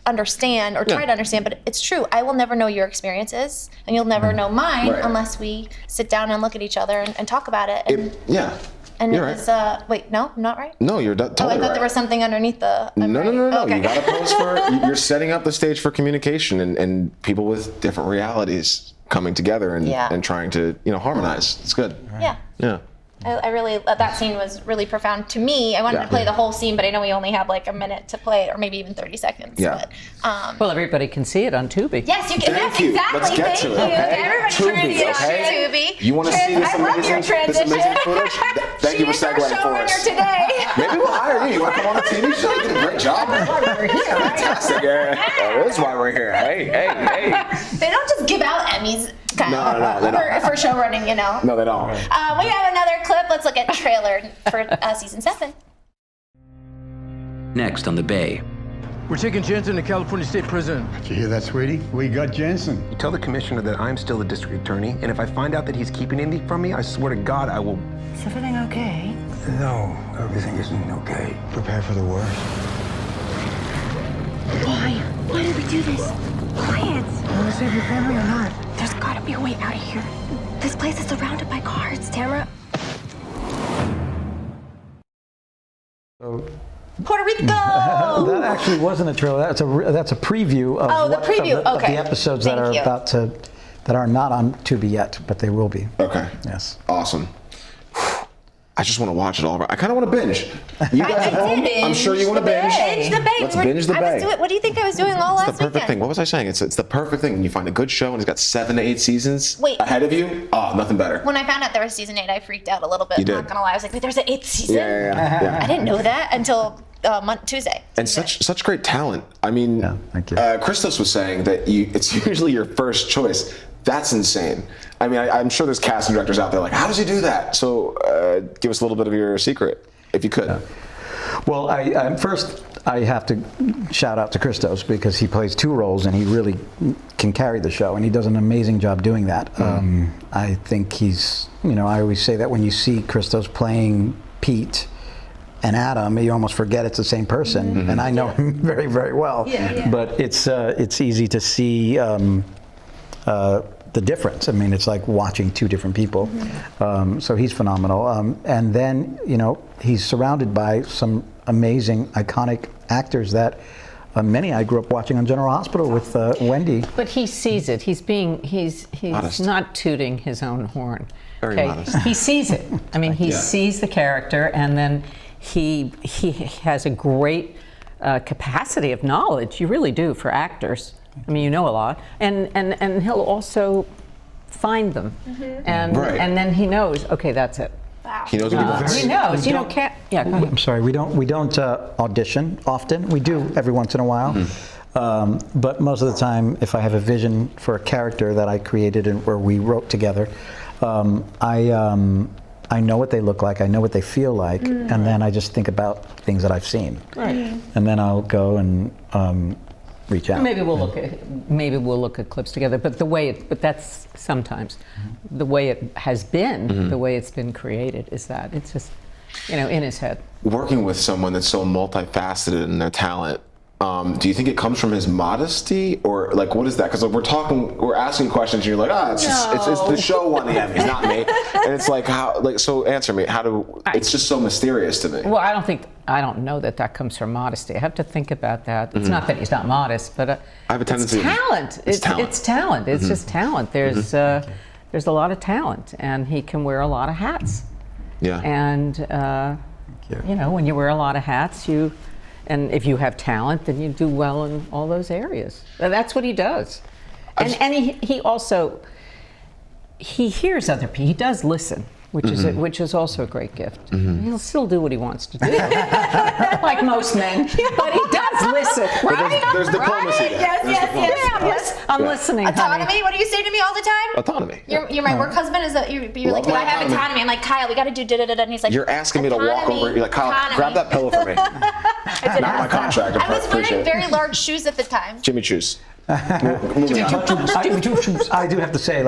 B: understand or try to understand, but it's true. I will never know your experiences, and you'll never know mine
C: Right.
B: unless we sit down and look at each other and talk about it. And,
C: Yeah.
B: and
C: You're
B: it
C: right.
B: was wait, no, I'm not right.
C: No, you're totally
B: I thought
C: right.
B: there was something underneath the.
C: No.
B: Okay.
C: You got to post for. You're setting up the stage for communication and people with different realities coming together and
B: Yeah.
C: and trying to harmonize. It's good.
B: Yeah.
C: Yeah.
B: I really, that scene was really profound to me. I wanted to play the whole scene, but I know we only have like a minute to play it, or maybe even 30 seconds.
C: Yeah.
B: But,
L: Well, everybody can see it on Tubi.
B: yes, you can.
C: Thank
B: Yes,
C: you.
B: exactly.
C: Let's get
B: Thank
C: to
B: you.
C: it, okay?
B: Everybody
C: Tubi,
B: transition
C: okay?
B: Tubi.
C: You want to see this
B: I love your
C: amazing footage? Thank you for
B: She is our
C: segueing for us.
B: showrunner today.
C: Maybe we'll hire you. You want to come on the TV show? You did a great job. Fantastic. That is why we're here. Hey.
B: They don't just give out Emmys.
C: No, they don't.
B: For show running,
C: No, they don't.
B: We have another clip. Let's look at trailer for season 7.
G: Next on the Bay.
N: We're taking Jensen to California State Prison.
P: Did you hear that, sweetie? We got Jensen.
Q: You tell the commissioner that I'm still the district attorney, and if I find out that he's keeping anything from me, I swear to God I will.
M: Is everything okay?
P: No, everything isn't okay. Prepare for the worst.
M: Why? Why did we do this? Quiet.
P: You want to save your family or not?
M: There's gotta be a way out of here. This place is surrounded by guards, Tamara.
B: Puerto Rico.
K: That actually wasn't a trailer. That's a preview of,
B: Oh, the preview.
K: of
B: Okay.
K: the episodes
B: Thank
K: that are
B: you.
K: about to that are not on Tubi yet, but they will be.
C: Okay.
K: Yes.
C: Awesome. I just want to watch it all. I kind of want to binge. You guys at home? I'm sure you want to binge.
B: Binge the Bay.
C: Let's binge the Bay.
B: What do you think I was doing all
C: It's the
B: last
C: perfect
B: weekend?
C: thing. What was I saying? It's the perfect thing when you find a good show and it's got 7 to 8 seasons
B: Wait.
C: ahead of you. Oh, nothing better.
B: When I found out there was season 8, I freaked out a little bit.
C: You did.
B: Not gonna lie. I was like, wait, there's an 8th season?
C: Yeah.
B: I didn't know that until Tuesday.
C: And such great talent. I mean,
K: thank you.
C: Christos was saying that it's usually your first choice. That's insane. I mean, I'm sure there's casting directors out there like, how does he do that? So give us a little bit of your secret, if you could.
K: Well, first I have to shout out to Christos because he plays 2 roles and he really can carry the show, and he does an amazing job doing that. I think he's, I always say that when you see Christos playing Pete and Adam, you almost forget it's the same person, and I know him very, very well. But it's easy to see the difference. I mean, it's like watching 2 different people. So he's phenomenal. And then, he's surrounded by some amazing, iconic actors that many I grew up watching on General Hospital with Wendy.
L: But he sees it. He's
C: Modest.
L: not tooting his own horn.
C: Very modest.
L: He sees it. I mean, he
C: Yeah.
L: sees the character, and then he has a great capacity of knowledge. You really do for actors. I mean, you know a lot, and he'll also find them, and
C: Right.
L: and then he knows. Okay, that's it.
B: Wow.
C: He knows what
L: He knows. You know, can't. Yeah. Go ahead.
K: I'm sorry, we don't audition often. We do every once in a while. But most of the time, if I have a vision for a character that I created and where we wrote together, I know what they look like, I know what they feel like, and then I just think about things that I've seen.
L: Right.
K: And then I'll go and reach out.
L: Maybe we'll look at clips together. But that's sometimes the way it has been, the way it's been created is that it's just, in his head.
C: Working with someone that's so multifaceted in their talent, do you think it comes from his modesty, or like what is that? Because we're asking questions, and you're like, it's the show won the Emmys, not me. And it's like, so answer me. It's just so mysterious to me.
L: Well, I don't know that comes from modesty. I have to think about that. It's not that he's not modest, but
C: I have a tendency.
L: It's talent. It's talent. It's just talent. There's a lot of talent, and he can wear a lot of hats.
C: Yeah.
L: And when you wear a lot of hats, and if you have talent, then you do well in all those areas. And that's what he does. And he also hears other people. He does listen, which is also a great gift. He'll still do what he wants to do, like most men. But he does listen. Right?
C: There's diplomacy there.
L: Yes. I'm listening.
B: Autonomy.
L: Honey.
B: What do you say to me all the time?
C: Autonomy.
B: You're my work husband. You're like,
C: Love
B: but I
C: my
B: have
C: autonomy.
B: autonomy. I'm like, Kyle, we got to do da da da. And he's like,
C: You're asking me to walk over. You're like, Kyle, grab that pillow for me.
B: I
C: Not my contract.
B: was
C: Appreciate
B: wearing
C: it.
B: very large shoes at the time.
C: Jimmy Choos. Moving on.
K: I do have to say,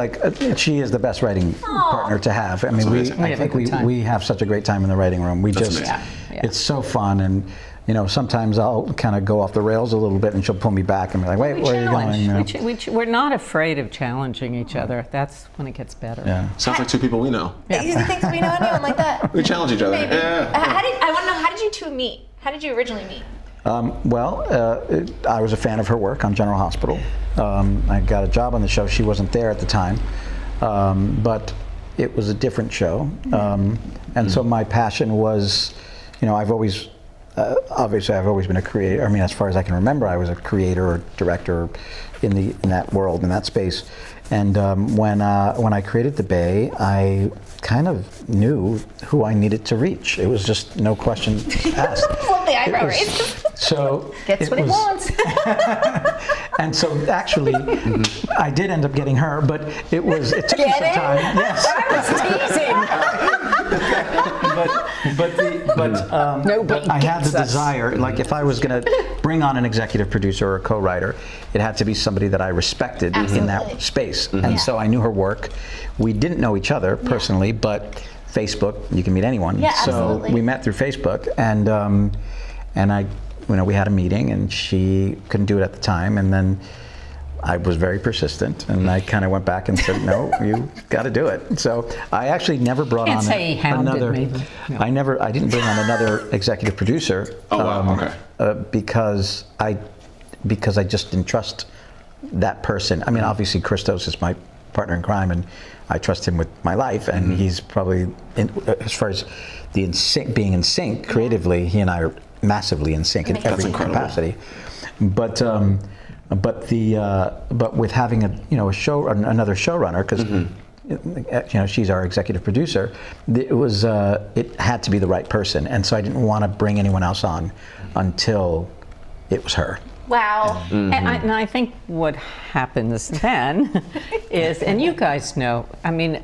K: she is the best writing partner to have. I mean, I think we have such a great time in the writing room. It's so fun, and sometimes I'll kind of go off the rails a little bit, and she'll pull me back and be like, "Wait, where are you going?"
L: We're not afraid of challenging each other. That's when it gets better.
K: Yeah.
C: Sounds like two people we know.
B: You think we know anyone like that?
C: We challenge each other.
B: Maybe.
C: Yeah.
B: I want to know, how did you two meet? How did you originally meet?
K: I was a fan of her work on General Hospital. I got a job on the show. She wasn't there at the time, but it was a different show. And so my passion was, I've always, obviously I've always been a creator. I mean, as far as I can remember, I was a creator or director in that world, in that space. And when I created The Bay, I kind of knew who I needed to reach. It was just no question asked.
B: Love the eyebrow raise.
K: So
B: Gets what he wants.
K: And so actually, I did end up getting her, but it took me some time. Yes. But I had the desire, like if I was going to bring on an executive producer or a co-writer, it had to be somebody that I respected in that space. And so I knew her work. We didn't know each other personally, but Facebook, you can meet anyone.
B: Yeah,
K: so
B: absolutely.
K: we met through Facebook, and I, we had a meeting, and she couldn't do it at the time, and then I was very persistent, and I kind of went back and said, "No, you got to do it." So I actually never brought on another. I didn't bring on another executive producer.
C: Oh wow! Okay.
K: Because I just didn't trust that person. I mean, obviously Christos is my partner in crime, and I trust him with my life, and he's probably, as far as being in sync creatively, he and I are massively in sync in every capacity. But with having another showrunner, because she's our executive producer, it had to be the right person, and so I didn't want to bring anyone else on until it was her.
B: Wow.
L: And I think what happens then is, and you guys know, I mean,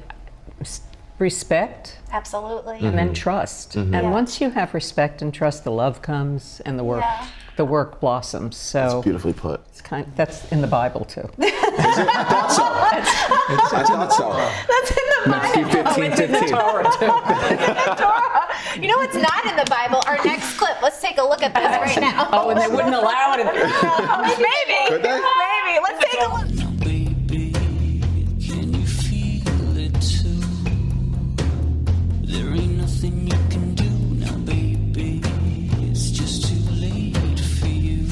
L: respect.
B: Absolutely.
L: And then trust. And once you have respect and trust, the love comes and the work blossoms. So
C: that's beautifully put.
L: That's in the Bible too.
C: I thought so.
B: That's in the Bible.
C: Matthew 15:15.
L: It's in the Torah too.
B: You know what's not in the Bible? Our next clip. Let's take a look at this right now.
L: Oh, and they wouldn't allow it.
B: Maybe.
C: Could they?
B: Maybe. Let's take a look.
I: There ain't nothing you can do now, baby. It's just too late for you.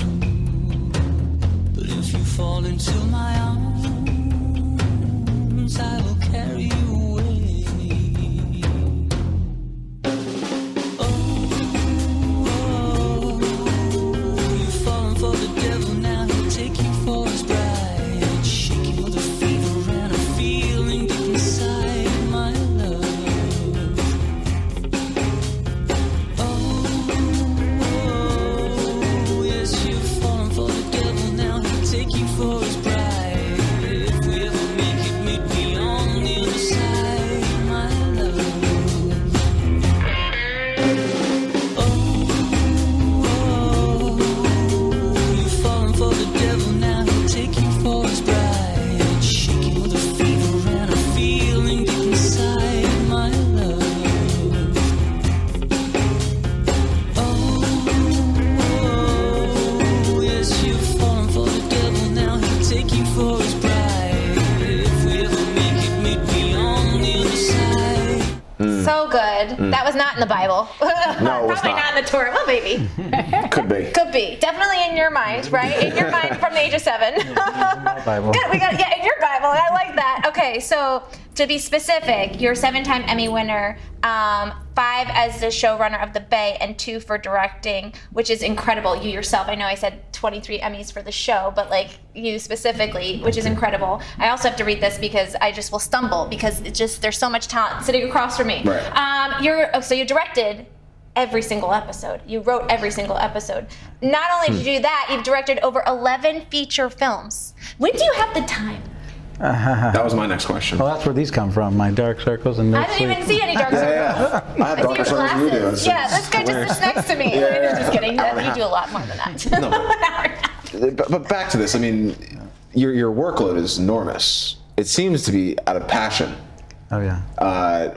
B: good. That was not in the Bible.
C: No, it was
B: Probably not in the Torah. Well, maybe.
C: Could be.
B: Could be. Definitely in your mind, right? In your mind from the age of 7.
K: Bible.
B: Good. Yeah, in your Bible. I like that. Okay, so to be specific, you're a 7-time Emmy winner, 5 as the showrunner of The Bay, and 2 for directing, which is incredible. You yourself, I know I said 23 Emmys for the show, but like you specifically, which is incredible. I also have to read this because I just will stumble because it just there's so much talent sitting across from me.
C: Right.
B: So you directed every single episode. You wrote every single episode. Not only did you do that, you've directed over 11 feature films. When do you have the time?
C: That was my next question.
K: Well, that's where these come from. My dark circles and no
B: I didn't even see any dark circles.
C: I have darker circles than you do. It's
B: Yeah, this guy just sits next to me. Just kidding. You do a lot more than that.
C: But back to this. I mean, your workload is enormous. It seems to be out of passion.
K: Oh yeah.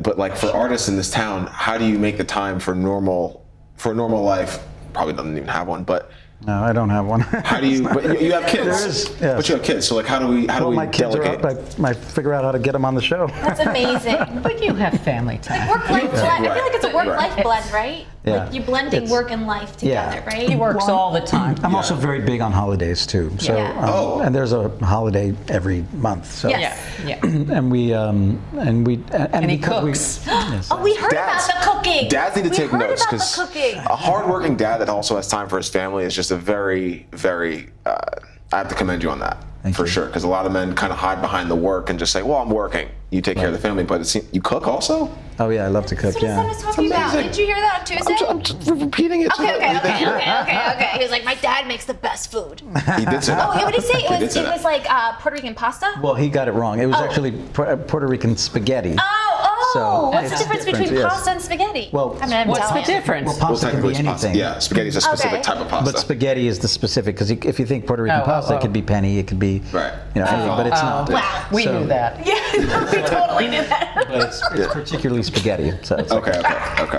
C: But like for artists in this town, how do you make the time for a normal life? Probably doesn't even have one, but.
K: No, I don't have one.
C: How do you? But you have kids.
K: There is, yes.
C: But you have kids. So like, how do we
K: my kids
C: delegate?
K: are up. I figure out how to get them on the show.
B: That's amazing.
L: But you have family time.
B: Like work-life blend. I feel like it's a work-life blend, right?
K: Yeah.
B: Like you're blending work and life together, right?
L: He works all the time.
K: I'm also very big on holidays too. So, and there's a holiday every month. So, and we
L: he
K: cooks.
B: Oh, we heard about the cooking.
C: Dads need to take notes
B: because
C: a hardworking dad that also has time for his family is just a very, very. I have to commend you on that for sure. Because a lot of men kind of hide behind the work and just say, "Well, I'm working." You take care of the family, but you cook also.
K: Oh yeah, I love to cook.
B: That's what his son was talking about. Did you hear that on Tuesday?
C: I'm just repeating it.
B: Okay. He was like, my dad makes the best food.
C: He did say that.
B: Oh, what did he say?
C: He did
B: It
C: say that.
B: was like Puerto Rican pasta?
K: Well, he got it wrong. It was actually Puerto Rican spaghetti.
B: Oh, what's the
K: it's
B: difference between
K: yes.
B: pasta and spaghetti?
K: Well,
L: what's the difference?
K: Well, pasta can be
C: technically it's pasta.
K: anything.
C: Yeah, spaghetti is a specific type of pasta.
K: But spaghetti is the specific, because if you think Puerto Rican pasta, it could be penny, it could be, anything, but it's not.
L: Wow, we knew that.
B: Yeah, we totally knew that.
K: But it's particularly spaghetti. So it's
C: okay.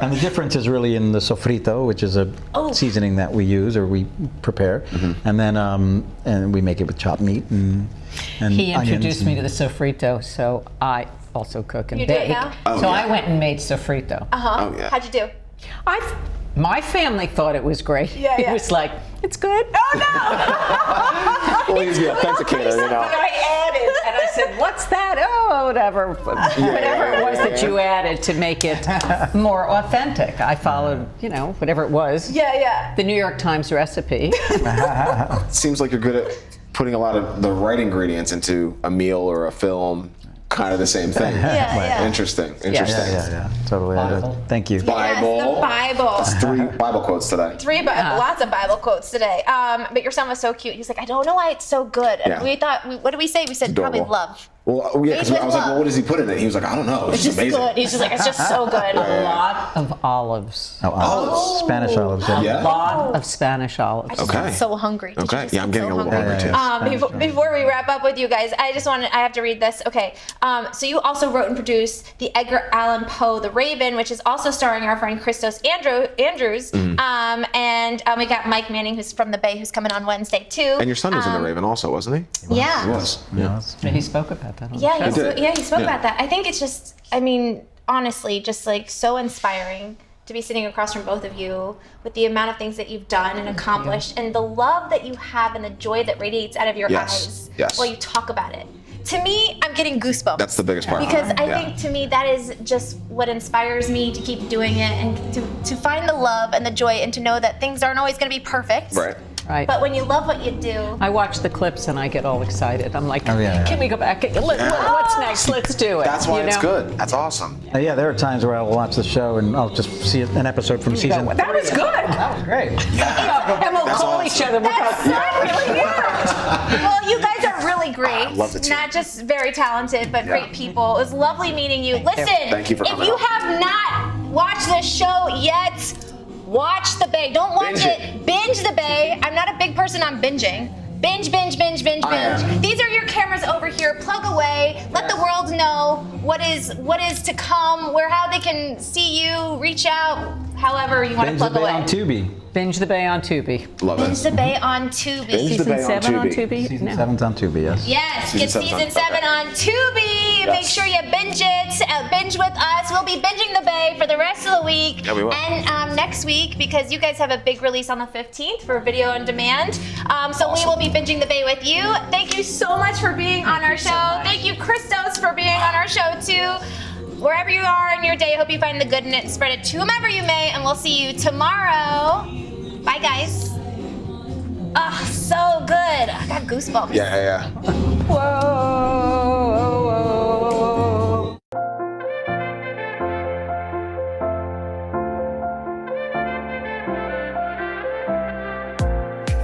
K: And the difference is really in the sofrito, which is a seasoning that we use or we prepare, and then and we make it with chopped meat and
L: he
K: onions
L: introduced me to the sofrito, so I also cook and
B: You do it
L: bake.
B: now?
L: So I went and made sofrito.
B: Oh, yeah. How'd you do?
L: My family thought it was great.
B: Yeah.
L: It was like, it's good. Oh no!
C: Well, he's the authenticator, you know.
L: I added, and I said, "What's that?" Oh, whatever it was that you added to make it more authentic. I followed, whatever it was.
B: Yeah.
L: The New York Times recipe.
C: Seems like you're good at putting a lot of the right ingredients into a meal or a film. Kind of the same thing.
B: Yeah.
C: Interesting.
K: Yeah, totally. Thank you.
C: Bible.
B: Yes, the Bible.
C: That's 3 Bible quotes today.
B: Lots of Bible quotes today. But your son was so cute. He's like, I don't know why it's so good. And we thought, what did we say? We said
C: Adorable.
B: probably love.
C: Well, yeah, because I was like, well, what does he put in it? He was like, I don't know. It's just amazing.
B: Good. He's just like, it's just so good.
L: A lot of olives.
K: Oh, olives. Spanish olives.
L: A lot of Spanish olives.
B: I just got so hungry.
C: Okay. Yeah, I'm getting a little hungry too.
B: Before we wrap up with you guys, I have to read this. Okay. So you also wrote and produced the Edgar Allan Poe The Raven, which is also starring our friend Christos Andrews. And we got Mike Manning, who's from The Bay, who's coming on Wednesday too.
C: And your son was in The Raven also, wasn't he?
B: Yeah.
C: He was.
K: Yeah.
L: He spoke about that.
B: He spoke about that. I think it's just, honestly, just like so inspiring to be sitting across from both of you with the amount of things that you've done and accomplished and the love that you have and the joy that radiates out of your eyes while you talk about it. To me, I'm getting goosebumps.
C: That's the biggest part.
B: Because I think to me that is just what inspires me to keep doing it and to find the love and the joy and to know that things aren't always going to be perfect.
C: Right.
B: But when you love what you do.
L: I watch the clips and I get all excited. I'm like,
K: Oh, yeah.
L: can we go back? What's next? Let's do it.
C: That's why
L: you
C: it's
L: know?
C: good. That's awesome.
K: Yeah, there are times where I'll watch the show and I'll just see an episode from season.
L: That was good.
K: That was great.
L: And we'll call each other. We'll go,
B: Really good. Well, you guys are really great.
C: love the team.
B: Not just very talented, but great people. It was lovely meeting you. Listen,
C: Thank you for coming
B: if you
C: on.
B: have not watched this show yet, watch The Bay. Don't watch
C: Binge
B: it. Binge The Bay. I'm not a big person on binging. Binge.
C: I am.
B: These are your cameras over here. Plug away. Let the world know what is to come, how they can see you, reach out. however you want to
K: Binge
B: plug
K: the Bay
B: away.
K: on Tubi.
L: Binge the Bay on Tubi.
C: Love
B: Binge the Bay on Tubi.
C: Binge the
L: Season
C: Bay on
L: 7 on
C: Tubi.
L: Tubi?
K: Season
L: No.
K: 7's on Tubi, yes.
B: Yes,
C: Season
B: get
C: seven's
B: season
C: on-
B: 7
C: okay.
B: on Tubi. Make sure you binge it. Binge with us. We'll be binging the Bay for the rest of the week.
C: Yeah, we will.
B: And next week, because you guys have a big release on the 15th for video on demand. So we will be binging the Bay with you. Thank you so much for being on our show. Thank you, Christos, for being on our show too. Wherever you are in your day, I hope you find the good in it and spread it to whomever you may. And we'll see you tomorrow. Bye, guys. Oh, so good. I got goosebumps.
C: Yeah.
L: Whoa.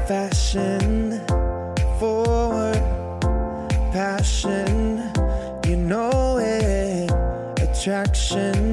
A: Fashion forward, passion, you know it. Attraction